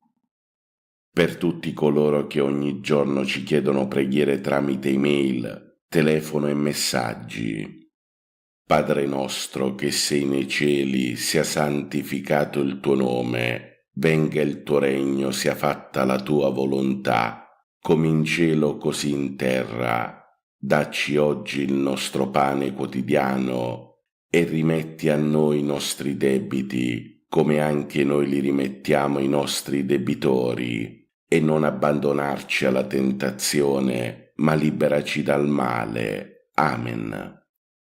Per tutti coloro che ogni giorno ci chiedono preghiere tramite email, telefono e messaggi. Padre nostro che sei nei cieli, sia santificato il tuo nome, venga il tuo regno, sia fatta la tua volontà, come in cielo così in terra. Dacci oggi il nostro pane quotidiano e rimetti a noi i nostri debiti, come anche noi li rimettiamo ai nostri debitori, e non abbandonarci alla tentazione, ma liberaci dal male. Amen.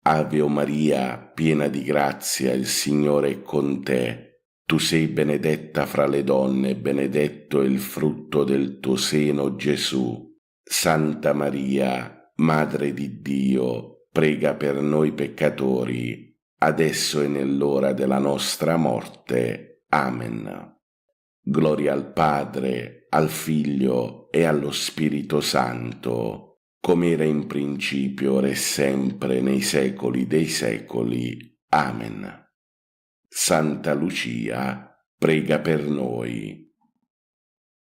Ave o Maria, piena di grazia, il Signore è con te. Tu sei benedetta fra le donne, benedetto è il frutto del tuo seno, Gesù. Santa Maria, Madre di Dio, prega per noi peccatori, adesso e nell'ora della nostra morte. Amen. Gloria al Padre, al Figlio e allo Spirito Santo, come era in principio, ora e sempre, nei secoli dei secoli. Amen. Santa Lucia, prega per noi.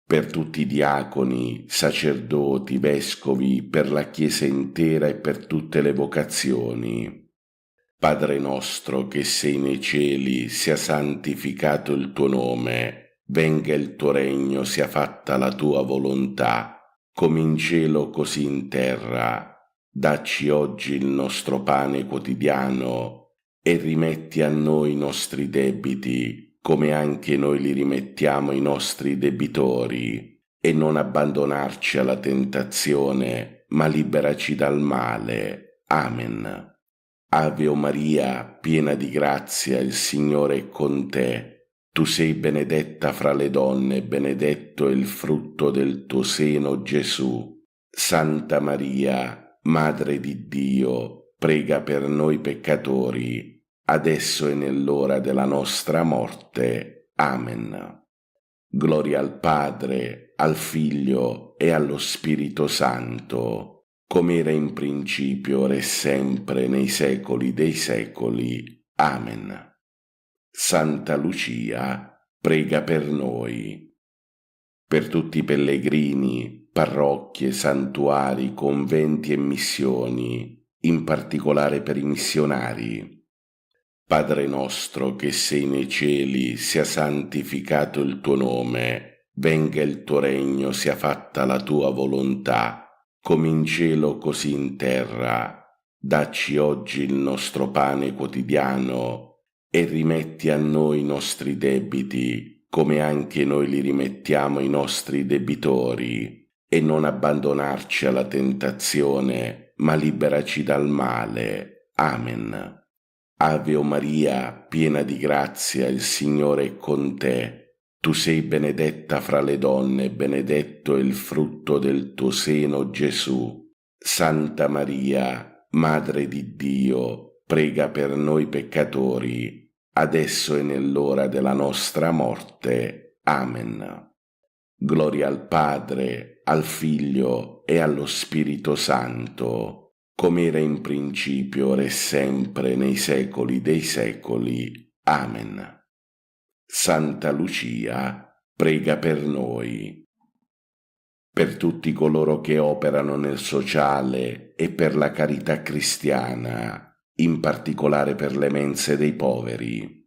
Per tutti i diaconi, sacerdoti, vescovi, per la Chiesa intera e per tutte le vocazioni. Padre nostro che sei nei cieli, sia santificato il tuo nome, venga il tuo regno, sia fatta la tua volontà, come in cielo così in terra. Dacci oggi il nostro pane quotidiano e rimetti a noi i nostri debiti, come anche noi li rimettiamo ai nostri debitori, e non abbandonarci alla tentazione, ma liberaci dal male. Amen. Ave o Maria, piena di grazia, il Signore è con te. Tu sei benedetta fra le donne, benedetto è il frutto del tuo seno, Gesù. Santa Maria, Madre di Dio, prega per noi peccatori, adesso e nell'ora della nostra morte. Amen. Gloria al Padre, al Figlio e allo Spirito Santo, come era in principio, ora e sempre, nei secoli dei secoli. Amen. Santa Lucia, prega per noi. Per tutti i pellegrini, parrocchie, santuari, conventi e missioni, in particolare per i missionari. Padre nostro che sei nei cieli, sia santificato il tuo nome, venga il tuo regno, sia fatta la tua volontà, come in cielo così in terra. Dacci oggi il nostro pane quotidiano e rimetti a noi i nostri debiti, come anche noi li rimettiamo ai nostri debitori, e non abbandonarci alla tentazione, ma liberaci dal male. Amen. Ave o Maria, piena di grazia, il Signore è con te. Tu sei benedetta fra le donne, benedetto è il frutto del tuo seno, Gesù. Santa Maria, Madre di Dio, prega per noi peccatori, adesso e nell'ora della nostra morte. Amen. Gloria al Padre, al Figlio e allo Spirito Santo, come era in principio, ora e sempre, nei secoli dei secoli. Amen. Santa Lucia, prega per noi. Per tutti coloro che operano nel sociale e per la carità cristiana, in particolare per le mense dei poveri.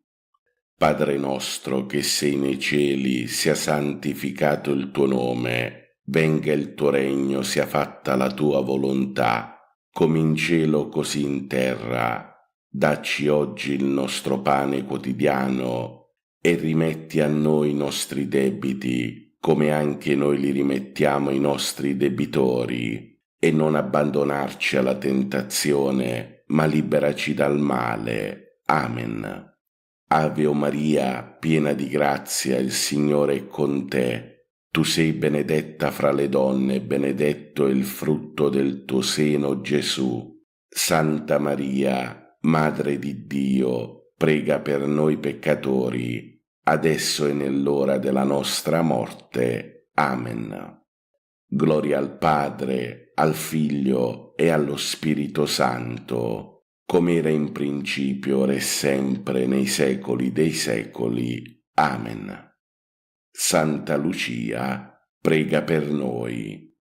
Padre nostro che sei nei cieli, sia santificato il tuo nome, venga il tuo regno, sia fatta la tua volontà, come in cielo così in terra. Dacci oggi il nostro pane quotidiano e rimetti a noi i nostri debiti, come anche noi li rimettiamo ai nostri debitori, e non abbandonarci alla tentazione, ma liberaci dal male. Amen. Ave o Maria, piena di grazia, il Signore è con te. Tu sei benedetta fra le donne, benedetto è il frutto del tuo seno, Gesù. Santa Maria, Madre di Dio, prega per noi peccatori, adesso e nell'ora della nostra morte. Amen. Gloria al Padre, al Figlio e allo Spirito Santo, come era in principio, ora e sempre, nei secoli dei secoli. Amen. Santa Lucia, prega per noi.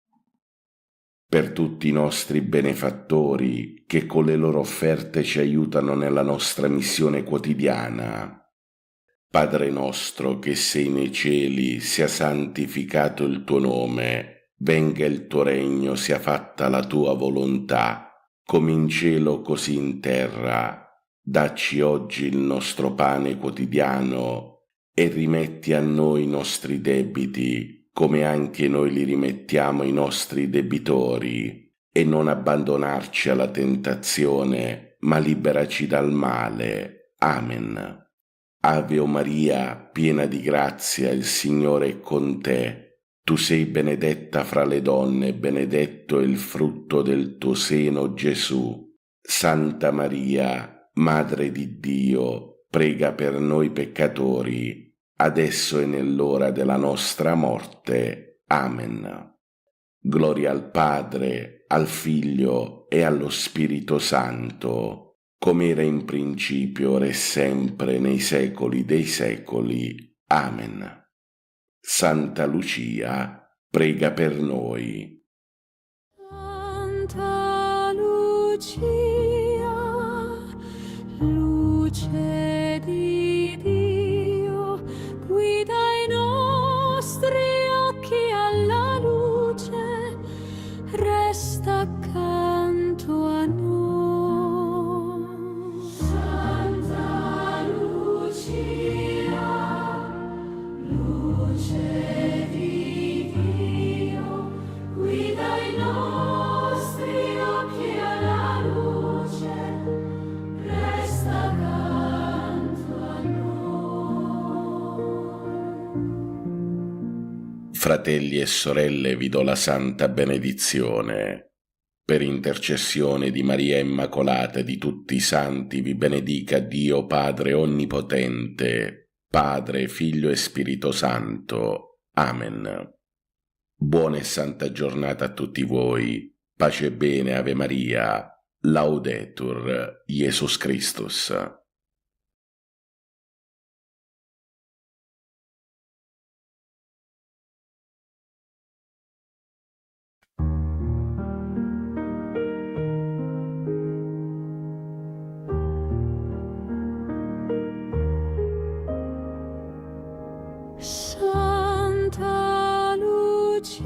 Per tutti i nostri benefattori che con le loro offerte ci aiutano nella nostra missione quotidiana. Padre nostro che sei nei cieli, sia santificato il tuo nome, venga il tuo regno, sia fatta la tua volontà, come in cielo così in terra. Dacci oggi il nostro pane quotidiano e rimetti a noi i nostri debiti, come anche noi li rimettiamo ai nostri debitori, e non abbandonarci alla tentazione, ma liberaci dal male. Amen. Ave o Maria, piena di grazia, il Signore è con te. Tu sei benedetta fra le donne, benedetto è il frutto del tuo seno, Gesù. Santa Maria, Madre di Dio, prega per noi peccatori, adesso e nell'ora della nostra morte. Amen. Gloria al Padre, al Figlio e allo Spirito Santo, come era in principio, ora e sempre, nei secoli dei secoli. Amen. Santa Lucia, prega per noi. Santa Lucia, luce di Dio, guida i nostri occhi alla luce, resta accanto a noi. Santa Lucia, luce di Dio, guida i nostri occhi alla luce, resta accanto a noi. Fratelli e sorelle, vi do la santa benedizione. Per intercessione di Maria Immacolata e di tutti i santi vi benedica Dio Padre Onnipotente, Padre, Figlio e Spirito Santo. Amen. Buona e santa giornata a tutti voi. Pace e bene, Ave Maria. Laudetur Jesus Christus. Santa Lucia,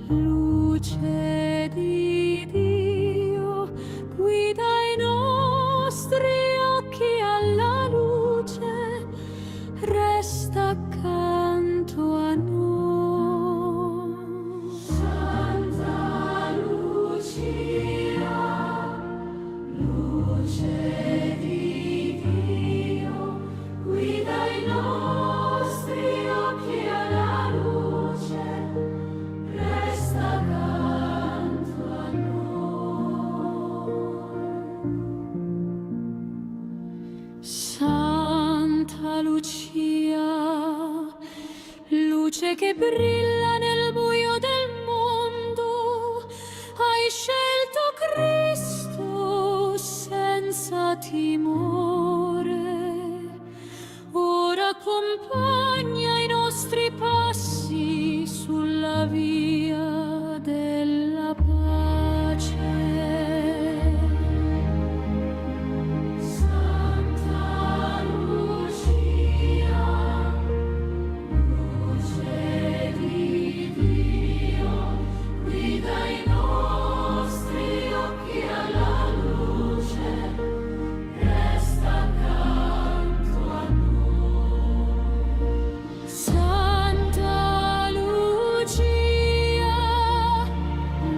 luce di Dio, guida i nostri occhi alla luce, resta accanto a noi. Santa Lucia, luce di Dio, guida i nostri occhi alla luce, resta accanto a noi. Santa Lucia, luce che brilla nel buio del mondo, hai scelto Cristo senza timore. Ora accompagna i nostri passi sulla via della pace. Santa Lucia, luce di Dio, guida i nostri occhi alla luce, resta accanto a noi. Santa Lucia,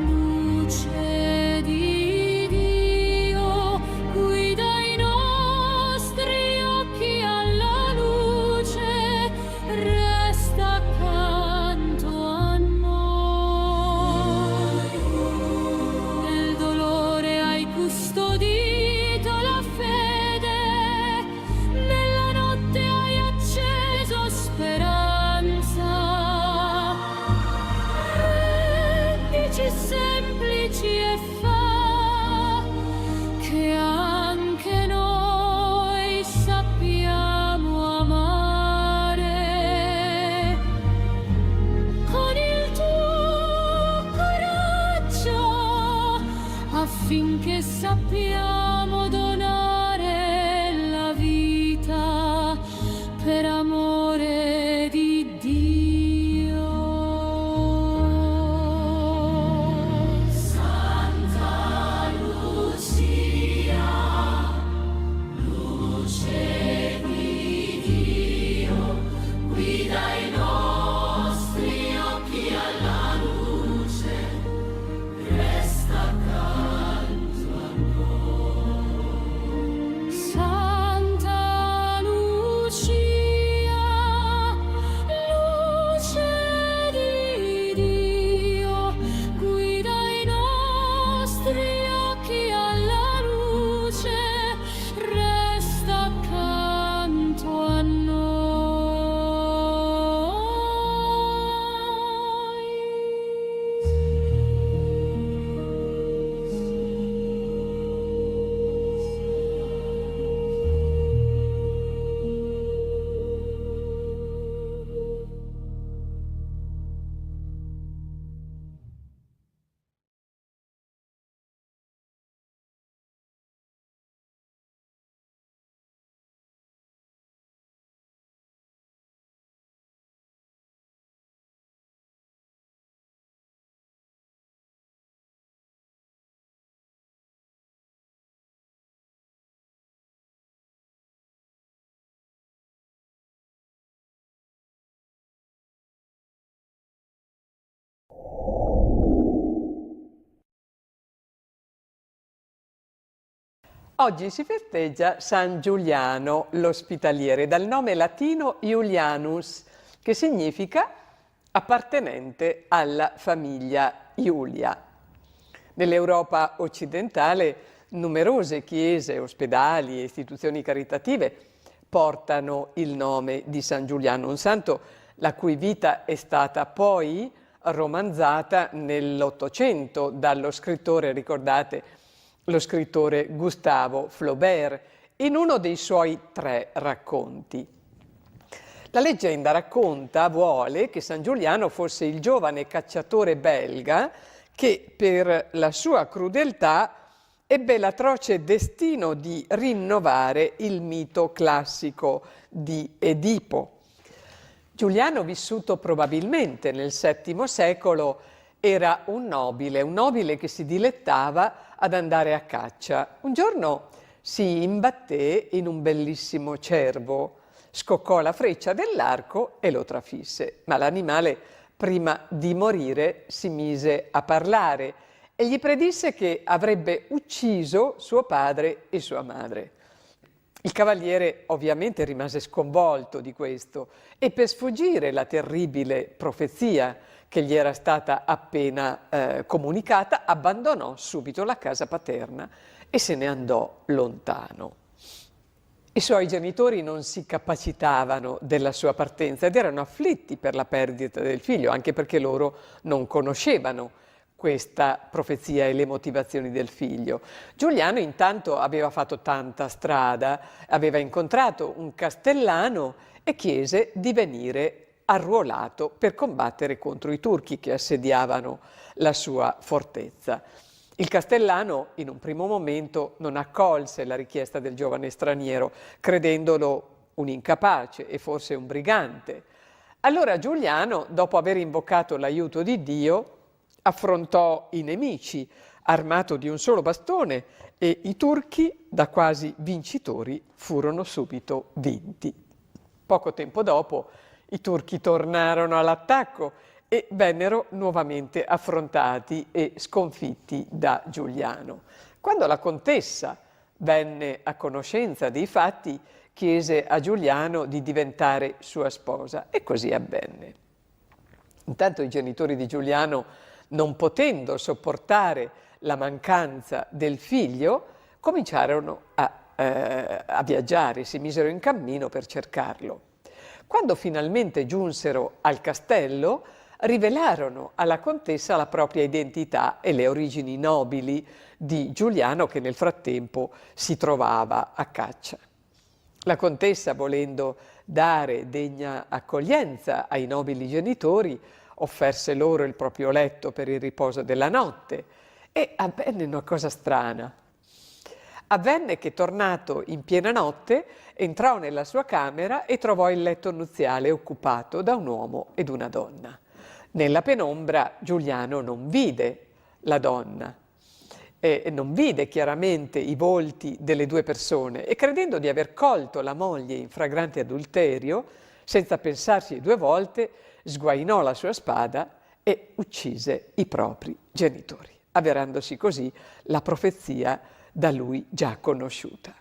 luce di Dio, guida i nostri occhi alla luce, resta accanto a noi. Nel dolore hai custodito la fede, nella notte hai acceso speranza. Rendici semplici e fa che anche noi sappiamo amare con il tuo coraggio, affinché sappiamo donare la vita per amore di Dio. Santa Lucia, luce di Dio, guida i nostri occhi alla luce, resta accanto a noi. Santa Lucia, luce di Dio, guida i nostri occhi alla luce, resta accanto a Oggi si festeggia San Giuliano l'Ospitaliere, dal nome latino Iulianus, che significa appartenente alla famiglia Iulia. Nell'Europa occidentale numerose chiese, ospedali e istituzioni caritative portano il nome di San Giuliano, un santo la cui vita è stata poi romanzata nell'Ottocento dallo scrittore, ricordate, lo scrittore Gustave Flaubert, in uno dei suoi 3 racconti. La leggenda vuole che San Giuliano fosse il giovane cacciatore belga che per la sua crudeltà ebbe l'atroce destino di rinnovare il mito classico di Edipo. Giuliano, vissuto probabilmente nel VII secolo, era un nobile che si dilettava ad andare a caccia. Un giorno si imbatté in un bellissimo cervo, scoccò la freccia dell'arco e lo trafisse, ma l'animale, prima di morire, si mise a parlare e gli predisse che avrebbe ucciso suo padre e sua madre. Il cavaliere ovviamente rimase sconvolto di questo e per sfuggire la terribile profezia che gli era stata appena comunicata, abbandonò subito la casa paterna e se ne andò lontano. I suoi genitori non si capacitavano della sua partenza ed erano afflitti per la perdita del figlio, anche perché loro non conoscevano questa profezia e le motivazioni del figlio. Giuliano intanto aveva fatto tanta strada, aveva incontrato un castellano e chiese di venire arruolato per combattere contro i turchi che assediavano la sua fortezza. Il castellano in un primo momento non accolse la richiesta del giovane straniero, credendolo un incapace e forse un brigante. Allora Giuliano, dopo aver invocato l'aiuto di Dio, affrontò i nemici, armato di un solo bastone, e i turchi, da quasi vincitori, furono subito vinti. Poco tempo dopo i turchi tornarono all'attacco e vennero nuovamente affrontati e sconfitti da Giuliano. Quando la contessa venne a conoscenza dei fatti, chiese a Giuliano di diventare sua sposa e così avvenne. Intanto i genitori di Giuliano, non potendo sopportare la mancanza del figlio, cominciarono a viaggiare, si misero in cammino per cercarlo. Quando finalmente giunsero al castello, rivelarono alla contessa la propria identità e le origini nobili di Giuliano, che nel frattempo si trovava a caccia. La contessa, volendo dare degna accoglienza ai nobili genitori, offerse loro il proprio letto per il riposo della notte, e avvenne una cosa strana. Avvenne che, tornato in piena notte, entrò nella sua camera e trovò il letto nuziale occupato da un uomo ed una donna. Nella penombra Giuliano non vide la donna, non vide chiaramente i volti delle due persone e, credendo di aver colto la moglie in flagrante adulterio, senza pensarci due volte, sguainò la sua spada e uccise i propri genitori, avverandosi così la profezia da lui già conosciuta.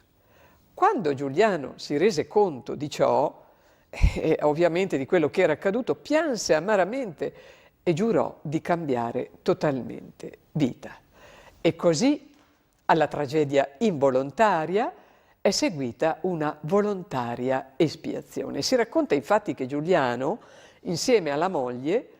Quando Giuliano si rese conto di ciò, e ovviamente di quello che era accaduto, pianse amaramente e giurò di cambiare totalmente vita. E così alla tragedia involontaria è seguita una volontaria espiazione. Si racconta infatti che Giuliano, insieme alla moglie,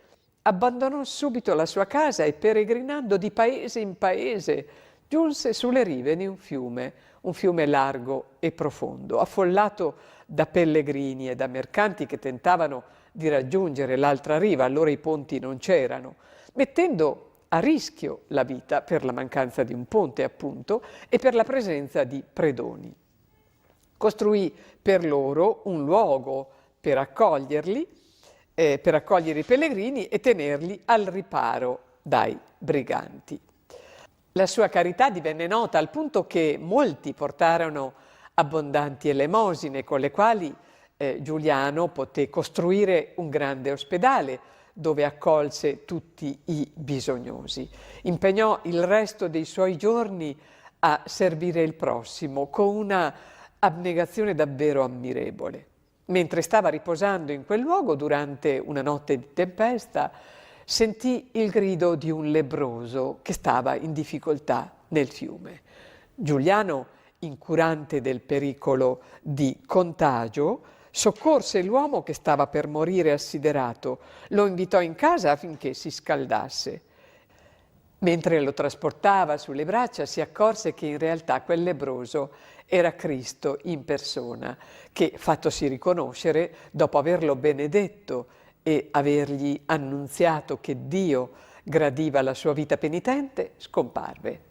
abbandonò subito la sua casa e, peregrinando di paese in paese, giunse sulle rive di un fiume largo e profondo, affollato da pellegrini e da mercanti che tentavano di raggiungere l'altra riva. Allora i ponti non c'erano, mettendo a rischio la vita per la mancanza di un ponte, appunto, e per la presenza di predoni. Costruì per loro un luogo per accoglierli, per accogliere i pellegrini e tenerli al riparo dai briganti. La sua carità divenne nota al punto che molti portarono abbondanti elemosine con le quali Giuliano poté costruire un grande ospedale dove accolse tutti i bisognosi. Impegnò il resto dei suoi giorni a servire il prossimo con una abnegazione davvero ammirevole. Mentre stava riposando in quel luogo durante una notte di tempesta, sentì il grido di un lebbroso che stava in difficoltà nel fiume. Giuliano, incurante del pericolo di contagio, soccorse l'uomo che stava per morire assiderato, lo invitò in casa affinché si scaldasse. Mentre lo trasportava sulle braccia si accorse che in realtà quel lebbroso era Cristo in persona, che, fattosi riconoscere, dopo averlo benedetto e avergli annunziato che Dio gradiva la sua vita penitente, scomparve.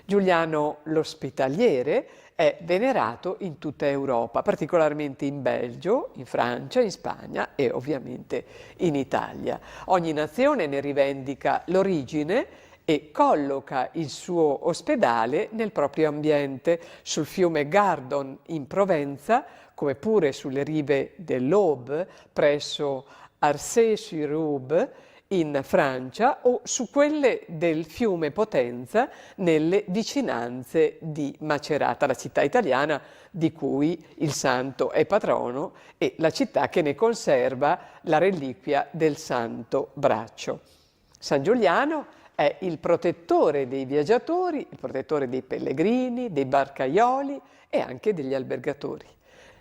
Giuliano l'Ospitaliere è venerato in tutta Europa, particolarmente in Belgio, in Francia, in Spagna e ovviamente in Italia. Ogni nazione ne rivendica l'origine e colloca il suo ospedale nel proprio ambiente, sul fiume Gardon in Provenza, come pure sulle rive dell'Aube, presso Arcé-sur-Aube, in Francia, o su quelle del fiume Potenza nelle vicinanze di Macerata, la città italiana di cui il santo è patrono e la città che ne conserva la reliquia del Santo Braccio. San Giuliano è il protettore dei viaggiatori, il protettore dei pellegrini, dei barcaioli e anche degli albergatori.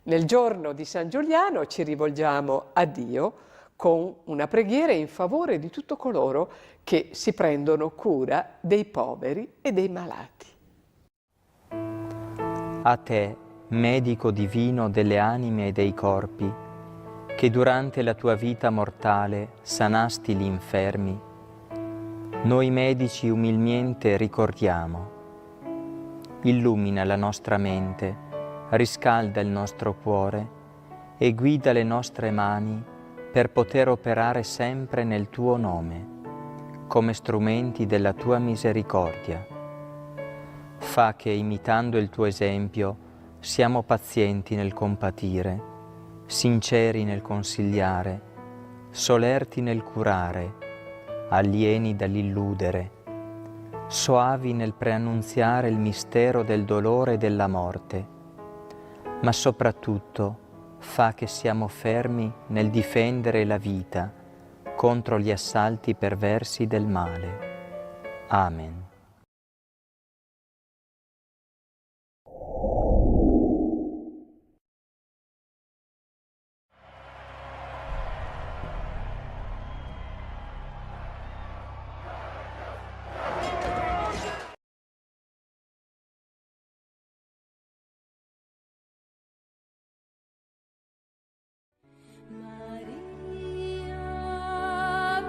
Nel giorno di San Giuliano ci rivolgiamo a Dio con una preghiera in favore di tutti coloro che si prendono cura dei poveri e dei malati. A te, medico divino delle anime e dei corpi, che durante la tua vita mortale sanasti gli infermi, noi medici umilmente ricordiamo. Illumina la nostra mente, riscalda il nostro cuore e guida le nostre mani per poter operare sempre nel tuo nome, come strumenti della tua misericordia. Fa che, imitando il tuo esempio, siamo pazienti nel compatire, sinceri nel consigliare, solerti nel curare, alieni dall'illudere, soavi nel preannunziare il mistero del dolore e della morte, ma soprattutto fa che siamo fermi nel difendere la vita contro gli assalti perversi del male. Amen.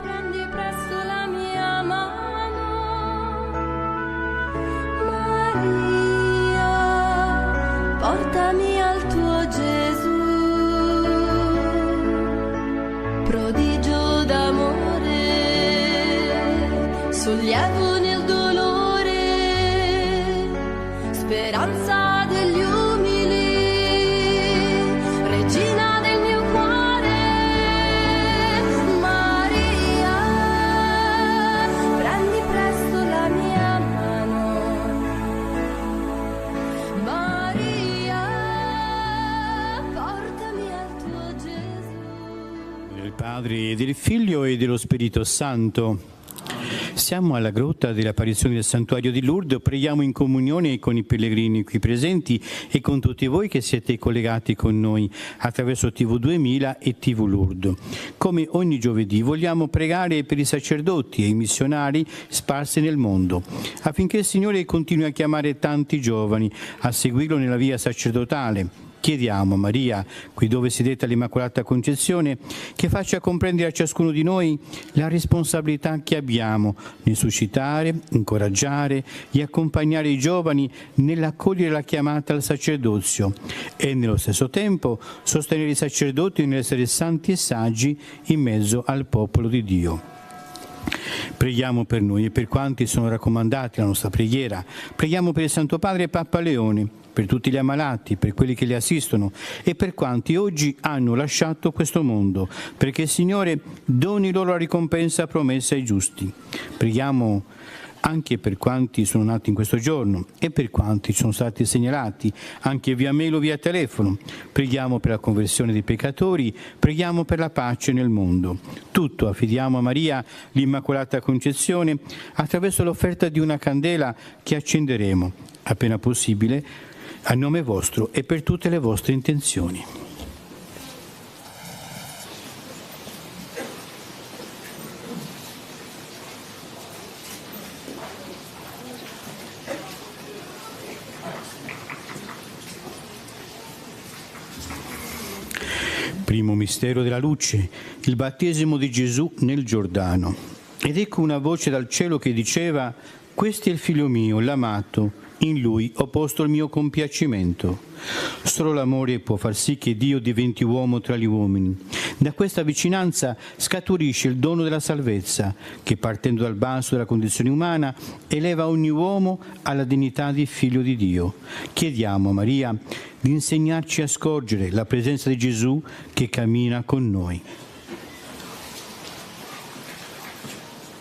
Prendi presto la mia mano, Maria, portami al tuo Gesù, prodigio d'amore, sollievo nel dolore, speranza degli umili, regina del mio cuore. Maria, prendi presto la mia mano, Maria, portami al tuo Gesù. Del Padre e del Figlio e dello Spirito Santo. Siamo alla grotta dell'apparizione del santuario di Lourdes, preghiamo in comunione con i pellegrini qui presenti e con tutti voi che siete collegati con noi attraverso TV 2000 e TV Lourdes. Come ogni giovedì vogliamo pregare per i sacerdoti e i missionari sparsi nel mondo, affinché il Signore continui a chiamare tanti giovani a seguirlo nella via sacerdotale. Chiediamo a Maria, qui dove siedete all'Immacolata Concezione, che faccia comprendere a ciascuno di noi la responsabilità che abbiamo nel suscitare, incoraggiare e accompagnare i giovani nell'accogliere la chiamata al sacerdozio e nello stesso tempo sostenere i sacerdoti nell'essere santi e saggi in mezzo al popolo di Dio. Preghiamo per noi e per quanti sono raccomandati alla nostra preghiera. Preghiamo per il Santo Padre Papa Leone, per tutti gli ammalati, per quelli che li assistono e per quanti oggi hanno lasciato questo mondo, perché il Signore doni loro la ricompensa promessa ai giusti. Preghiamo anche per quanti sono nati in questo giorno e per quanti sono stati segnalati anche via mail o via telefono. Preghiamo per la conversione dei peccatori, preghiamo per la pace nel mondo. Tutto affidiamo a Maria, l'Immacolata Concezione, attraverso l'offerta di una candela che accenderemo appena possibile a nome vostro e per tutte le vostre intenzioni. Primo mistero della luce, il battesimo di Gesù nel Giordano. Ed ecco una voce dal cielo che diceva: «Questo è il figlio mio, l'amato, in lui ho posto il mio compiacimento». Solo l'amore può far sì che Dio diventi uomo tra gli uomini. Da questa vicinanza scaturisce il dono della salvezza, che partendo dal basso della condizione umana eleva ogni uomo alla dignità di figlio di Dio. Chiediamo a Maria di insegnarci a scorgere la presenza di Gesù che cammina con noi.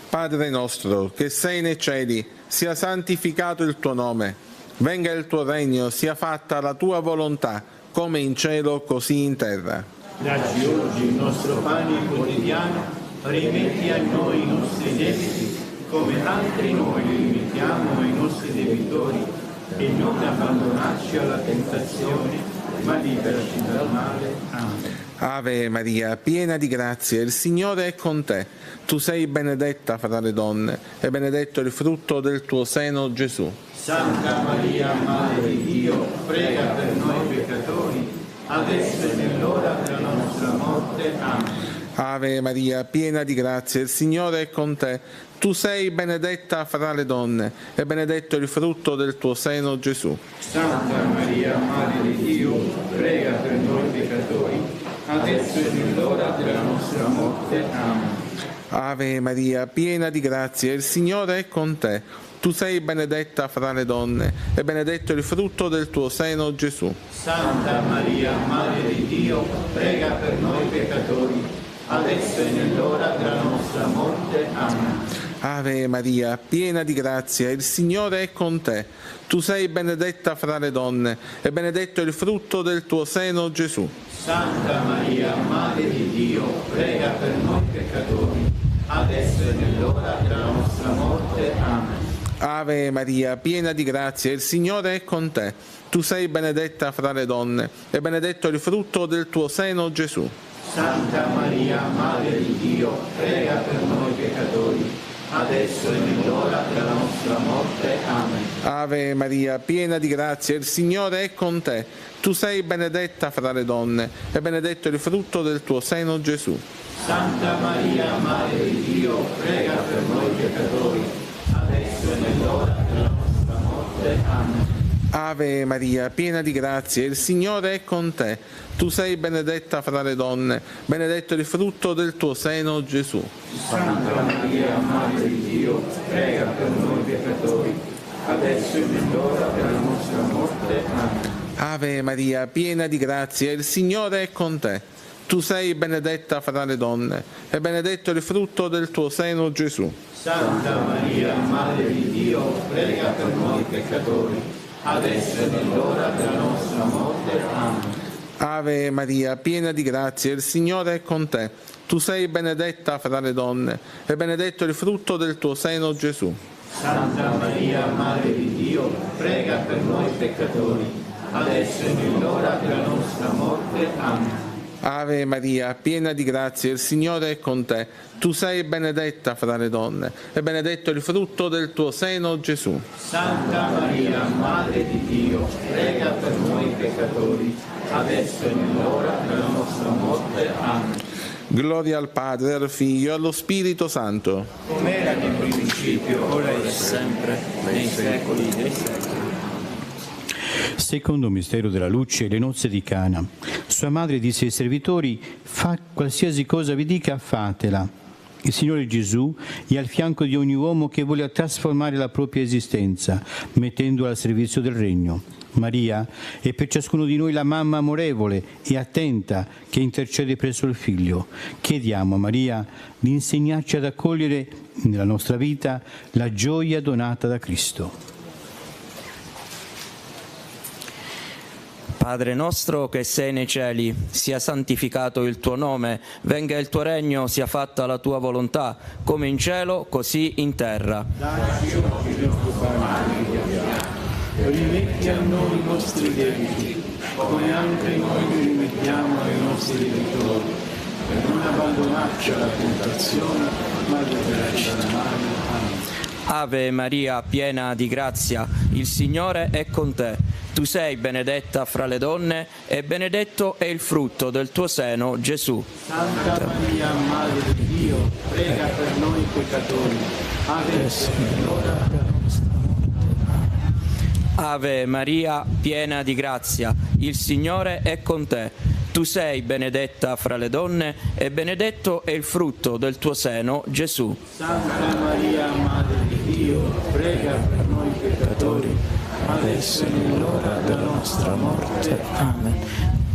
Padre nostro, che sei nei cieli, sia santificato il tuo nome. Venga il tuo regno, sia fatta la tua volontà, come in cielo così in terra. Dacci oggi il nostro pane quotidiano, rimetti a noi i nostri debiti, come anche noi rimettiamo ai nostri debitori, e non abbandonarci alla tentazione, ma liberaci dal male. Amen. Ave Maria, piena di grazia, il Signore è con te. Tu sei benedetta fra le donne, e benedetto il frutto del tuo seno, Gesù. Santa Maria, Madre di Dio, prega per noi peccatori, adesso e nell'ora della nostra morte. morte. Amen. Ave Maria, piena di grazia, il Signore è con te. Tu sei benedetta fra le donne, e benedetto il frutto del tuo seno, Gesù. Santa Maria, Madre di Dio, prega per noi peccatori, adesso e nell'ora della nostra morte. Amen. Ave Maria, piena di grazia, il Signore è con te. Tu sei benedetta fra le donne, e benedetto il frutto del tuo seno, Gesù. Santa Maria, Madre di Dio, prega per noi peccatori, adesso e nell'ora della nostra morte. Amen. Ave Maria, piena di grazia, il Signore è con te. Tu sei benedetta fra le donne, e benedetto il frutto del tuo seno, Gesù. Santa Maria, Madre di Dio, prega per noi peccatori, adesso e nell'ora della nostra morte. Amen. Ave Maria, piena di grazia, il Signore è con te. Tu sei benedetta fra le donne, e benedetto il frutto del tuo seno, Gesù. Santa Maria, Madre di Dio, prega per noi peccatori, adesso e nell'ora della nostra morte. Amen. Ave Maria, piena di grazia, il Signore è con te. Tu sei benedetta fra le donne, e benedetto il frutto del tuo seno, Gesù. Santa Maria, Madre di Dio, prega per noi peccatori, adesso e nell'ora della nostra morte. Amen. Ave Maria, piena di grazia, il Signore è con te. Tu sei benedetta fra le donne, benedetto il frutto del tuo seno, Gesù. Santa Maria, Madre di Dio, prega per noi peccatori, adesso e nell'ora della nostra morte. Amen. Ave Maria, piena di grazia, il Signore è con te. Tu sei benedetta fra le donne, e benedetto il frutto del tuo seno, Gesù. Santa Maria, Madre di Dio, prega per noi peccatori, adesso e nell'ora della nostra morte. Amen. Ave Maria, piena di grazia, il Signore è con te. Tu sei benedetta fra le donne, e benedetto il frutto del tuo seno, Gesù. Santa Maria, Madre di Dio, prega per noi peccatori, adesso e nell'ora della nostra morte. Amen. Ave Maria, piena di grazia, il Signore è con te. Tu sei benedetta fra le donne, e benedetto il frutto del tuo seno, Gesù. Santa Maria, Madre di Dio, prega per noi peccatori, adesso e nell'ora della nostra morte. Amen. Gloria al Padre, al Figlio e allo Spirito Santo. Come era nel principio, ora e sempre, nei secoli dei secoli. Secondo mistero della luce, le nozze di Cana. Sua madre disse ai servitori: fa qualsiasi cosa vi dica, fatela. Il Signore Gesù è al fianco di ogni uomo che vuole trasformare la propria esistenza, mettendola al servizio del regno. Maria è per ciascuno di noi la mamma amorevole e attenta che intercede presso il Figlio. Chiediamo a Maria di insegnarci ad accogliere nella nostra vita la gioia donata da Cristo. Padre nostro che sei nei cieli, sia santificato il tuo nome, venga il tuo regno, sia fatta la tua volontà, come in cielo, così in terra. Dacci oggi il nostro pane quotidiano, e rimetti a noi i nostri debiti, come anche noi li rimettiamo ai nostri debitori, e non abbandonarci alla tentazione, ma liberaci dal male. Amen. Ave Maria, piena di grazia, il Signore è con te. Tu sei benedetta fra le donne, e benedetto è il frutto del tuo seno, Gesù. Santa Maria, Madre di Dio, prega per noi peccatori, adesso e nell'ora della nostra morte. Ave Maria, piena di grazia, il Signore è con te. Tu sei benedetta fra le donne, e benedetto è il frutto del tuo seno, Gesù. Santa Maria, Madre di Dio, prega per noi peccatori, adesso e nell'ora della nostra morte. Amen.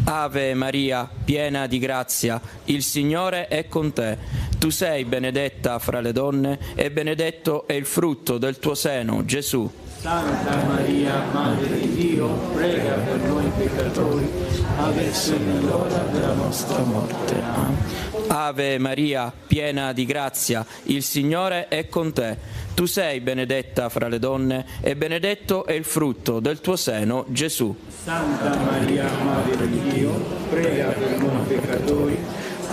Ave Maria, piena di grazia, il Signore è con te. Tu sei benedetta fra le donne, e benedetto è il frutto del tuo seno, Gesù. Santa Maria, Madre di Dio, prega per noi peccatori, adesso e nell'ora della nostra morte. Amen. Ave Maria, piena di grazia, il Signore è con te. Tu sei benedetta fra le donne, e benedetto è il frutto del tuo seno, Gesù. Santa Maria, Madre di Dio, prega per noi peccatori,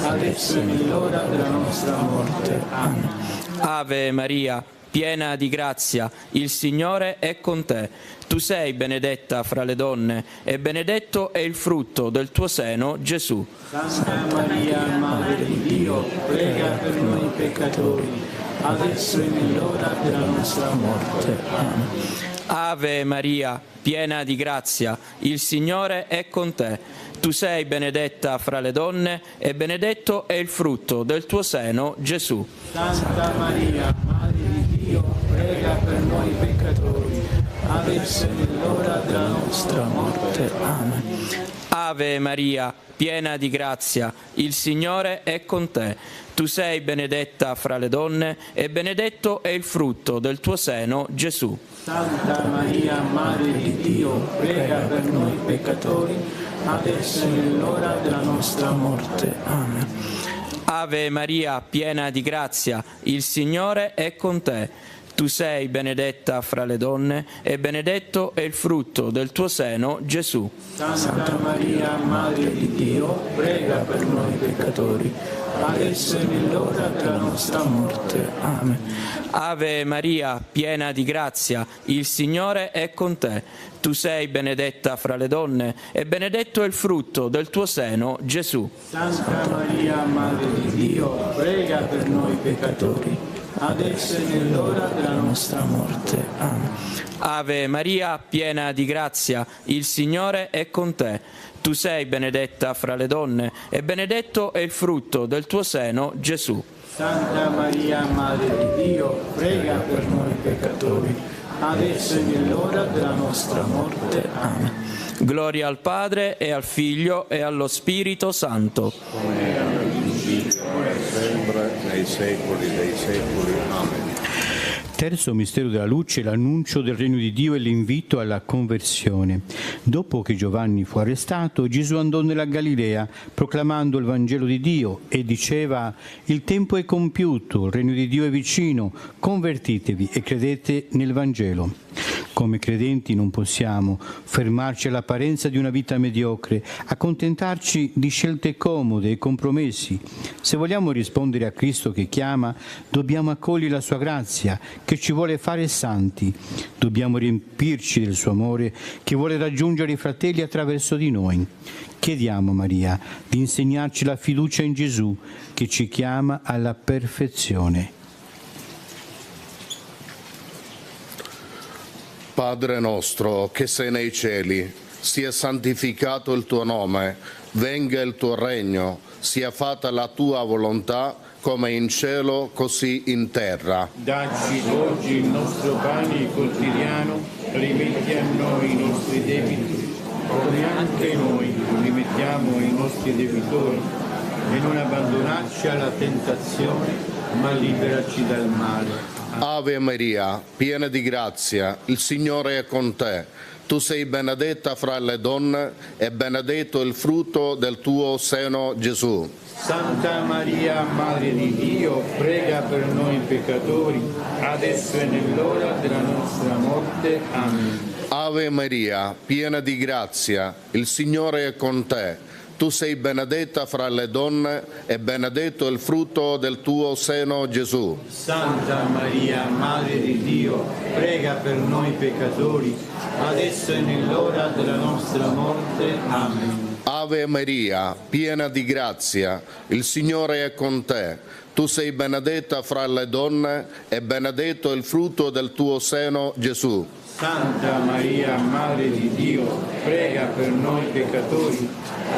adesso e nell'ora della nostra morte. Amen. Ave Maria, piena di grazia, il Signore è con te. Tu sei benedetta fra le donne e benedetto è il frutto del tuo seno, Gesù. Santa Maria, Madre di Dio, prega per noi peccatori, adesso e nell'ora della nostra morte. Amen. Ave Maria, piena di grazia, il Signore è con te. Tu sei benedetta fra le donne e benedetto è il frutto del tuo seno, Gesù. Santa Maria, Madre di Dio, prega per noi peccatori, adesso e nell'ora della nostra morte. Amen. Ave Maria, piena di grazia, il Signore è con te. Tu sei benedetta fra le donne e benedetto è il frutto del tuo seno, Gesù. Santa Maria, Madre di Dio, prega per noi peccatori, adesso e nell'ora della nostra morte. Amen. Ave Maria, piena di grazia, il Signore è con te. Tu sei benedetta fra le donne e benedetto è il frutto del tuo seno, Gesù. Santa Maria, Madre di Dio, prega per noi peccatori, adesso e nell'ora della nostra morte. Amen. Ave Maria, piena di grazia, il Signore è con te. Tu sei benedetta fra le donne e benedetto è il frutto del tuo seno, Gesù. Santa Maria, Madre di Dio, prega per noi peccatori, adesso e nell'ora della nostra morte. Amen. Ave Maria, piena di grazia, il Signore è con te. Tu sei benedetta fra le donne e benedetto è il frutto del tuo seno, Gesù. Santa Maria, Madre di Dio, prega per noi peccatori, adesso e nell'ora della nostra morte. Amen. Gloria al Padre e al Figlio e allo Spirito Santo. Come era nel principio, ora e sempre, nei secoli dei secoli. Amen. Terzo mistero della luce, l'annuncio del regno di Dio e l'invito alla conversione. Dopo che Giovanni fu arrestato, Gesù andò nella Galilea proclamando il Vangelo di Dio e diceva: il tempo è compiuto, il regno di Dio è vicino, convertitevi e credete nel Vangelo. Come credenti non possiamo fermarci all'apparenza di una vita mediocre, accontentarci di scelte comode e compromessi. Se vogliamo rispondere a Cristo che chiama, dobbiamo accogliere la sua grazia che ci vuole fare santi. Dobbiamo riempirci del suo amore che vuole raggiungere i fratelli attraverso di noi. Chiediamo a Maria di insegnarci la fiducia in Gesù che ci chiama alla perfezione. Padre nostro che sei nei cieli, sia santificato il tuo nome, venga il tuo regno, sia fatta la tua volontà come in cielo così in terra. Dacci oggi il nostro pane quotidiano, rimetti a noi i nostri debiti, come anche noi rimettiamo ai nostri debitori, e non abbandonarci alla tentazione, ma liberaci dal male. Ave Maria, piena di grazia, il Signore è con te. Tu sei benedetta fra le donne e benedetto il frutto del tuo seno, Gesù. Santa Maria, Madre di Dio, prega per noi peccatori, adesso e nell'ora della nostra morte. Amen. Ave Maria, piena di grazia, il Signore è con te. Tu sei benedetta fra le donne e benedetto il frutto del tuo seno, Gesù. Santa Maria, Madre di Dio, prega per noi peccatori, adesso e nell'ora della nostra morte. Amen. Ave Maria, piena di grazia, il Signore è con te. Tu sei benedetta fra le donne e benedetto il frutto del tuo seno, Gesù. Santa Maria, Madre di Dio, prega per noi peccatori,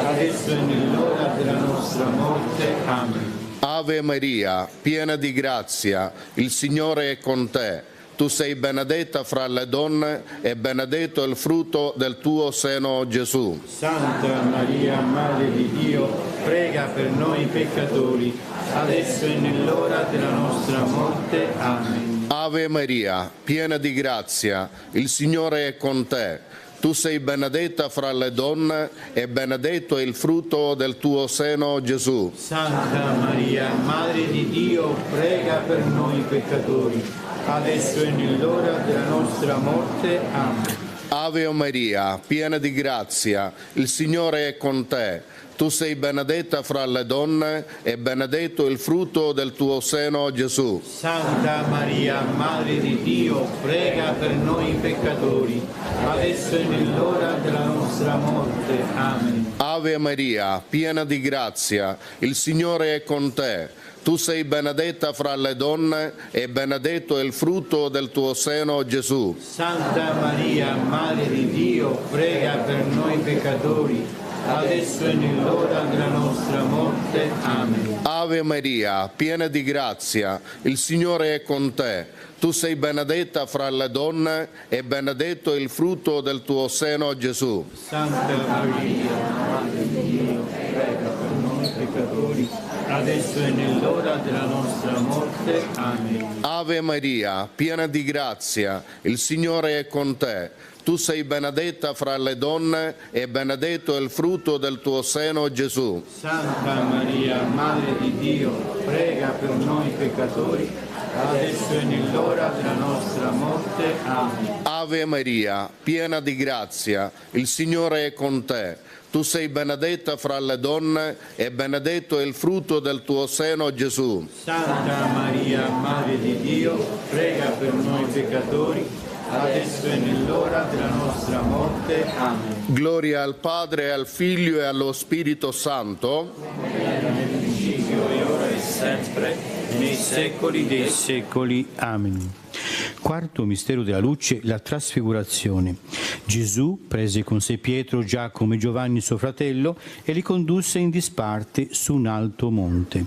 adesso e nell'ora della nostra morte. Amen. Ave Maria, piena di grazia, il Signore è con te. Tu sei benedetta fra le donne e benedetto il frutto del tuo seno, Gesù. Santa Maria, Madre di Dio, prega per noi peccatori, adesso e nell'ora della nostra morte. Amen. Ave Maria, piena di grazia, il Signore è con te. Tu sei benedetta fra le donne e benedetto è il frutto del tuo seno, Gesù. Santa Maria, Madre di Dio, prega per noi peccatori, adesso e nell'ora della nostra morte. Amen. Ave Maria, piena di grazia, il Signore è con te. Tu sei benedetta fra le donne e benedetto il frutto del tuo seno, Gesù. Santa Maria, Madre di Dio, prega per noi peccatori, adesso e nell'ora della nostra morte. Amen. Ave Maria, piena di grazia, il Signore è con te. Tu sei benedetta fra le donne e benedetto il frutto del tuo seno, Gesù. Santa Maria, Madre di Dio, prega per noi peccatori, adesso e nell'ora della nostra morte. Amen. Ave Maria, piena di grazia, il Signore è con te. Tu sei benedetta fra le donne e benedetto il frutto del tuo seno, Gesù. Santa Maria, Madre di Dio, prega per noi peccatori, adesso e nell'ora della nostra morte. Amen. Ave Maria, piena di grazia, il Signore è con te. Tu sei benedetta fra le donne e benedetto il frutto del tuo seno, Gesù. Santa Maria, Madre di Dio, prega per noi peccatori, adesso e nell'ora della nostra morte. Amen. Ave Maria, piena di grazia, il Signore è con te. Tu sei benedetta fra le donne e benedetto il frutto del tuo seno, Gesù. Santa Maria, Madre di Dio, prega per noi peccatori, adesso e nell'ora della nostra morte. Amen. Gloria al Padre, al Figlio e allo Spirito Santo. Nel principio e ora e sempre, e nei secoli dei secoli. Amen. Quarto mistero della luce, la trasfigurazione. Gesù prese con sé Pietro, Giacomo e Giovanni suo fratello e li condusse in disparte su un alto monte.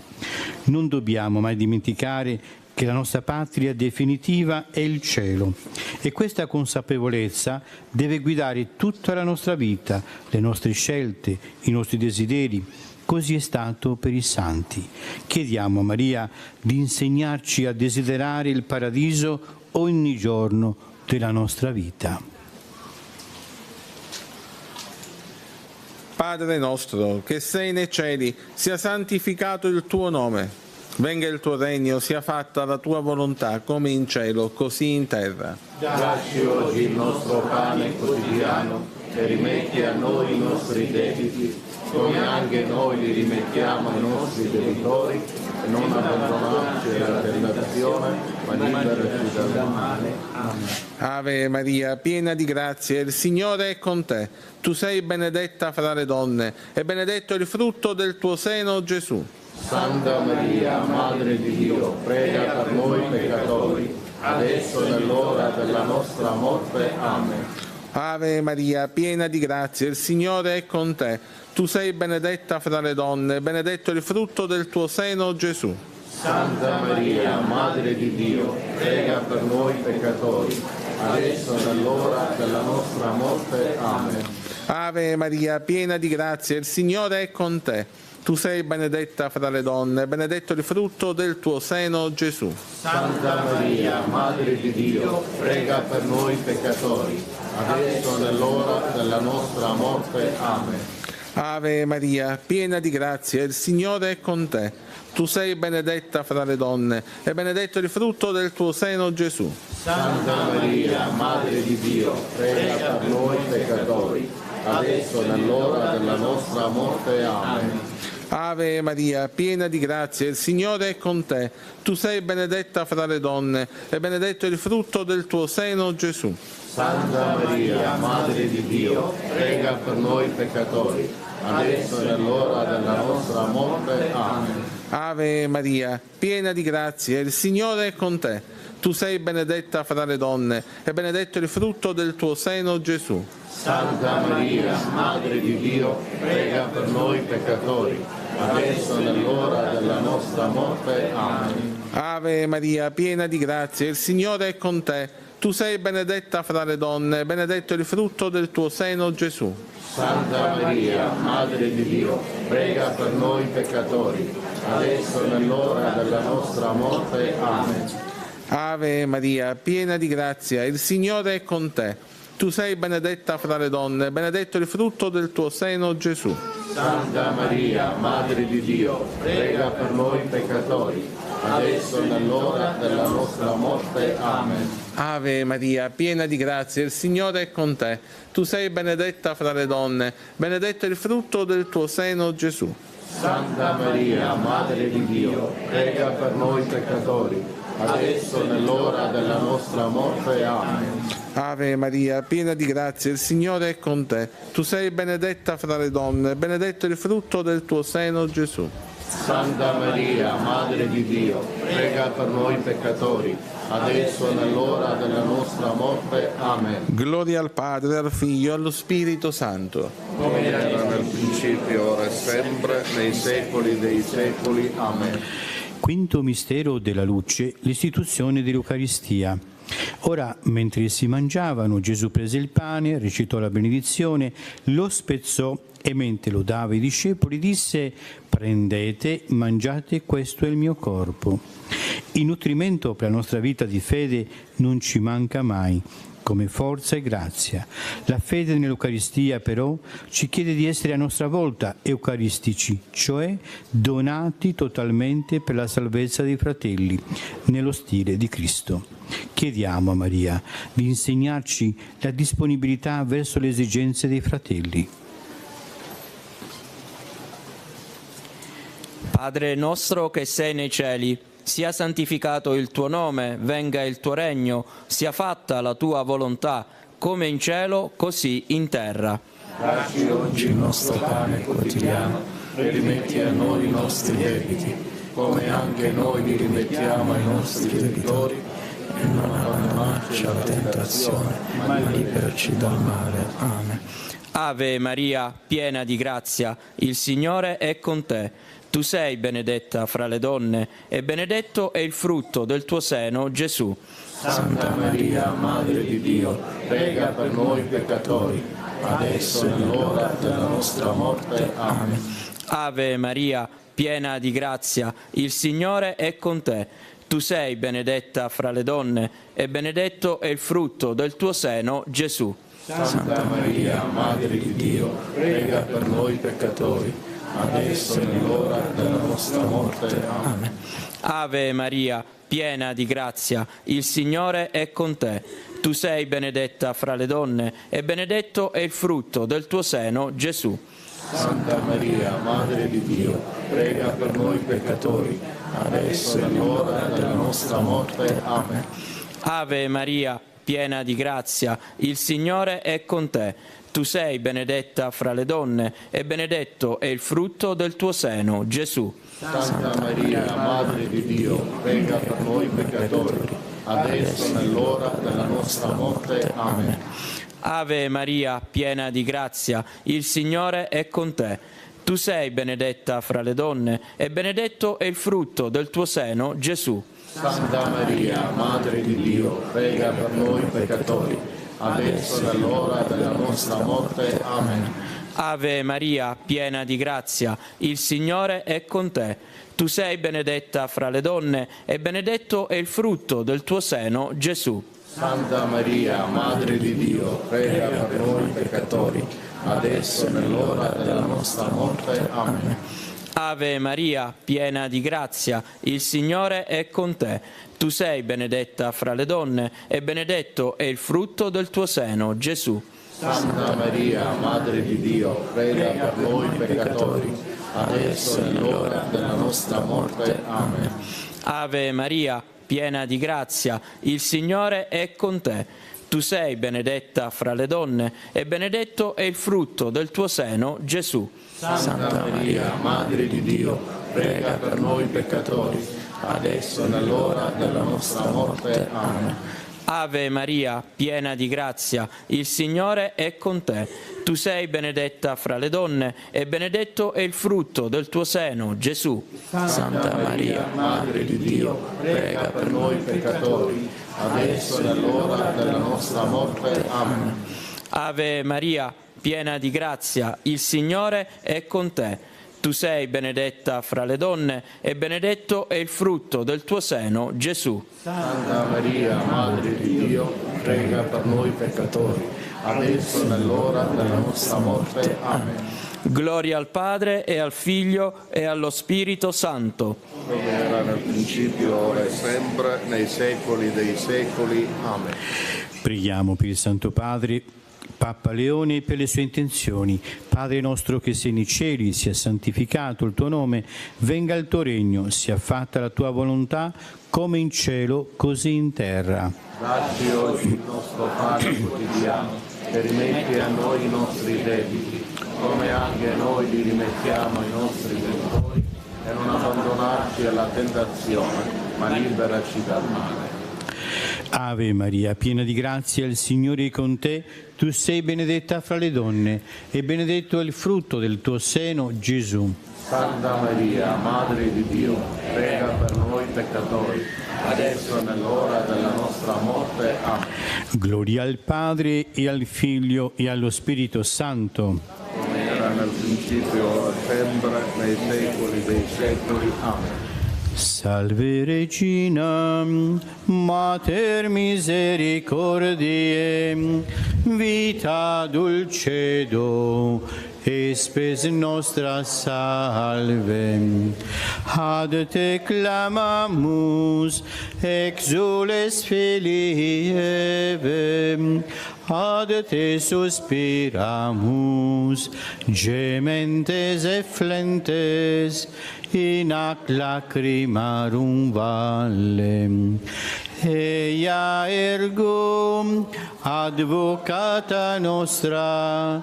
Non dobbiamo mai dimenticare che la nostra patria definitiva è il cielo e questa consapevolezza deve guidare tutta la nostra vita, le nostre scelte, i nostri desideri. Così è stato per i santi. Chiediamo a Maria di insegnarci a desiderare il paradiso ogni giorno della nostra vita. Padre nostro, che sei nei cieli, sia santificato il tuo nome. Venga il tuo regno, sia fatta la tua volontà, come in cielo, così in terra. Dacci oggi il nostro pane quotidiano e rimetti a noi i nostri debiti, come anche noi li rimettiamo ai nostri debitori, e non abbandonarci alla tentazione, ma liberaci dal male. Amen. Ave Maria, piena di grazia, il Signore è con te. Tu sei benedetta fra le donne, e benedetto il frutto del tuo seno, Gesù. Santa Maria, Madre di Dio, prega per noi peccatori, adesso e nell'ora della nostra morte. Amen. Ave Maria, piena di grazia, il Signore è con te. Tu sei benedetta fra le donne, e benedetto il frutto del tuo seno, Gesù. Santa Maria, Madre di Dio, prega per noi peccatori, adesso e nell'ora della nostra morte. Amen. Ave Maria, piena di grazia, il Signore è con te. Tu sei benedetta fra le donne, benedetto il frutto del tuo seno, Gesù. Santa Maria, Madre di Dio, prega per noi peccatori, adesso e nell'ora della nostra morte. Amen. Ave Maria, piena di grazia, il Signore è con te. Tu sei benedetta fra le donne, e benedetto il frutto del tuo seno, Gesù. Santa Maria, Madre di Dio, prega per noi peccatori, adesso e nell'ora della nostra morte. Amen. Ave Maria, piena di grazia, il Signore è con te. Tu sei benedetta fra le donne, e benedetto il frutto del tuo seno, Gesù. Santa Maria, Madre di Dio, prega per noi peccatori, adesso e nell'ora della nostra morte. Amen. Ave Maria, piena di grazia, il Signore è con te. Tu sei benedetta fra le donne, e benedetto il frutto del tuo seno, Gesù. Santa Maria, Madre di Dio, prega per noi peccatori, adesso e nell'ora della nostra morte. Amen. Ave Maria, piena di grazia, il Signore è con te. Tu sei benedetta fra le donne, benedetto il frutto del tuo seno, Gesù. Santa Maria, Madre di Dio, prega per noi peccatori, adesso e nell'ora della nostra morte. Amen. Ave Maria, piena di grazia, il Signore è con te. Tu sei benedetta fra le donne, benedetto il frutto del tuo seno, Gesù. Santa Maria, Madre di Dio, prega per noi peccatori, adesso e nell'ora della nostra morte. Amen. Ave Maria, piena di grazia, il Signore è con te. Tu sei benedetta fra le donne, benedetto è il frutto del tuo seno, Gesù. Santa Maria, Madre di Dio, prega per noi peccatori, adesso e nell'ora della nostra morte. Amen. Ave Maria, piena di grazia, il Signore è con te. Tu sei benedetta fra le donne, benedetto è il frutto del tuo seno, Gesù. Santa Maria, Madre di Dio, prega per noi peccatori, adesso e nell'ora della nostra morte. Amen. Gloria al Padre, al Figlio e allo Spirito Santo. Come era nel principio, ora e sempre, nei secoli dei secoli. Amen. Quinto mistero della luce, l'istituzione dell'Eucaristia. Ora, mentre si mangiavano, Gesù prese il pane, recitò la benedizione, lo spezzò e mentre lo dava ai discepoli disse: prendete, mangiate, questo è il mio corpo. Il nutrimento per la nostra vita di fede non ci manca mai, come forza e grazia. La fede nell'Eucaristia però ci chiede di essere a nostra volta eucaristici, cioè donati totalmente per la salvezza dei fratelli, nello stile di Cristo. Chiediamo a Maria di insegnarci la disponibilità verso le esigenze dei fratelli. Padre nostro che sei nei cieli, sia santificato il tuo nome, venga il tuo regno, sia fatta la tua volontà, come in cielo, così in terra. Dacci oggi il nostro pane quotidiano, rimetti a noi i nostri debiti, come anche noi li rimettiamo ai nostri debitori, e non abbandonarci alla tentazione, ma liberaci dal male. Amen. Ave Maria, piena di grazia, il Signore è con te. Tu sei benedetta fra le donne, e benedetto è il frutto del tuo seno, Gesù. Santa Maria, Madre di Dio, prega per noi peccatori, adesso e nell'ora della nostra morte. Amen. Ave Maria, piena di grazia, il Signore è con te. Tu sei benedetta fra le donne, e benedetto è il frutto del tuo seno, Gesù. Santa Maria, Madre di Dio, prega per noi peccatori, adesso e nell'ora della nostra morte. Amen. Ave Maria, piena di grazia, il Signore è con te. Tu sei benedetta fra le donne, e benedetto è il frutto del tuo seno, Gesù. Santa Maria, Madre di Dio, prega per noi peccatori, adesso e nell'ora della nostra morte. Amen. Ave Maria, piena di grazia, il Signore è con te. Tu sei benedetta fra le donne, e benedetto è il frutto del tuo seno, Gesù. Santa Maria, Madre di Dio, prega per noi peccatori, adesso e nell'ora della nostra morte. Amen. Ave Maria, piena di grazia, il Signore è con te. Tu sei benedetta fra le donne, e benedetto è il frutto del tuo seno, Gesù. Santa Maria, Madre di Dio, prega per noi peccatori, adesso e nell'ora della nostra morte. Amen. Ave Maria, piena di grazia, il Signore è con te. Tu sei benedetta fra le donne, e benedetto è il frutto del tuo seno, Gesù. Santa Maria, Madre di Dio, prega per noi peccatori, adesso e nell'ora della nostra morte. Amen. Ave Maria, piena di grazia, il Signore è con te. Tu sei benedetta fra le donne, e benedetto è il frutto del tuo seno, Gesù. Santa Maria, Madre di Dio, prega per noi peccatori, adesso e nell'ora della nostra morte. Amen. Ave Maria, piena di grazia, il Signore è con te. Tu sei benedetta fra le donne, e benedetto è il frutto del tuo seno, Gesù. Santa Maria, Madre di Dio, prega per noi peccatori, adesso e nell'ora della nostra morte. Amen. Ave Maria, piena di grazia, il Signore è con te. Tu sei benedetta fra le donne, e benedetto è il frutto del tuo seno, Gesù. Santa Maria, Madre di Dio, prega per noi peccatori, adesso e nell'ora della nostra morte. Amen. Ave Maria, piena di grazia, il Signore è con te. Tu sei benedetta fra le donne, e benedetto è il frutto del tuo seno, Gesù. Santa Maria, Madre di Dio, prega per noi peccatori, adesso e nell'ora della nostra morte. Amen. Gloria al Padre e al Figlio e allo Spirito Santo. Come era nel principio, ora e sempre, nei secoli dei secoli. Amen. Preghiamo per il Santo Padre, Papa Leone, e per le sue intenzioni. Padre nostro che sei nei cieli, sia santificato il tuo nome, venga il tuo regno, sia fatta la tua volontà, come in cielo, così in terra. Dacci oggi il nostro pane quotidiano e rimetti a noi i nostri debiti, come anche noi li rimettiamo ai nostri debitori, e non abbandonarci alla tentazione, ma liberaci dal male. Ave Maria, piena di grazia, il Signore è con te. Tu sei benedetta fra le donne e benedetto è il frutto del tuo seno, Gesù. Santa Maria, Madre di Dio, prega per noi peccatori, adesso e nell'ora della nostra morte. Amen. Gloria al Padre e al Figlio e allo Spirito Santo. Come era nel principio, ora e sempre, nei secoli dei secoli. Amen. Salve Regina, Mater misericordiae, vita dulcedo, et spes nostra salve. Ad te clamamus, exules filii Eve, ad te suspiramus, gementes et flentes, in ac lacrimarum vallem. Eia ergo advocata nostra,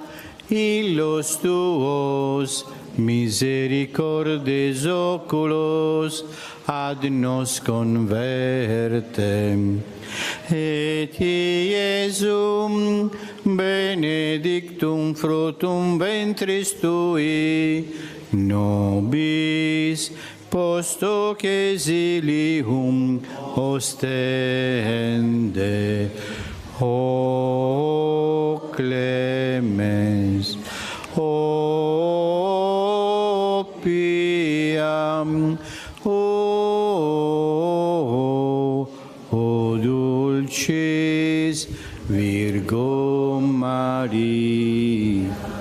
illos tuos misericordes oculos ad nos convertem. Et Iesum benedictum fructum ventris tui, nobis post hoc exilium ostende. O clemens, o piam, o dulcis Virgo Maria.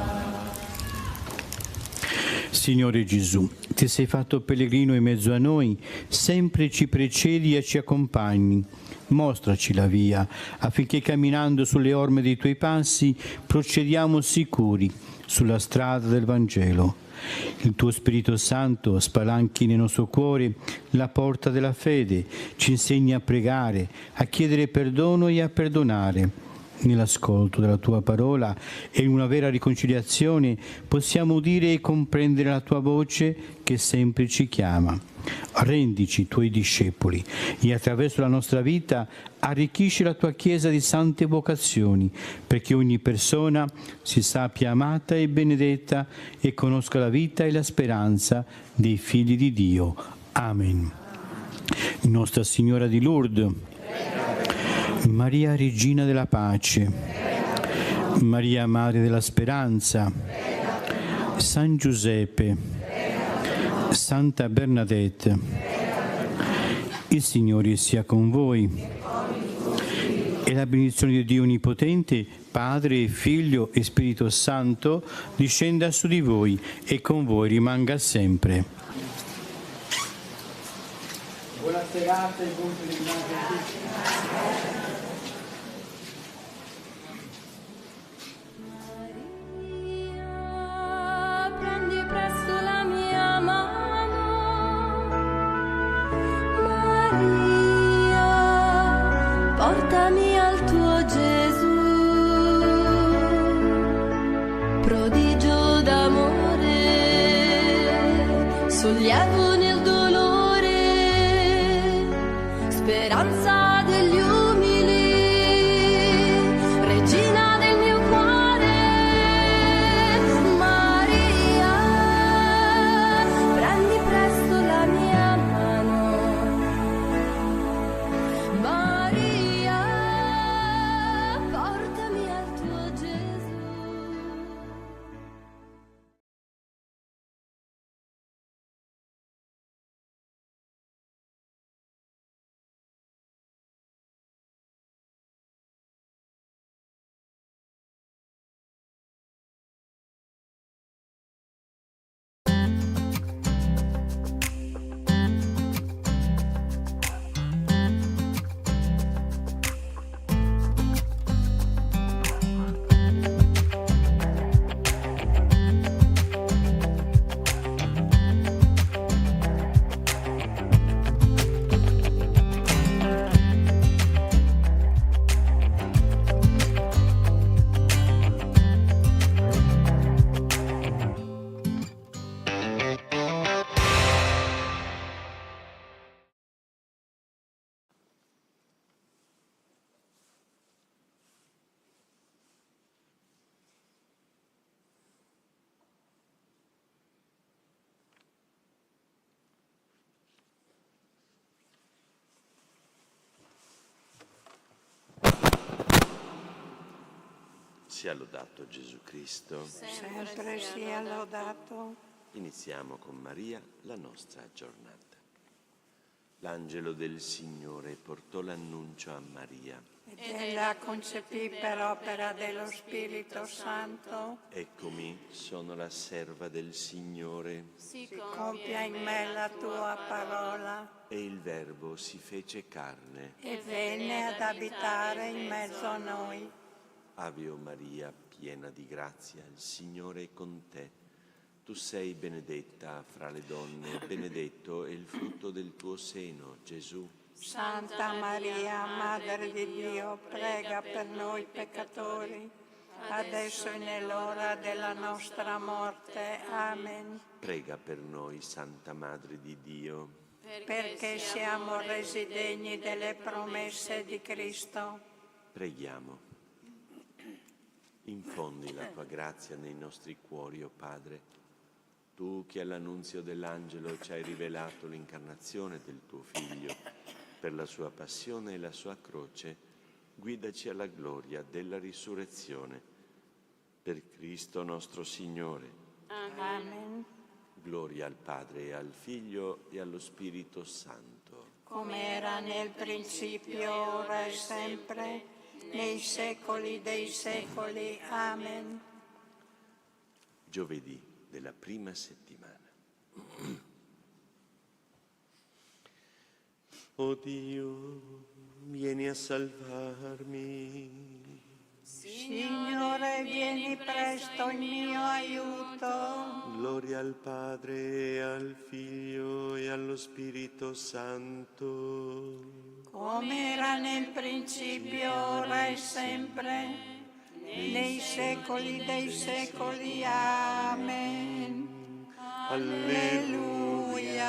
Signore Gesù, ti sei fatto pellegrino in mezzo a noi, sempre ci precedi e ci accompagni. Mostraci la via, affinché camminando sulle orme dei tuoi passi procediamo sicuri sulla strada del Vangelo. Il tuo Spirito Santo spalanchi nel nostro cuore la porta della fede, ci insegni a pregare, a chiedere perdono e a perdonare. Nell'ascolto della tua parola e in una vera riconciliazione possiamo udire e comprendere la tua voce che sempre ci chiama. Rendici tuoi discepoli e attraverso la nostra vita arricchisci la tua Chiesa di sante vocazioni, perché ogni persona si sappia amata e benedetta e conosca la vita e la speranza dei figli di Dio. Amen. Nostra Signora di Lourdes, Maria Regina della Pace, Maria Madre della Speranza, San Giuseppe, Santa Bernadette, il Signore sia con voi e la benedizione di Dio Onnipotente, Padre, Figlio e Spirito Santo, discenda su di voi e con voi rimanga sempre. Buona serata e buon pellegrinaggio a tutti. Prendi presto la mia mano, Maria, portami al tuo Gesù, prodigio d'amore, sollievo nel dolore, speranza degli umani. Sia lodato Gesù Cristo. Sempre sia lodato. Iniziamo con Maria la nostra giornata. L'angelo del Signore portò l'annuncio a Maria. Ed ella concepì per opera dello Spirito Santo. Eccomi, sono la serva del Signore. Si compia in me la tua parola. E il Verbo si fece carne. E venne ad abitare in mezzo a noi. Ave Maria, piena di grazia, il Signore è con te. Tu sei benedetta fra le donne, benedetto è il frutto del tuo seno, Gesù. Santa Maria, Madre di Dio, prega per noi peccatori, adesso e nell'ora della nostra morte. Amen. Prega per noi, Santa Madre di Dio, perché siamo resi degni delle promesse di Cristo. Preghiamo. Infondi la tua grazia nei nostri cuori, o Padre. Tu che all'annunzio dell'angelo ci hai rivelato l'incarnazione del tuo Figlio, per la sua passione e la sua croce, guidaci alla gloria della risurrezione. Per Cristo nostro Signore. Amen. Gloria al Padre, e al Figlio, e allo Spirito Santo. Come era nel principio, ora e sempre, nei secoli dei secoli. Amen. Giovedì della prima settimana. O Dio, vieni a salvarmi. Signore, vieni presto in mio aiuto. Gloria al Padre, e al Figlio, e allo Spirito Santo. Come era nel principio, ora e sempre, nei secoli dei secoli. Amen. Alleluia.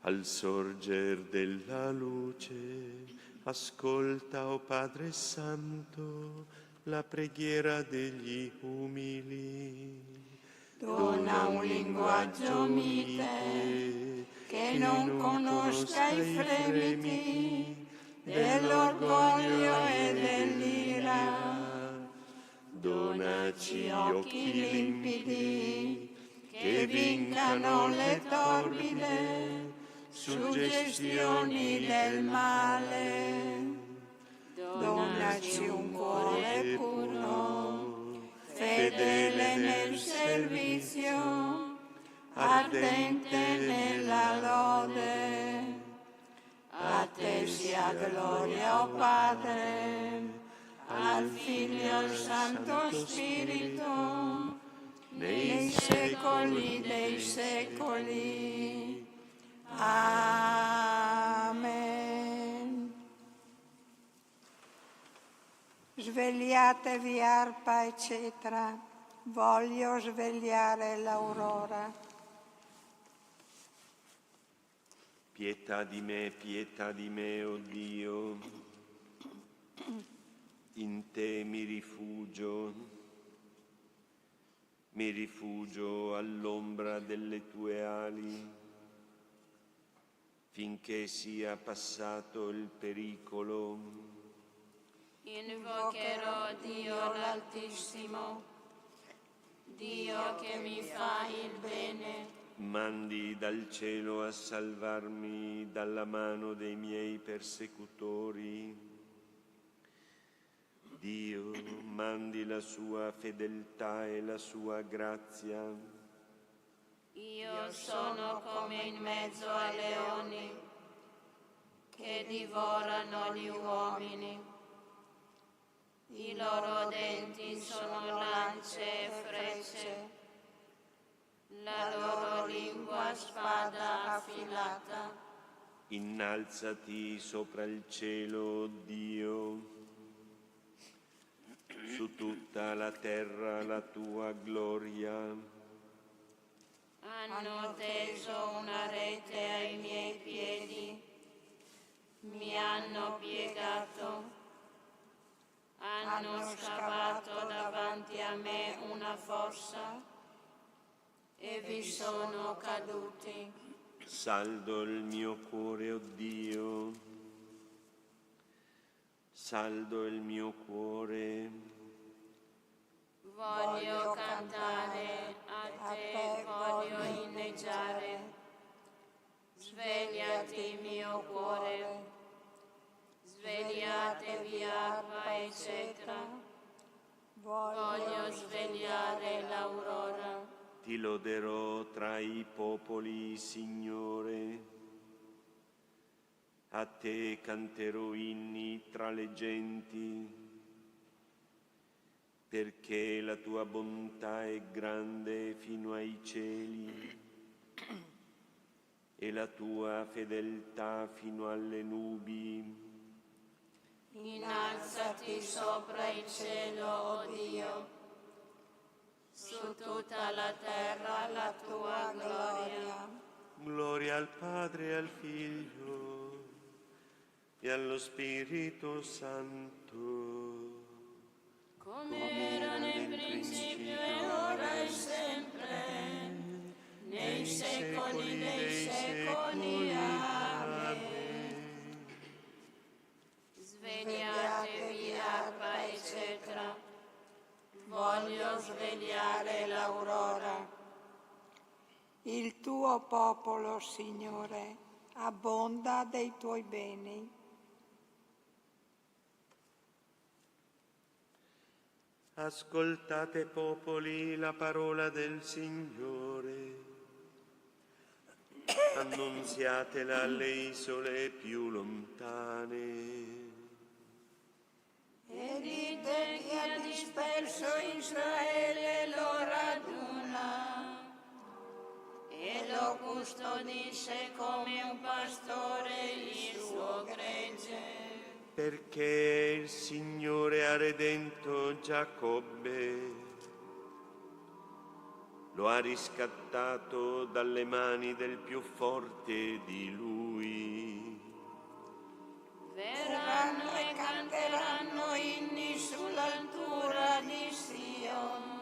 Al sorger della luce, ascolta, o Padre Santo, la preghiera degli umili. Dona un linguaggio mite, che non conosca i fremiti dell'orgoglio e dell'ira. Donaci occhi limpidi, che vincano le torbide suggestioni del male. Donaci un cuore puro, fedele nel servizio, ardente nella lode. A te sia gloria, o Padre, al Figlio e al Santo Spirito, nei secoli dei secoli. Amen. Svegliatevi, arpa, eccetera. Voglio svegliare l'aurora. Pietà di me, o Dio. In te mi rifugio all'ombra delle tue ali, finché sia passato il pericolo. Invocherò Dio l'Altissimo, Dio che mi fa il bene. Mandi dal cielo a salvarmi dalla mano dei miei persecutori. Dio, mandi la sua fedeltà e la sua grazia. Io sono come in mezzo a leoni che divorano gli uomini. I loro denti sono lance e frecce, la loro lingua spada affilata. Innalzati sopra il cielo, Dio, su tutta la terra la tua gloria. Hanno teso una rete ai miei piedi, mi hanno piegato, hanno scavato davanti a me una fossa e vi sono caduti. Saldo il mio cuore, o Dio, Saldo il mio cuore, voglio cantare, a te voglio inneggiare. Svegliati mio cuore, svegliatevi arpa e cetra, voglio svegliare l'aurora. ti loderò tra i popoli, Signore. A te canterò inni tra le genti, perché la tua bontà è grande fino ai cieli e la tua fedeltà fino alle nubi. Innalzati sopra il cielo, o Dio, su tutta la terra la tua gloria. Gloria al Padre e al Figlio e allo Spirito Santo, come era nel principio e ora e sempre, nei secoli dei secoli. Amen. Svegliatevi arpa e cetra, voglio svegliare l'aurora. Il tuo popolo, Signore, abbonda dei tuoi beni. Ascoltate, popoli, la parola del Signore. Annunziatela alle isole più lontane. E dite chi ha disperso Israele lo raduna e lo custodisce come un pastore il suo gregge. Perché il Signore ha redento Giacobbe, lo ha riscattato dalle mani del più forte di lui. Verranno e canteranno inni sull'altura di Sion,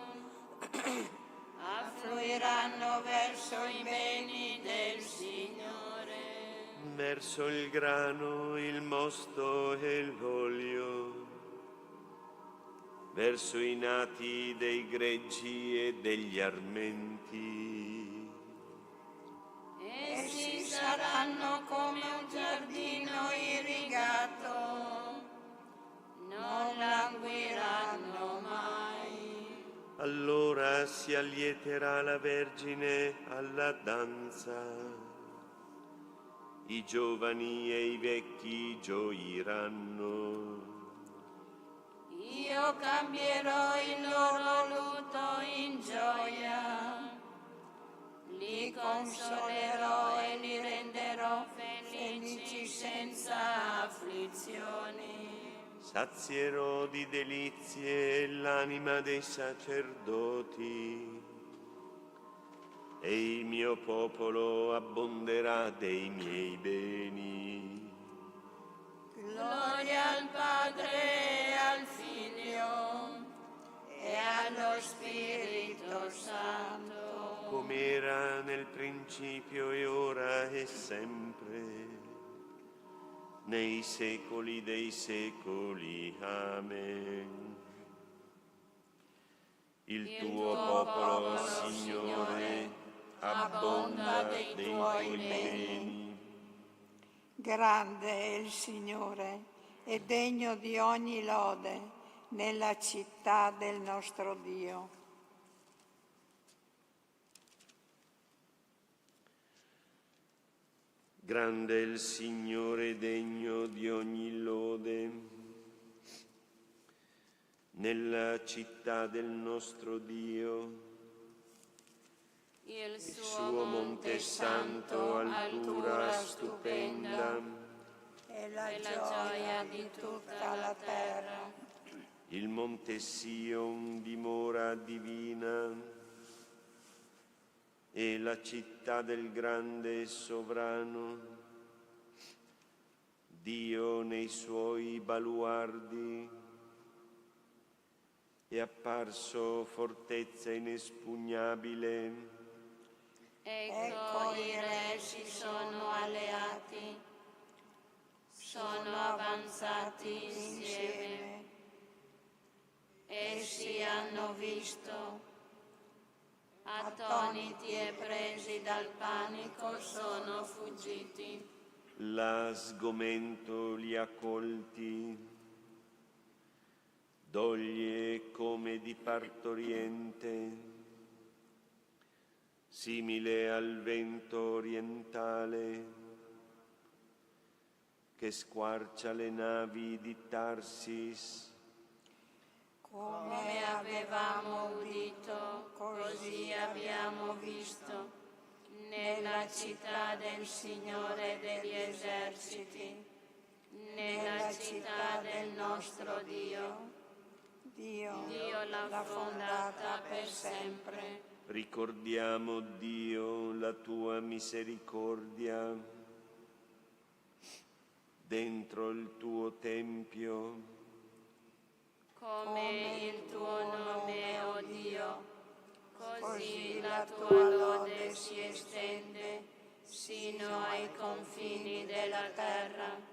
affluiranno verso i beni del Signore. Verso il grano, il mosto e l'olio, verso i nati dei greggi e degli armenti. Essi saranno come un giardino irrigato, non languiranno mai. Allora si allieterà la Vergine alla danza, i giovani e i vecchi gioiranno. Io cambierò il loro lutto in gioia, li consolerò e li renderò felici senza afflizioni. Sazierò di delizie l'anima dei sacerdoti, e il mio popolo abbonderà dei miei beni. Gloria al Padre e al Figlio e allo Spirito Santo, come era nel principio e ora e sempre, nei secoli dei secoli. Amen. Il tuo popolo, Signore, abbonda dei tuoi beni. Grande è il Signore e degno di ogni lode nella città del nostro Dio. Grande è il Signore, degno di ogni lode nella città del nostro Dio. il suo monte santo, altura stupenda, e la gioia di tutta la terra. Il monte Sion, dimora divina, e la città del grande sovrano, Dio nei suoi baluardi, è apparso fortezza inespugnabile. Ecco i re si sono alleati, sono avanzati alzati insieme. Essi hanno visto, attoniti e presi dal panico, sono fuggiti. Là sgomento li ha colti, doglie come di partoriente, simile al vento orientale che squarcia le navi di Tarsis. Come avevamo udito, così abbiamo visto nella città del Signore degli eserciti, nella città del nostro Dio. Dio l'ha fondata per sempre. Ricordiamo, Dio, la tua misericordia dentro il tuo tempio. Come il tuo nome, o Dio, così la tua lode si estende sino ai confini della terra.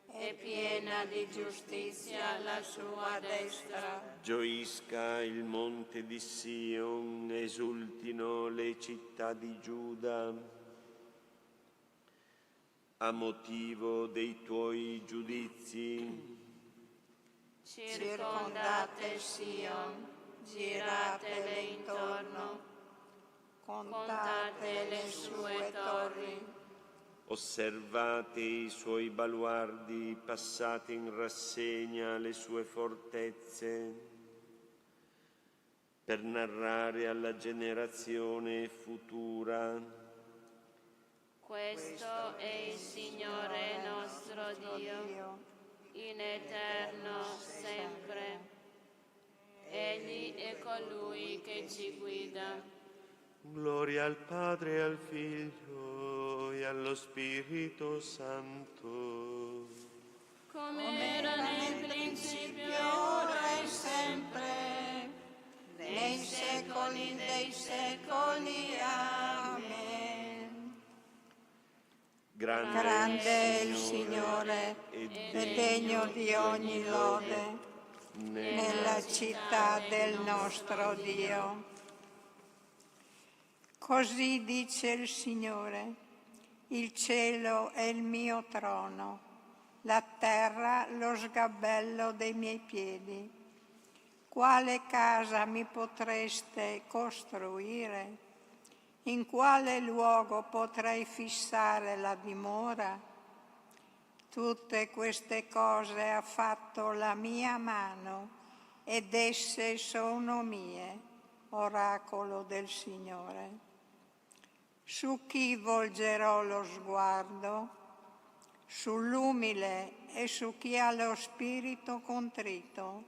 È piena di giustizia la sua destra. Gioisca il monte di Sion, esultino le città di Giuda, a motivo dei tuoi giudizi. Circondate Sion, giratele intorno, contate le sue torri. Osservate i suoi baluardi, passate in rassegna le sue fortezze, per narrare alla generazione futura. Questo è il Signore nostro Dio, in eterno sempre. Egli è colui che ci guida. Gloria al Padre e al Figlio e allo Spirito Santo. Come era nel principio, ora e sempre, nei secoli dei secoli. Amen. Grande è il Signore e degno di ogni lode nella città del nostro Dio. Così dice il Signore: il cielo è il mio trono, la terra lo sgabello dei miei piedi. Quale casa mi potreste costruire? In quale luogo potrei fissare la dimora? Tutte queste cose ha fatto la mia mano ed esse sono mie, oracolo del Signore. Su chi volgerò lo sguardo? Sull'umile e su chi ha lo spirito contrito,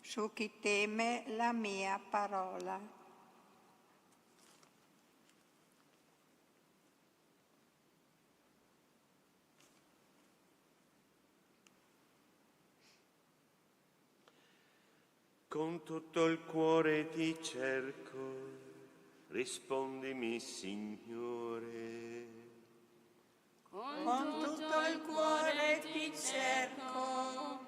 su chi teme la mia parola. Con tutto il cuore ti cerco, rispondimi, Signore. Con tutto il cuore ti cerco,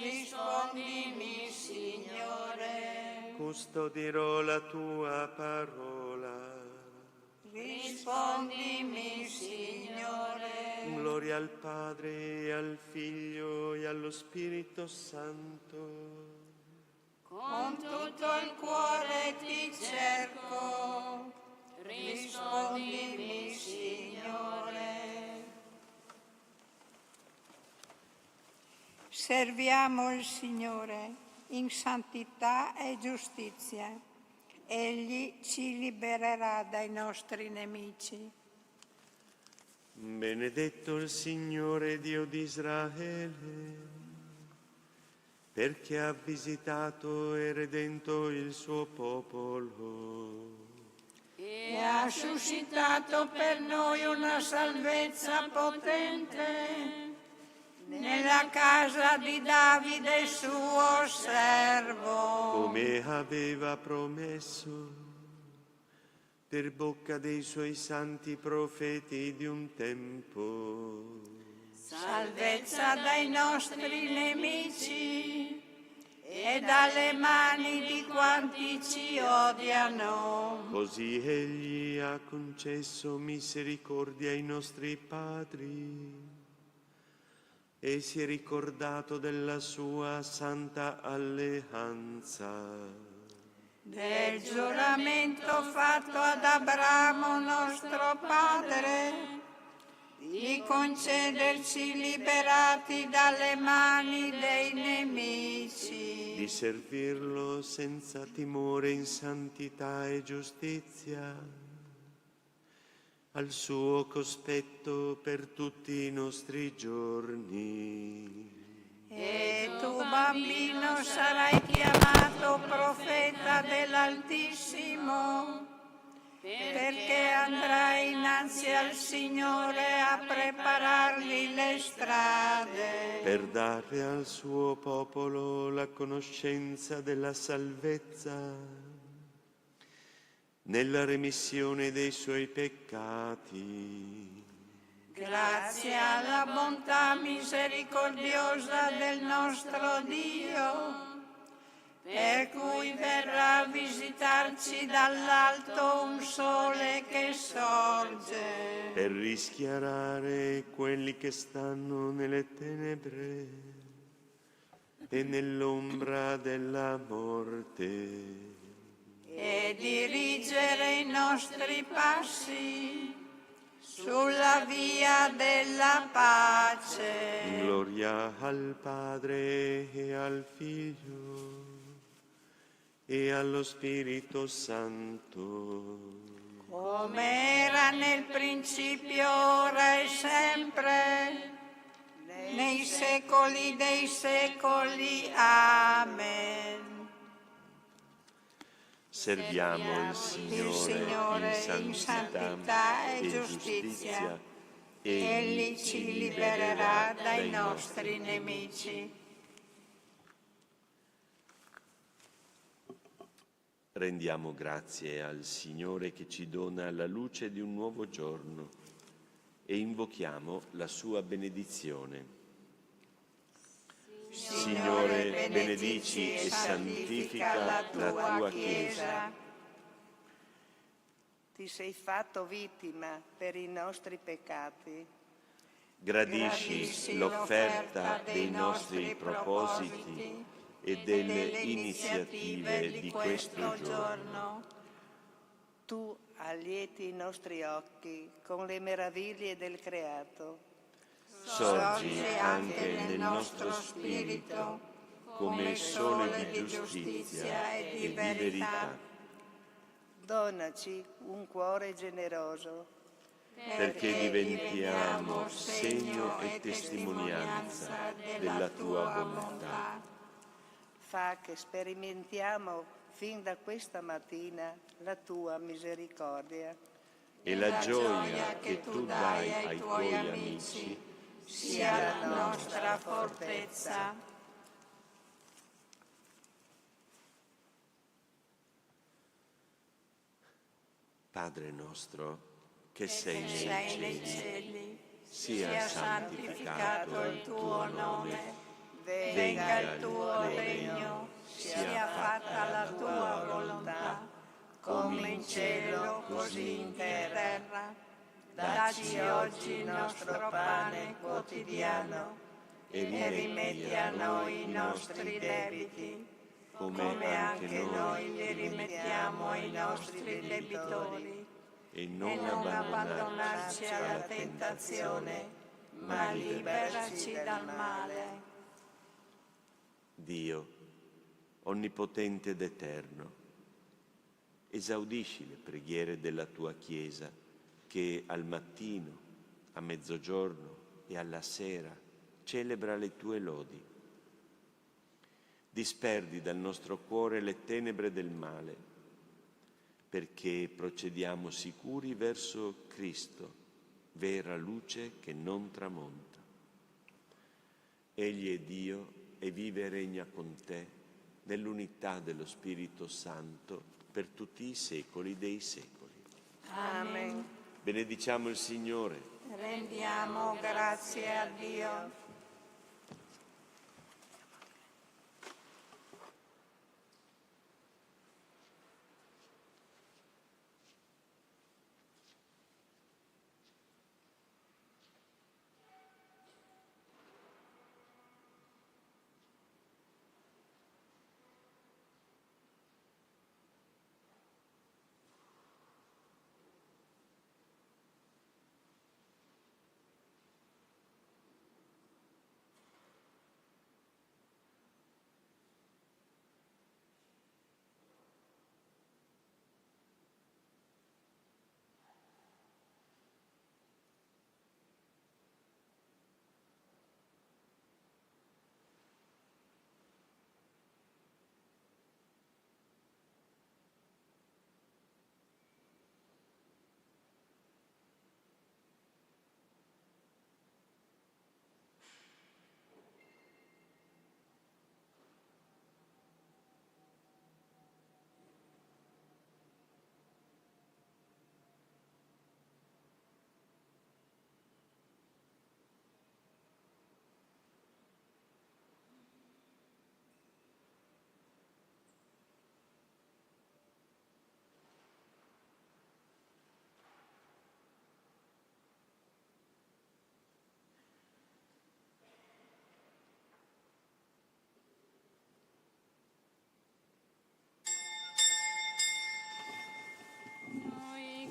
rispondimi, Signore. Custodirò la tua parola. Rispondimi, Signore. Gloria al Padre, e al Figlio e allo Spirito Santo. Con tutto il cuore ti cerco, rispondimi, Signore. Serviamo il Signore in santità e giustizia. Egli ci libererà dai nostri nemici. Benedetto il Signore Dio di Israele, perché ha visitato e redento il suo popolo E ha suscitato per noi una salvezza potente nella casa di Davide suo servo. come aveva promesso per bocca dei suoi santi profeti di un tempo. salvezza dai nostri nemici e dalle mani di quanti ci odiano. Così Egli ha concesso misericordia ai nostri padri e si è ricordato della sua santa alleanza. Del giuramento fatto ad Abramo nostro padre, di concederci liberati dalle mani dei nemici, di servirlo senza timore in santità e giustizia, al suo cospetto per tutti i nostri giorni. E tu, bambino, sarai chiamato profeta dell'Altissimo, perché andrai innanzi al Signore a preparargli le strade, Per dare al suo popolo la conoscenza della salvezza, nella remissione dei suoi peccati. grazie alla bontà misericordiosa del nostro Dio, per cui verrà a visitarci dall'alto un sole che sorge, Per rischiarare quelli che stanno nelle tenebre e nell'ombra della morte, e dirigere i nostri passi sulla via della pace. Gloria al Padre e al Figlio e allo Spirito Santo, come era nel principio, ora e sempre, nei secoli dei secoli. Amen. Serviamo il Signore in santità e giustizia. Egli ci libererà dai nostri nemici. Rendiamo grazie al Signore che ci dona la luce di un nuovo giorno e invochiamo la sua benedizione. Signore, benedici e santifica la tua Chiesa. Ti sei fatto vittima per i nostri peccati. Gradisci l'offerta dei nostri propositi e delle iniziative di questo giorno. Tu allieti i nostri occhi con le meraviglie del creato. Sorgi anche nel nostro spirito come sole di giustizia e di verità. Donaci un cuore generoso, perché diventiamo segno e testimonianza della tua volontà. Fa che sperimentiamo fin da questa mattina la tua misericordia. E la gioia che tu dai ai tuoi amici sia la nostra fortezza. Padre nostro, che sei nei cieli, sia santificato il tuo nome. Venga il tuo regno, sia fatta la tua volontà, come in cielo così in terra. Dacci oggi il nostro pane quotidiano e rimetti a noi i nostri debiti, come anche noi li rimettiamo ai nostri debitori. E non abbandonarci alla tentazione, ma liberaci dal male. Dio, onnipotente ed eterno, esaudisci le preghiere della tua Chiesa, che al mattino, a mezzogiorno e alla sera celebra le tue lodi. Disperdi dal nostro cuore le tenebre del male, perché procediamo sicuri verso Cristo, vera luce che non tramonta. Egli è Dio e vive e regna con te nell'unità dello Spirito Santo per tutti i secoli dei secoli. Amen. Benediciamo il Signore. rendiamo grazie a Dio.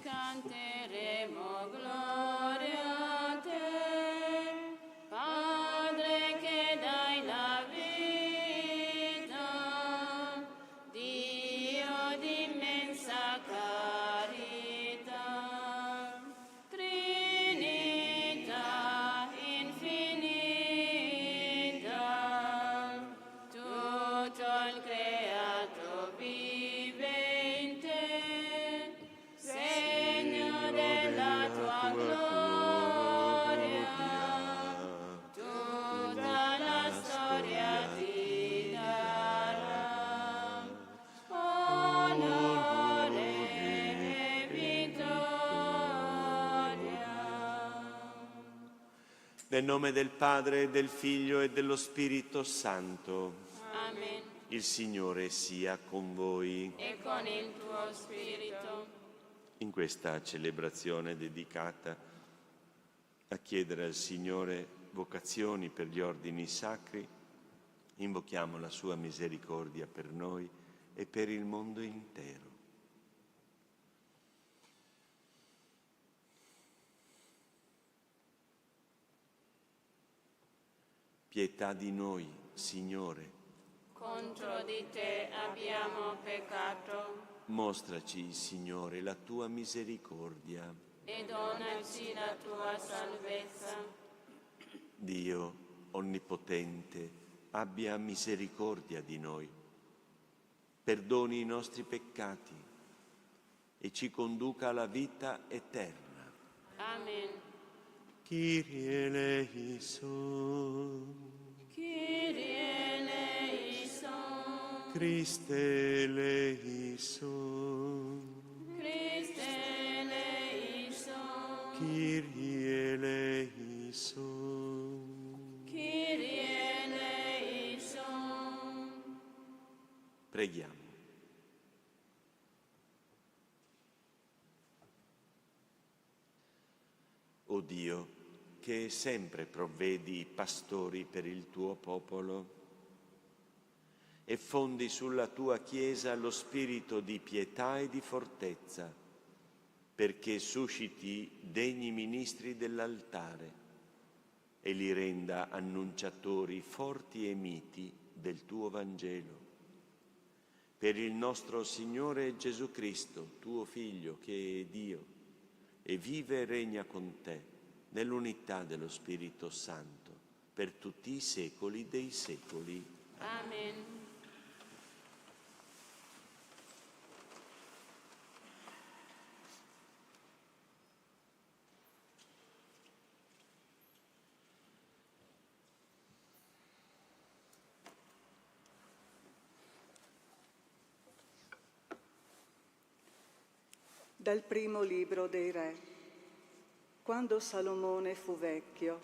Canteremo gloria a te, Padre che dai la vita, Dio di immensa carità, Trinità infinita, tutto il creato vive in te. Segno della tua gloria, tutta la storia ti darà onore e vittoria. Nel nome del Padre, del Figlio e dello Spirito Santo. Amen. Il Signore sia con voi. E con il tuo spirito. In questa celebrazione dedicata a chiedere al Signore vocazioni per gli ordini sacri, invochiamo la sua misericordia per noi e per il mondo intero. Pietà di noi, Signore. Contro di te abbiamo peccato. Mostraci, Signore, la tua misericordia. E donaci la tua salvezza. Dio onnipotente, abbia misericordia di noi, perdoni i nostri peccati e ci conduca alla vita eterna. Amen. Kyrie eleison. Kyrie eleison. Christe eleison. Christe eleison. Kyrie eleison. Kyrie eleison. Preghiamo. O Dio, che sempre provvedi i pastori per il tuo popolo e fondi sulla tua Chiesa lo spirito di pietà e di fortezza, perché susciti degni ministri dell'altare e li renda annunciatori forti e miti del tuo Vangelo. Per il nostro Signore Gesù Cristo, tuo Figlio, che è Dio, e vive e regna con te nell'unità dello Spirito Santo per tutti i secoli dei secoli. Amen. Dal primo libro dei Re. Quando Salomone fu vecchio,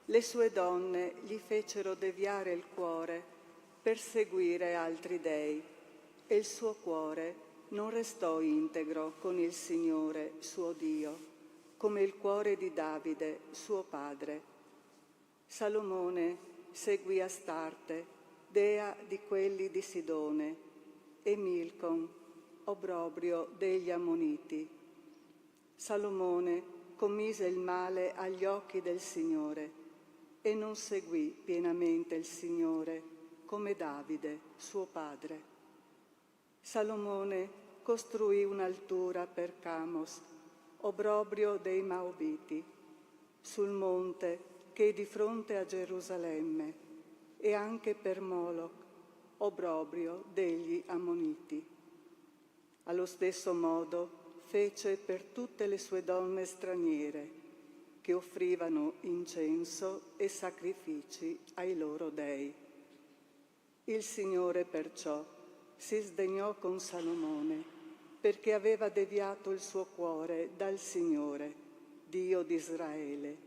le sue donne gli fecero deviare il cuore per seguire altri dei, e il suo cuore non restò integro con il Signore, suo Dio, come il cuore di Davide, suo padre. Salomone seguì Astarte, dea di quelli di Sidone, e Milcom, obbrobrio degli Ammoniti. Salomone commise il male agli occhi del Signore e non seguì pienamente il Signore come Davide, suo padre. Salomone costruì un'altura per Camos, obbrobrio dei Maobiti, sul monte che è di fronte a Gerusalemme, e anche per Moloch, obbrobrio degli Ammoniti. Allo stesso modo fece per tutte le sue donne straniere, che offrivano incenso e sacrifici ai loro dei. Il Signore perciò si sdegnò con Salomone, perché aveva deviato il suo cuore dal Signore, Dio di Israele,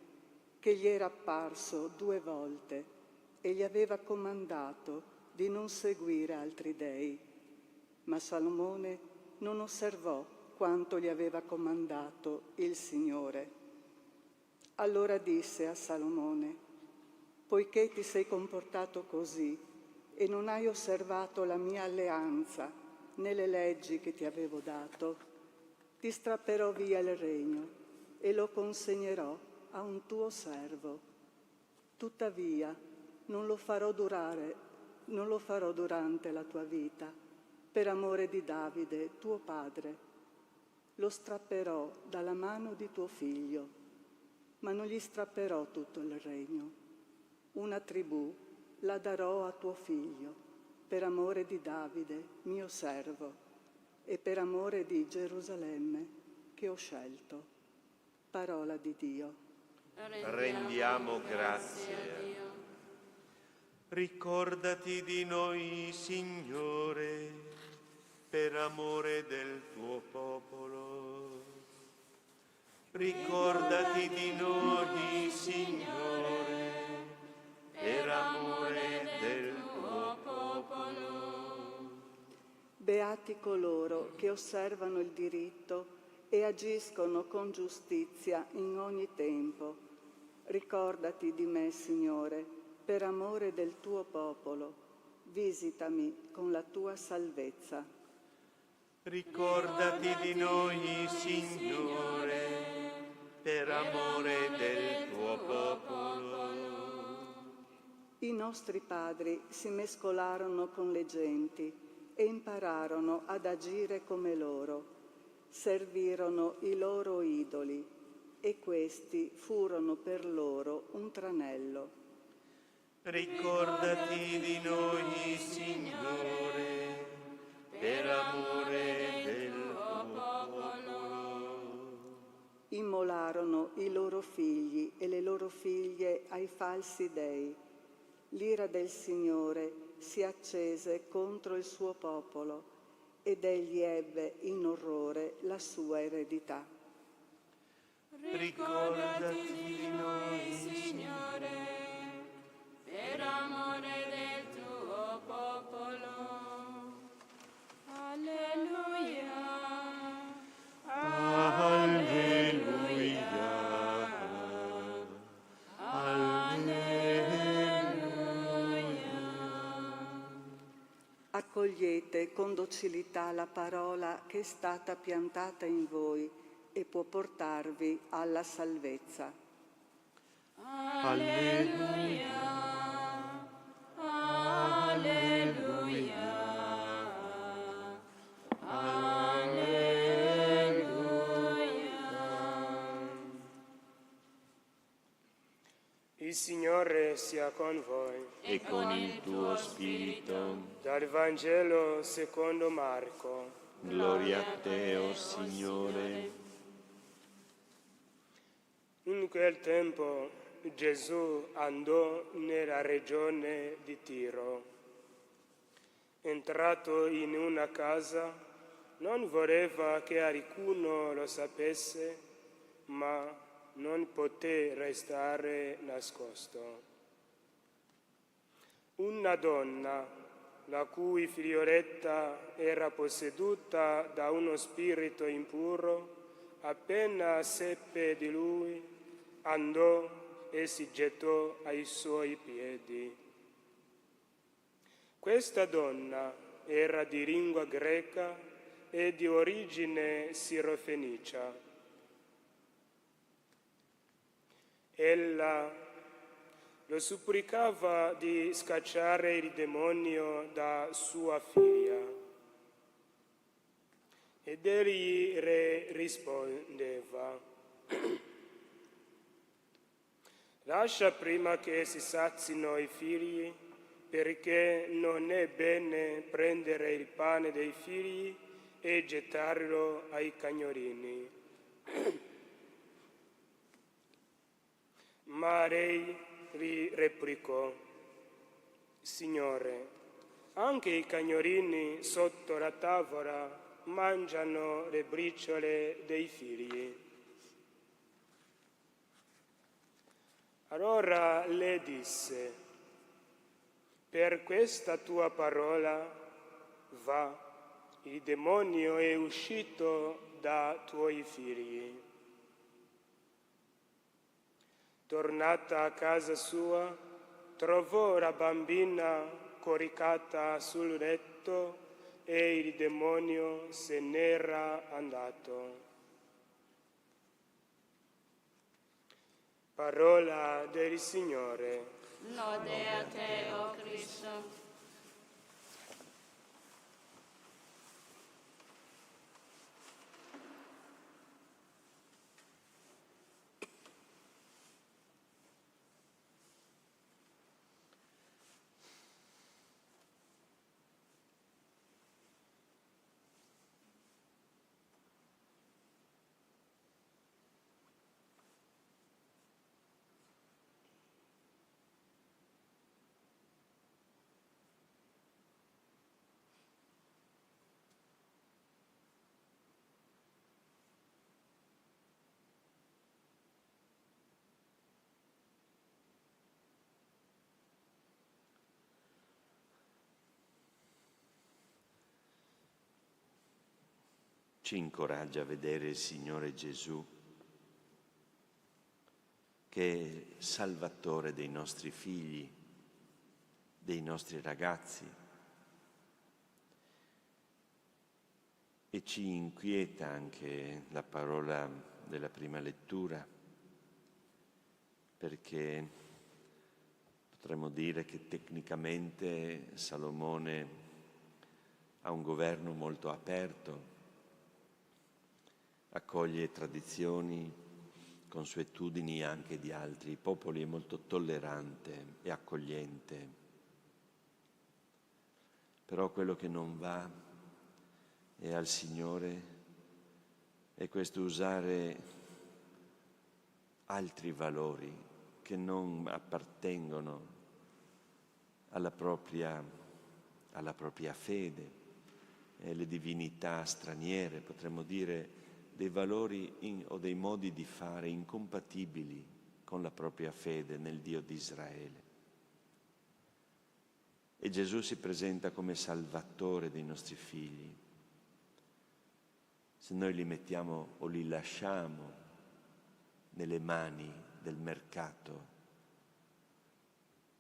che gli era apparso 2 volte e gli aveva comandato di non seguire altri dei. Ma Salomone non osservò quanto gli aveva comandato il Signore. Allora disse a Salomone: poiché ti sei comportato così e non hai osservato la mia alleanza né le leggi che ti avevo dato, ti strapperò via il regno e lo consegnerò a un tuo servo. Tuttavia non lo farò durante la tua vita, per amore di Davide, tuo padre. Lo strapperò dalla mano di tuo figlio, ma non gli strapperò tutto il regno. Una tribù la darò a tuo figlio, per amore di Davide, mio servo, e per amore di Gerusalemme, che ho scelto. Parola di Dio. Rendiamo grazie a Dio. Ricordati di noi, Signore, per amore del tuo popolo. Ricordati di noi, Signore, per amore del tuo popolo. Beati coloro che osservano il diritto e agiscono con giustizia in ogni tempo. Ricordati di me, Signore, per amore del tuo popolo. Visitami con la tua salvezza. Ricordati di noi, Signore, per amore del tuo popolo. I nostri padri si mescolarono con le genti e impararono ad agire come loro. Servirono i loro idoli e questi furono per loro un tranello. Ricordati di noi, Signore, per amore del tuo popolo. Immolarono i loro figli e le loro figlie ai falsi dei. L'ira del Signore si accese contro il suo popolo ed egli ebbe in orrore la sua eredità. Ricordati di noi, Signore, per amore del tuo popolo. Alleluia. Alleluia. Accogliete con docilità la parola che è stata piantata in voi e può portarvi alla salvezza. Alleluia. Alleluia. Il Signore sia con voi. E con il tuo spirito. Dal Vangelo secondo Marco. Gloria a te, o Signore. In quel tempo Gesù andò nella regione di Tiro. Entrato in una casa, non voleva che alcuno lo sapesse, ma non poté restare nascosto. Una donna, la cui figlioletta era posseduta da uno spirito impuro, appena seppe di lui, andò e si gettò ai suoi piedi. Questa donna era di lingua greca e di origine sirofenicia. Ella lo supplicava di scacciare il demonio da sua figlia. Ed egli rispondeva: lascia prima che si sazino i figli, perché non è bene prendere il pane dei figli e gettarlo ai cagnolini. Ma lei gli replicò: Signore, anche i cagnolini sotto la tavola mangiano le briciole dei figli. Allora le disse: per questa tua parola va, il demonio è uscito da tuoi figli. Tornata a casa sua, trovò la bambina coricata sul letto e il demonio se n'era andato. Parola del Signore. Lode a te, o Cristo. Ci incoraggia a vedere il Signore Gesù, che è Salvatore dei nostri figli, dei nostri ragazzi, e ci inquieta anche la parola della prima lettura, perché potremmo dire che tecnicamente Salomone ha un governo molto aperto, accoglie tradizioni, consuetudini anche di altri popoli, è molto tollerante e accogliente. Però quello che non va è al Signore è questo usare altri valori che non appartengono alla propria fede, le divinità straniere, potremmo dire dei valori o dei modi di fare incompatibili con la propria fede nel Dio di Israele. E Gesù si presenta come Salvatore dei nostri figli. Se noi li mettiamo o li lasciamo nelle mani del mercato,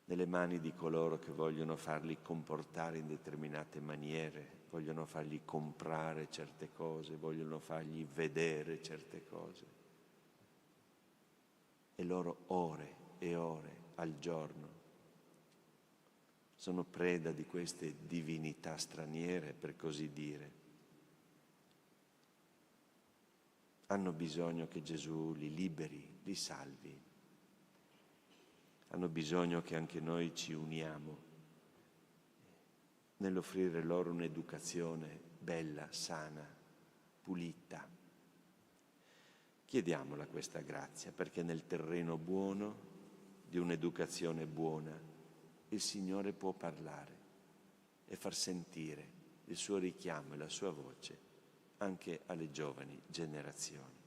nelle mani di coloro che vogliono farli comportare in determinate maniere, vogliono fargli comprare certe cose, vogliono fargli vedere certe cose. E loro ore e ore al giorno sono preda di queste divinità straniere, per così dire. Hanno bisogno che Gesù li liberi, li salvi. Hanno bisogno che anche noi ci uniamo nell'offrire loro un'educazione bella, sana, pulita. Chiediamola questa grazia, perché nel terreno buono di un'educazione buona il Signore può parlare e far sentire il suo richiamo e la sua voce anche alle giovani generazioni.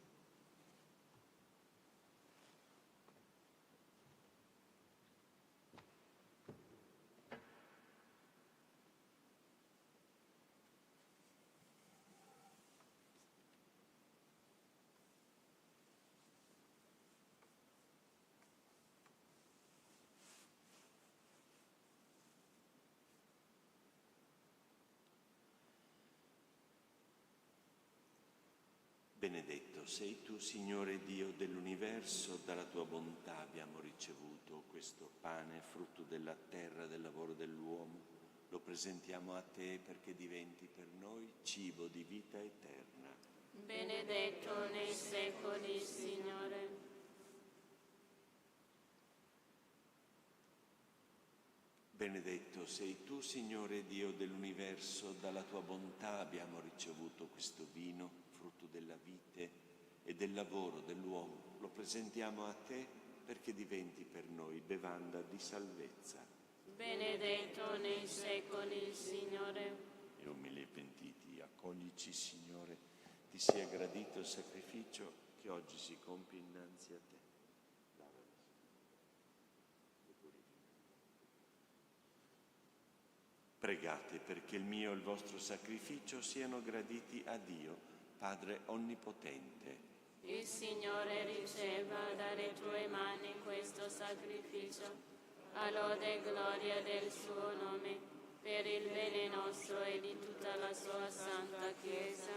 Benedetto sei tu, Signore Dio dell'universo, dalla tua bontà abbiamo ricevuto questo pane, frutto della terra, del lavoro dell'uomo. Lo presentiamo a te perché diventi per noi cibo di vita eterna. Benedetto nei secoli, Signore. Benedetto sei tu, Signore Dio dell'universo, dalla tua bontà abbiamo ricevuto questo vino, frutto della vite e del lavoro dell'uomo. Lo presentiamo a te perché diventi per noi bevanda di salvezza. Benedetto nei secoli, Signore. E umili e pentiti, accoglici, Signore, ti sia gradito il sacrificio che oggi si compie innanzi a te. Pregate perché il mio e il vostro sacrificio siano graditi a Dio, Padre Onnipotente. Il Signore riceva dalle tue mani questo sacrificio, a lode e gloria del suo nome, per il bene nostro e di tutta la sua santa Chiesa.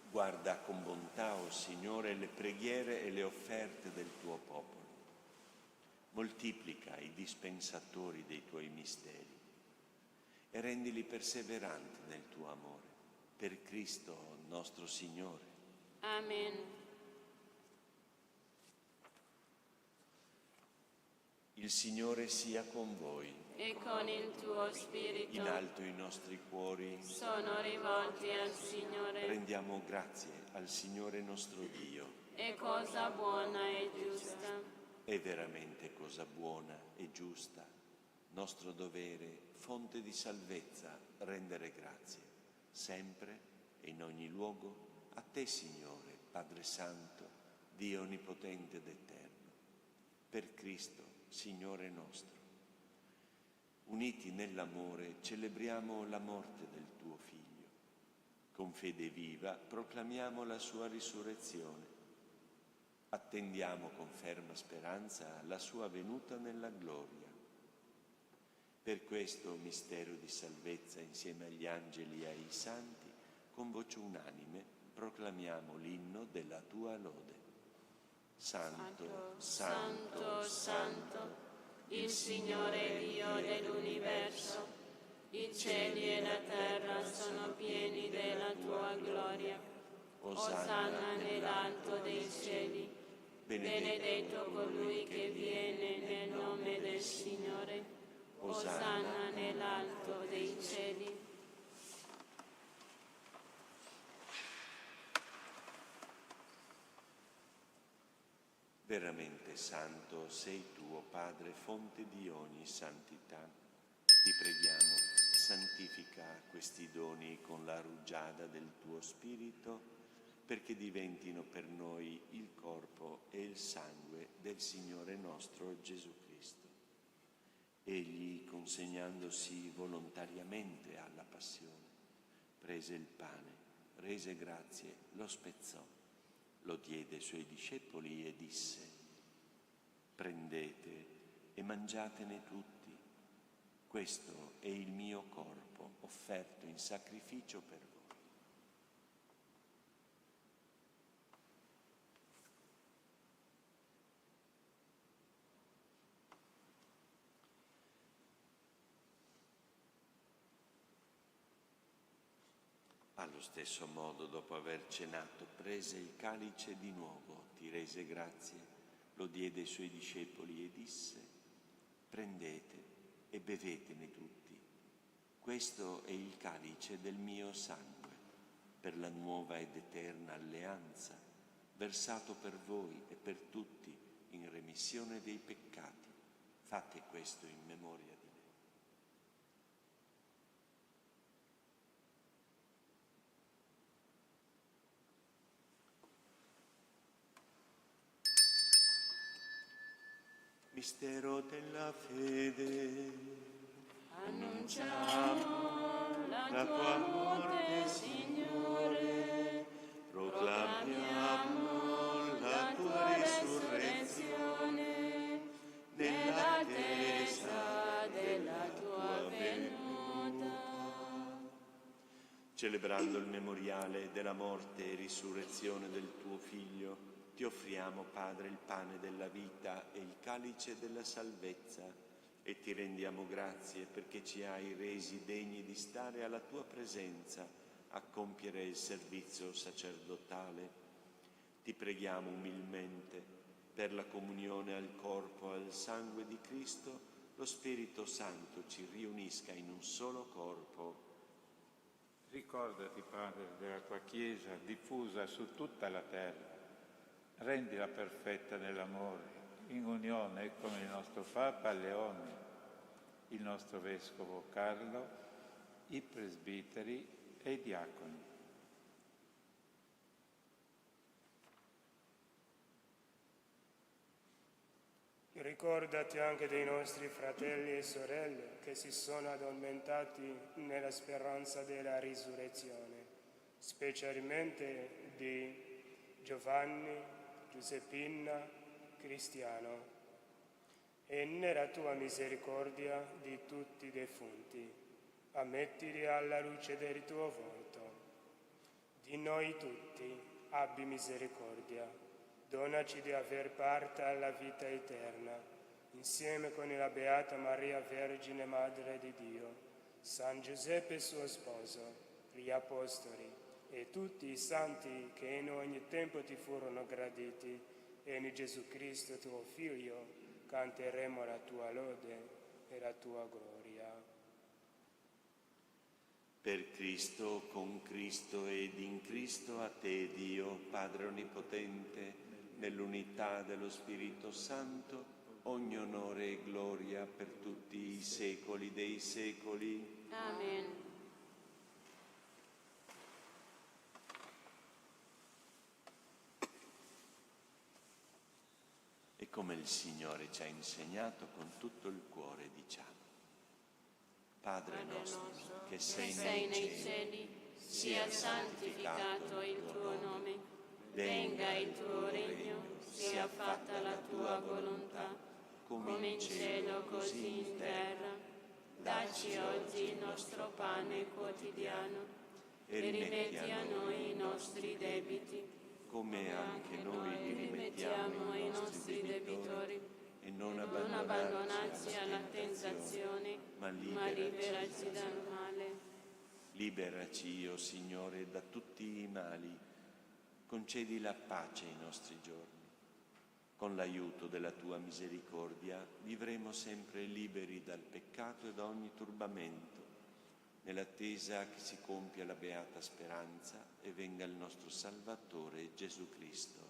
Guarda con bontà, o Signore, le preghiere e le offerte del tuo popolo. Moltiplica i dispensatori dei tuoi misteri e rendili perseveranti nel tuo amore. Per Cristo nostro Signore. Amen. Il Signore sia con voi. E con il tuo spirito. In alto i nostri cuori sono rivolti al Signore. Rendiamo grazie al Signore nostro Dio. È cosa buona e giusta. È veramente cosa buona e giusta. Nostro dovere, fonte di salvezza, rendere grazie, sempre e in ogni luogo, a te, Signore, Padre Santo, Dio Onnipotente ed Eterno, per Cristo, Signore nostro. Uniti nell'amore, celebriamo la morte del tuo Figlio. Con fede viva proclamiamo la sua risurrezione. Attendiamo con ferma speranza la sua venuta nella gloria. Per questo mistero di salvezza, insieme agli angeli e ai santi, con voce unanime proclamiamo l'inno della tua lode. Santo, Santo, Santo, il Signore Dio dell'universo, i cieli e la terra sono pieni della tua gloria. Osanna nell'alto dei cieli. Benedetto colui che viene nel nome del Signore. Osanna nell'alto dei cieli. Veramente santo sei tu, o Padre, fonte di ogni santità. Ti preghiamo, santifica questi doni con la rugiada del tuo Spirito, perché diventino per noi il corpo e il sangue del Signore nostro Gesù Cristo. Egli, consegnandosi volontariamente alla passione, prese il pane, rese grazie, lo spezzò, lo diede ai suoi discepoli e disse: prendete e mangiatene tutti, questo è il mio corpo offerto in sacrificio per voi. Allo stesso modo, dopo aver cenato, prese il calice di nuovo, ti rese grazie, lo diede ai suoi discepoli e disse: prendete e bevetene tutti. Questo è il calice del mio sangue, per la nuova ed eterna alleanza, versato per voi e per tutti in remissione dei peccati. Fate questo in memoria di me. Mistero della fede. Annunciamo la tua morte, Signore. Proclamiamo la tua risurrezione nell'attesa della tua venuta. celebrando il memoriale della morte e risurrezione del tuo Figlio, ti offriamo, Padre, il pane della vita e il calice della salvezza e ti rendiamo grazie perché ci hai resi degni di stare alla tua presenza a compiere il servizio sacerdotale. Ti preghiamo umilmente per la comunione al corpo e al sangue di Cristo, lo Spirito Santo ci riunisca in un solo corpo. Ricordati, Padre, della tua Chiesa diffusa su tutta la terra. Rendila perfetta nell'amore, in unione con il nostro Papa Leone, il nostro Vescovo Carlo, i presbiteri e i diaconi. Ricordati anche dei nostri fratelli e sorelle che si sono addormentati nella speranza della risurrezione, specialmente di Giovanni, Giuseppina, Cristiano, e nella tua misericordia di tutti i defunti, ammettili alla luce del tuo volto. Di noi tutti abbi misericordia. Donaci di aver parte alla vita eterna, insieme con la Beata Maria Vergine, Madre di Dio, San Giuseppe suo sposo, gli Apostoli e tutti i santi che in ogni tempo ti furono graditi, e in Gesù Cristo tuo Figlio canteremo la tua lode e la tua gloria. Per Cristo, con Cristo ed in Cristo, a te, Dio, Padre Onnipotente, nell'unità dello Spirito Santo, ogni onore e gloria per tutti i secoli dei secoli. Amen. E come il Signore ci ha insegnato, con tutto il cuore diciamo: Padre nostro, che sei nei cieli, sia santificato il tuo nome. Venga il tuo regno, sia fatta la tua volontà, come in cielo così in terra. Dacci oggi il nostro pane quotidiano e rimetti a noi i nostri debiti, come anche noi li rimettiamo ai nostri debitori, e non abbandonarci alla tentazione, ma liberaci dal male. Liberaci, o Signore, da tutti i mali. Concedi la pace ai nostri giorni. Con l'aiuto della tua misericordia vivremo sempre liberi dal peccato e da ogni turbamento, nell'attesa che si compia la beata speranza e venga il nostro Salvatore Gesù Cristo.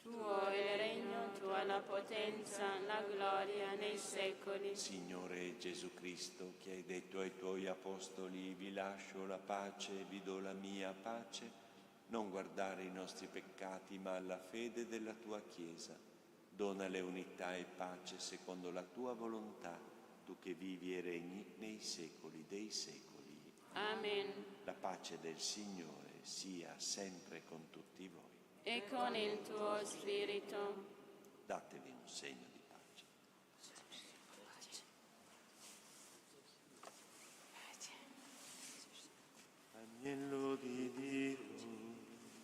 Tuo è il regno, tua la potenza, la gloria nei secoli. Signore Gesù Cristo, che hai detto ai tuoi apostoli: vi lascio la pace, vi do la mia pace, non guardare i nostri peccati, ma alla fede della tua Chiesa. Donale unità e pace secondo la tua volontà, tu che vivi e regni nei secoli dei secoli. Amen. La pace del Signore sia sempre con tutti voi. E con il tuo spirito. Datevi un segno di pace. Agnello di Dio,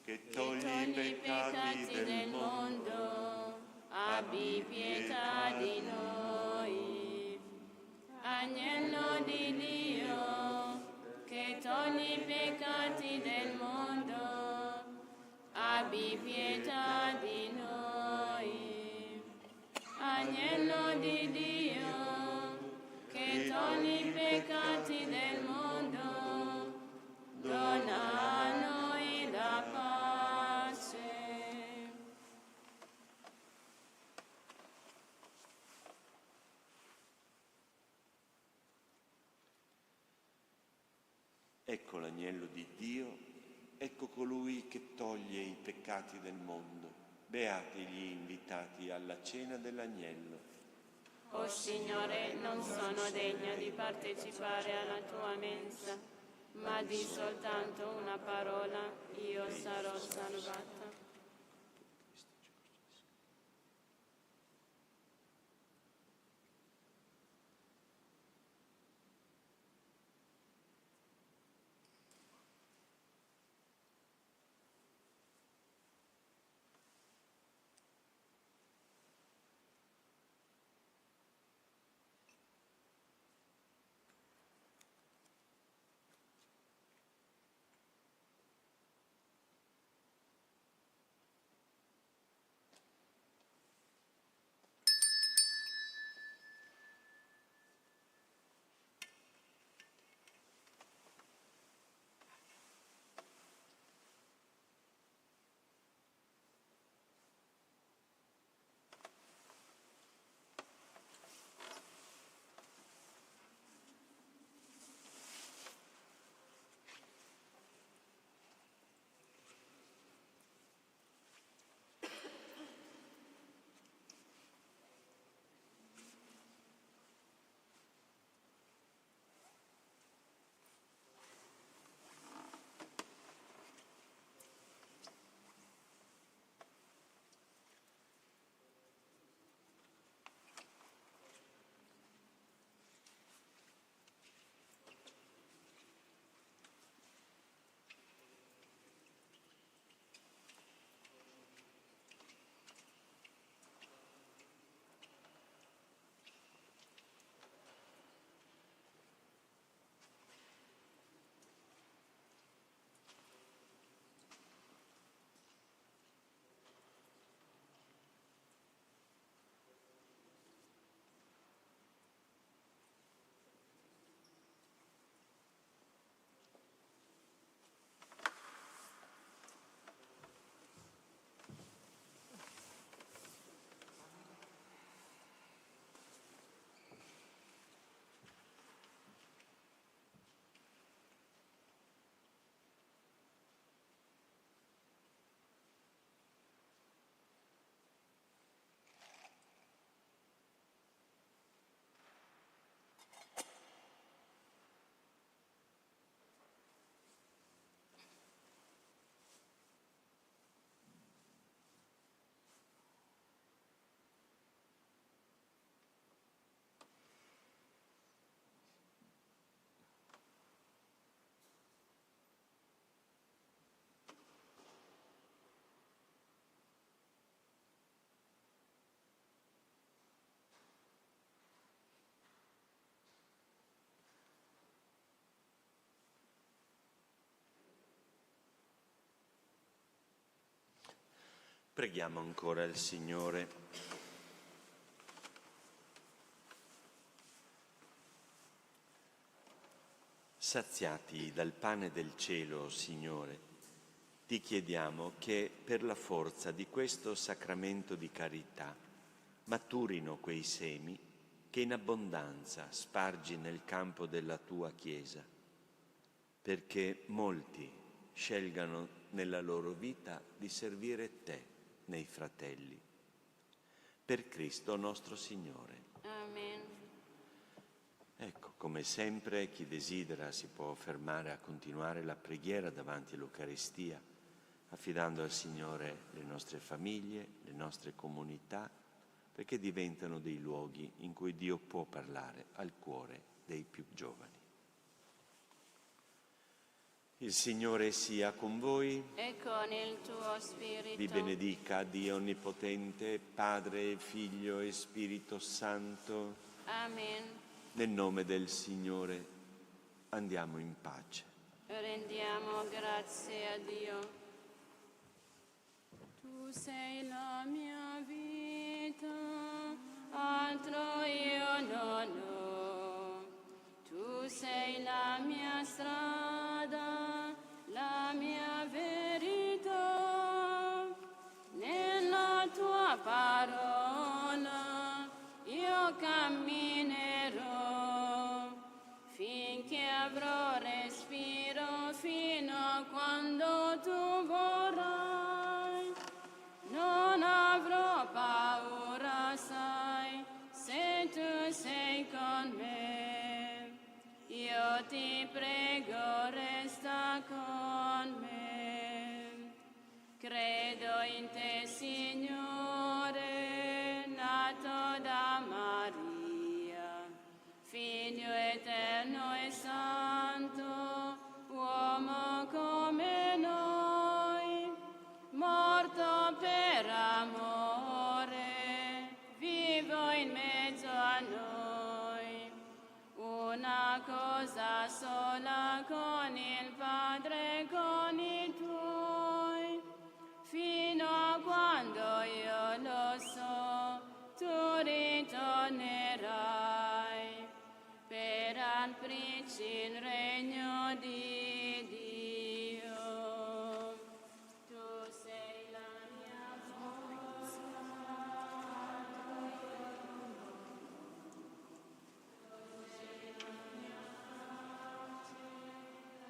che togli i peccati del mondo, abbi pietà di noi. Agnello di Dio, che togli i peccati del mondo, abbi pietà di noi. Agnello di Dio, che togli i peccati del mondo, dona a noi la pace. Ecco l'agnello di Dio, ecco colui che toglie i peccati del mondo. Beati gli invitati alla cena dell'agnello. O Signore, non sono degna di partecipare alla tua mensa, ma di soltanto una parola, io sarò salvata. Preghiamo ancora il Signore. Saziati dal pane del cielo, Signore, ti chiediamo che per la forza di questo sacramento di carità maturino quei semi che in abbondanza spargi nel campo della tua Chiesa, perché molti scelgano nella loro vita di servire te nei fratelli. Per Cristo nostro Signore. Amen. Ecco, come sempre, chi desidera si può fermare a continuare la preghiera davanti all'Eucaristia, affidando al Signore le nostre famiglie, le nostre comunità, perché diventano dei luoghi in cui Dio può parlare al cuore dei più giovani. Il Signore sia con voi. E con il tuo spirito. Vi benedica Dio Onnipotente, Padre, Figlio e Spirito Santo. Amen. Nel nome del Signore andiamo in pace. Rendiamo grazie a Dio. Tu sei la mia vita, altro io non ho. Tu sei la mia strada, la mia verità. Nella tua parola io camminerò, finché avrò respiro, fino a quando tu vorrai. Non avrò paura, sai, se tu sei con me. Io ti prego, resta con me. Credo in te, Signore, nato da Maria, Figlio eterno e santo, uomo come noi, morto per amore, vivo in mezzo a noi. Una cosa sola con il Padre e con i tuoi, fino a quando io lo so, tu ritornerai per alprici il regno di Dio. Tu sei la mia forza, tu sei la mia pace, la mia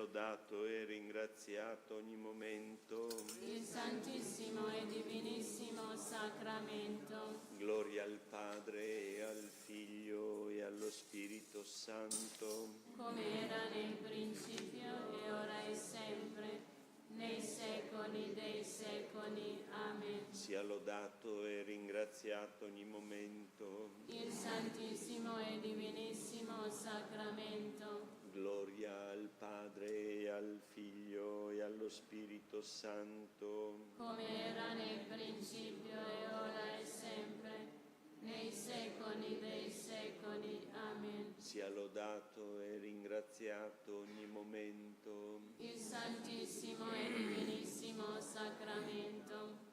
lodato e ringraziato ogni momento. Il Santissimo e Divinissimo Sacramento. Gloria al Padre e al Figlio e allo Spirito Santo. Come era nel principio e ora e sempre, nei secoli dei secoli. Amen. Sia lodato e ringraziato ogni momento. Il Santissimo e Divinissimo Sacramento. Gloria al Padre e al Figlio e allo Spirito Santo. Come era nel principio e ora e sempre, nei secoli dei secoli. Amen. Sia lodato e ringraziato ogni momento. Il Santissimo e Divinissimo Sacramento.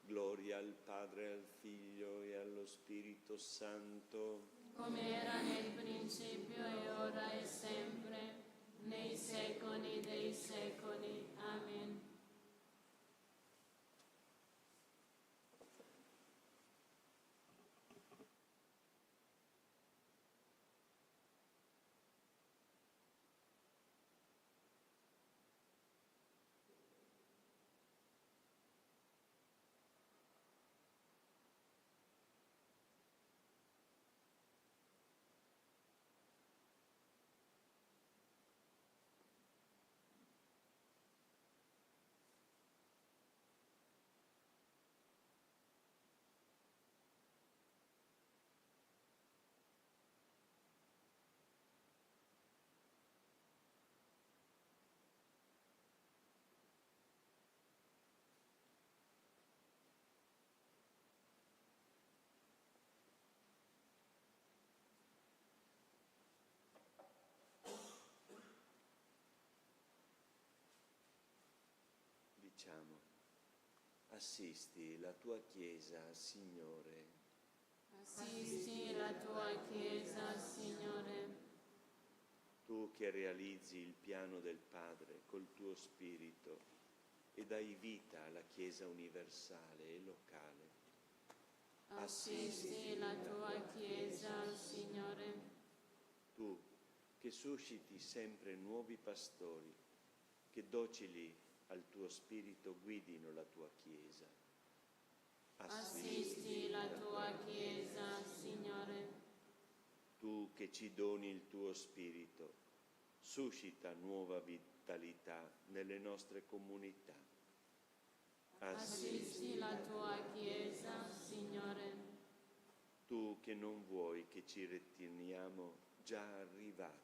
Gloria al Padre, al Figlio e allo Spirito Santo. Come era nel principio e ora e sempre, nei secoli dei secoli. Amen. Diciamo, assisti la tua Chiesa, Signore. Assisti la tua Chiesa, Signore. Tu che realizzi il piano del Padre col tuo Spirito e dai vita alla Chiesa universale e locale. Assisti la tua Chiesa, Signore. Tu che susciti sempre nuovi pastori, che docili al tuo Spirito guidino la tua Chiesa. Assisti la tua Chiesa, Signore. Tu che ci doni il tuo Spirito, suscita nuova vitalità nelle nostre comunità. Assisti la tua Chiesa, Signore. Tu che non vuoi che ci riteniamo già arrivati.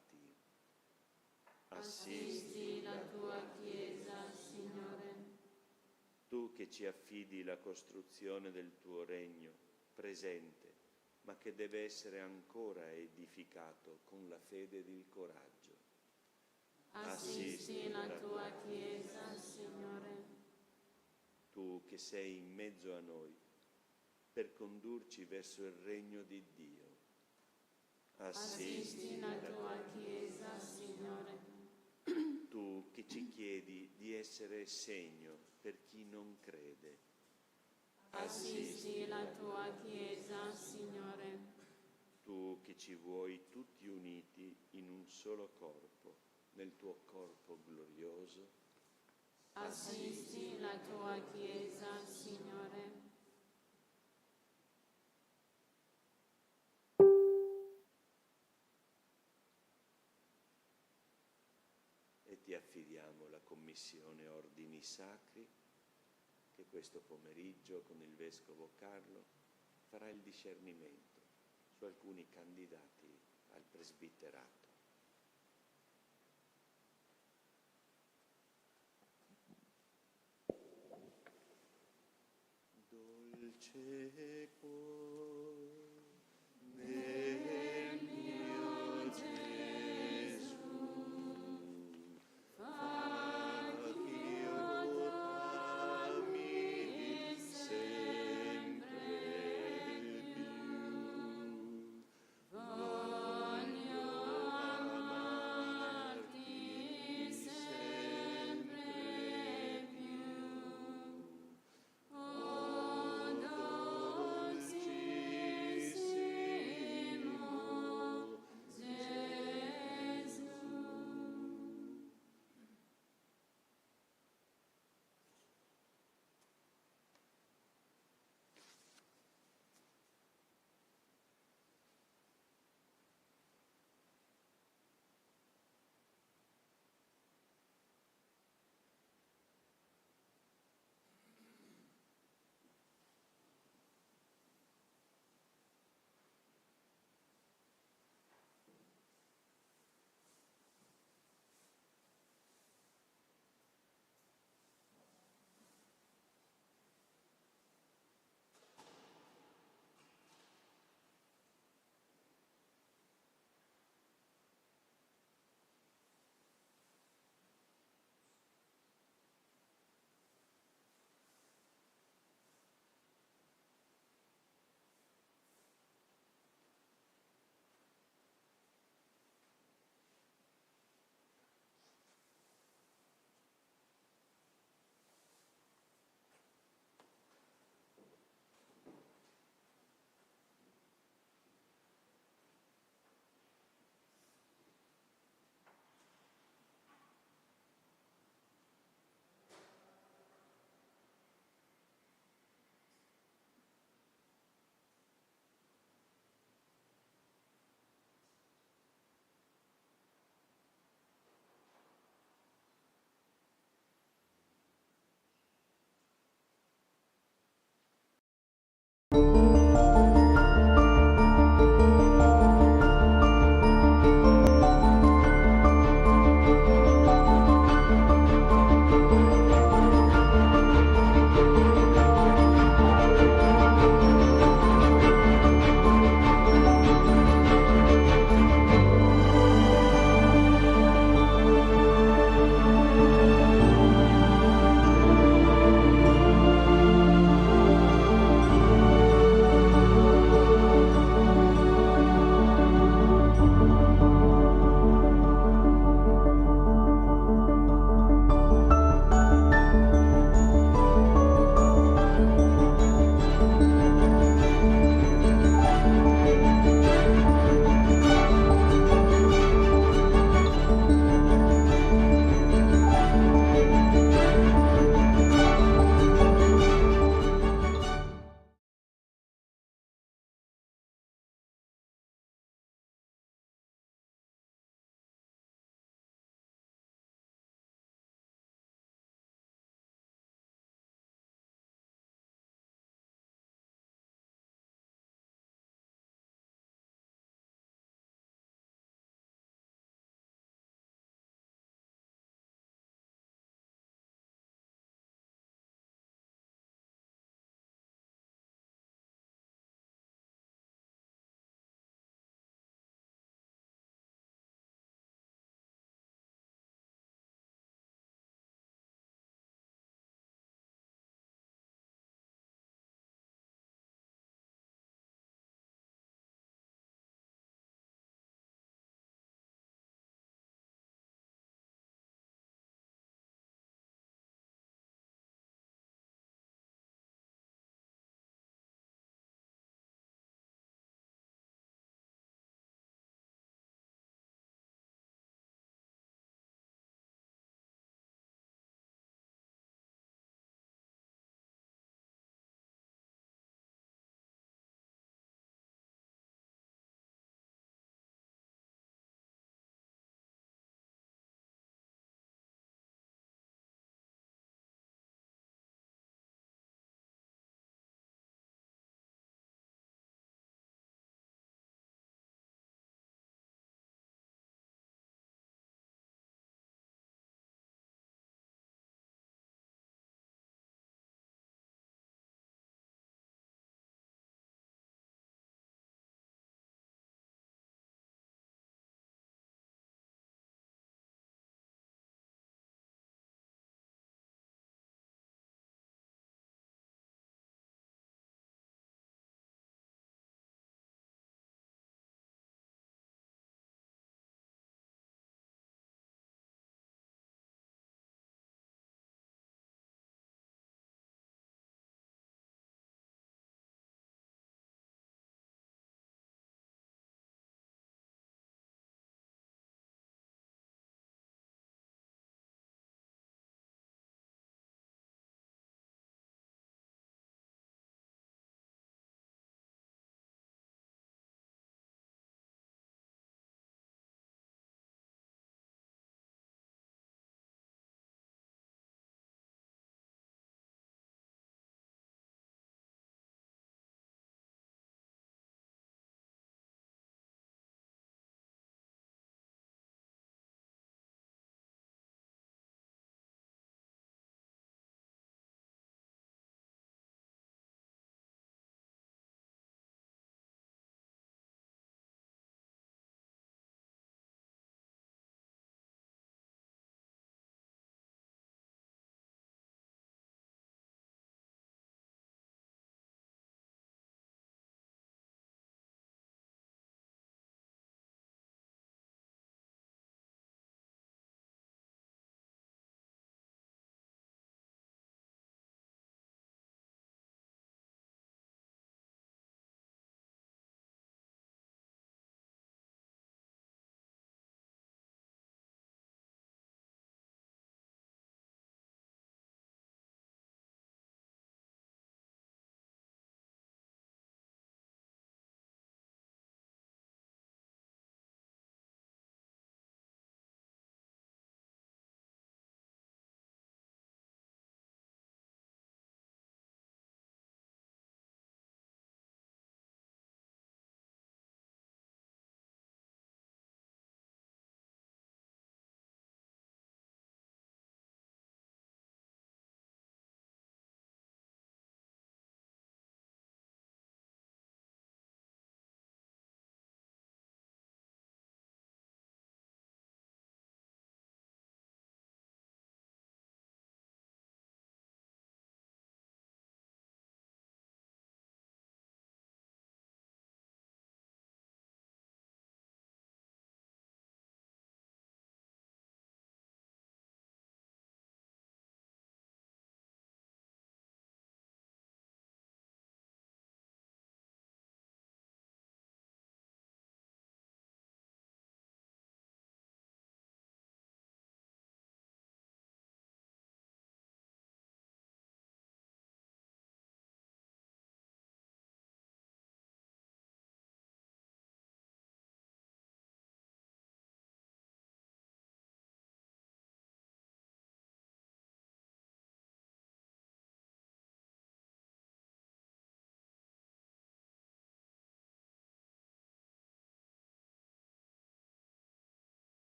Assisti la tua Chiesa, Signore. Tu che ci affidi la costruzione del tuo regno, presente, ma che deve essere ancora edificato con la fede ed il coraggio. Assisti la tua Chiesa, Signore. Tu che sei in mezzo a noi, per condurci verso il regno di Dio. Assisti la tua Chiesa, Signore. Tu che ci chiedi di essere segno per chi non crede. Assisti la tua Chiesa, Signore. Tu che ci vuoi tutti uniti in un solo corpo, nel tuo corpo glorioso. Assisti la tua Chiesa, Signore. E ti affidiamo la commissione Ordini Sacri, che questo pomeriggio con il Vescovo Carlo farà il discernimento su alcuni candidati al presbiterato. Dolce cuore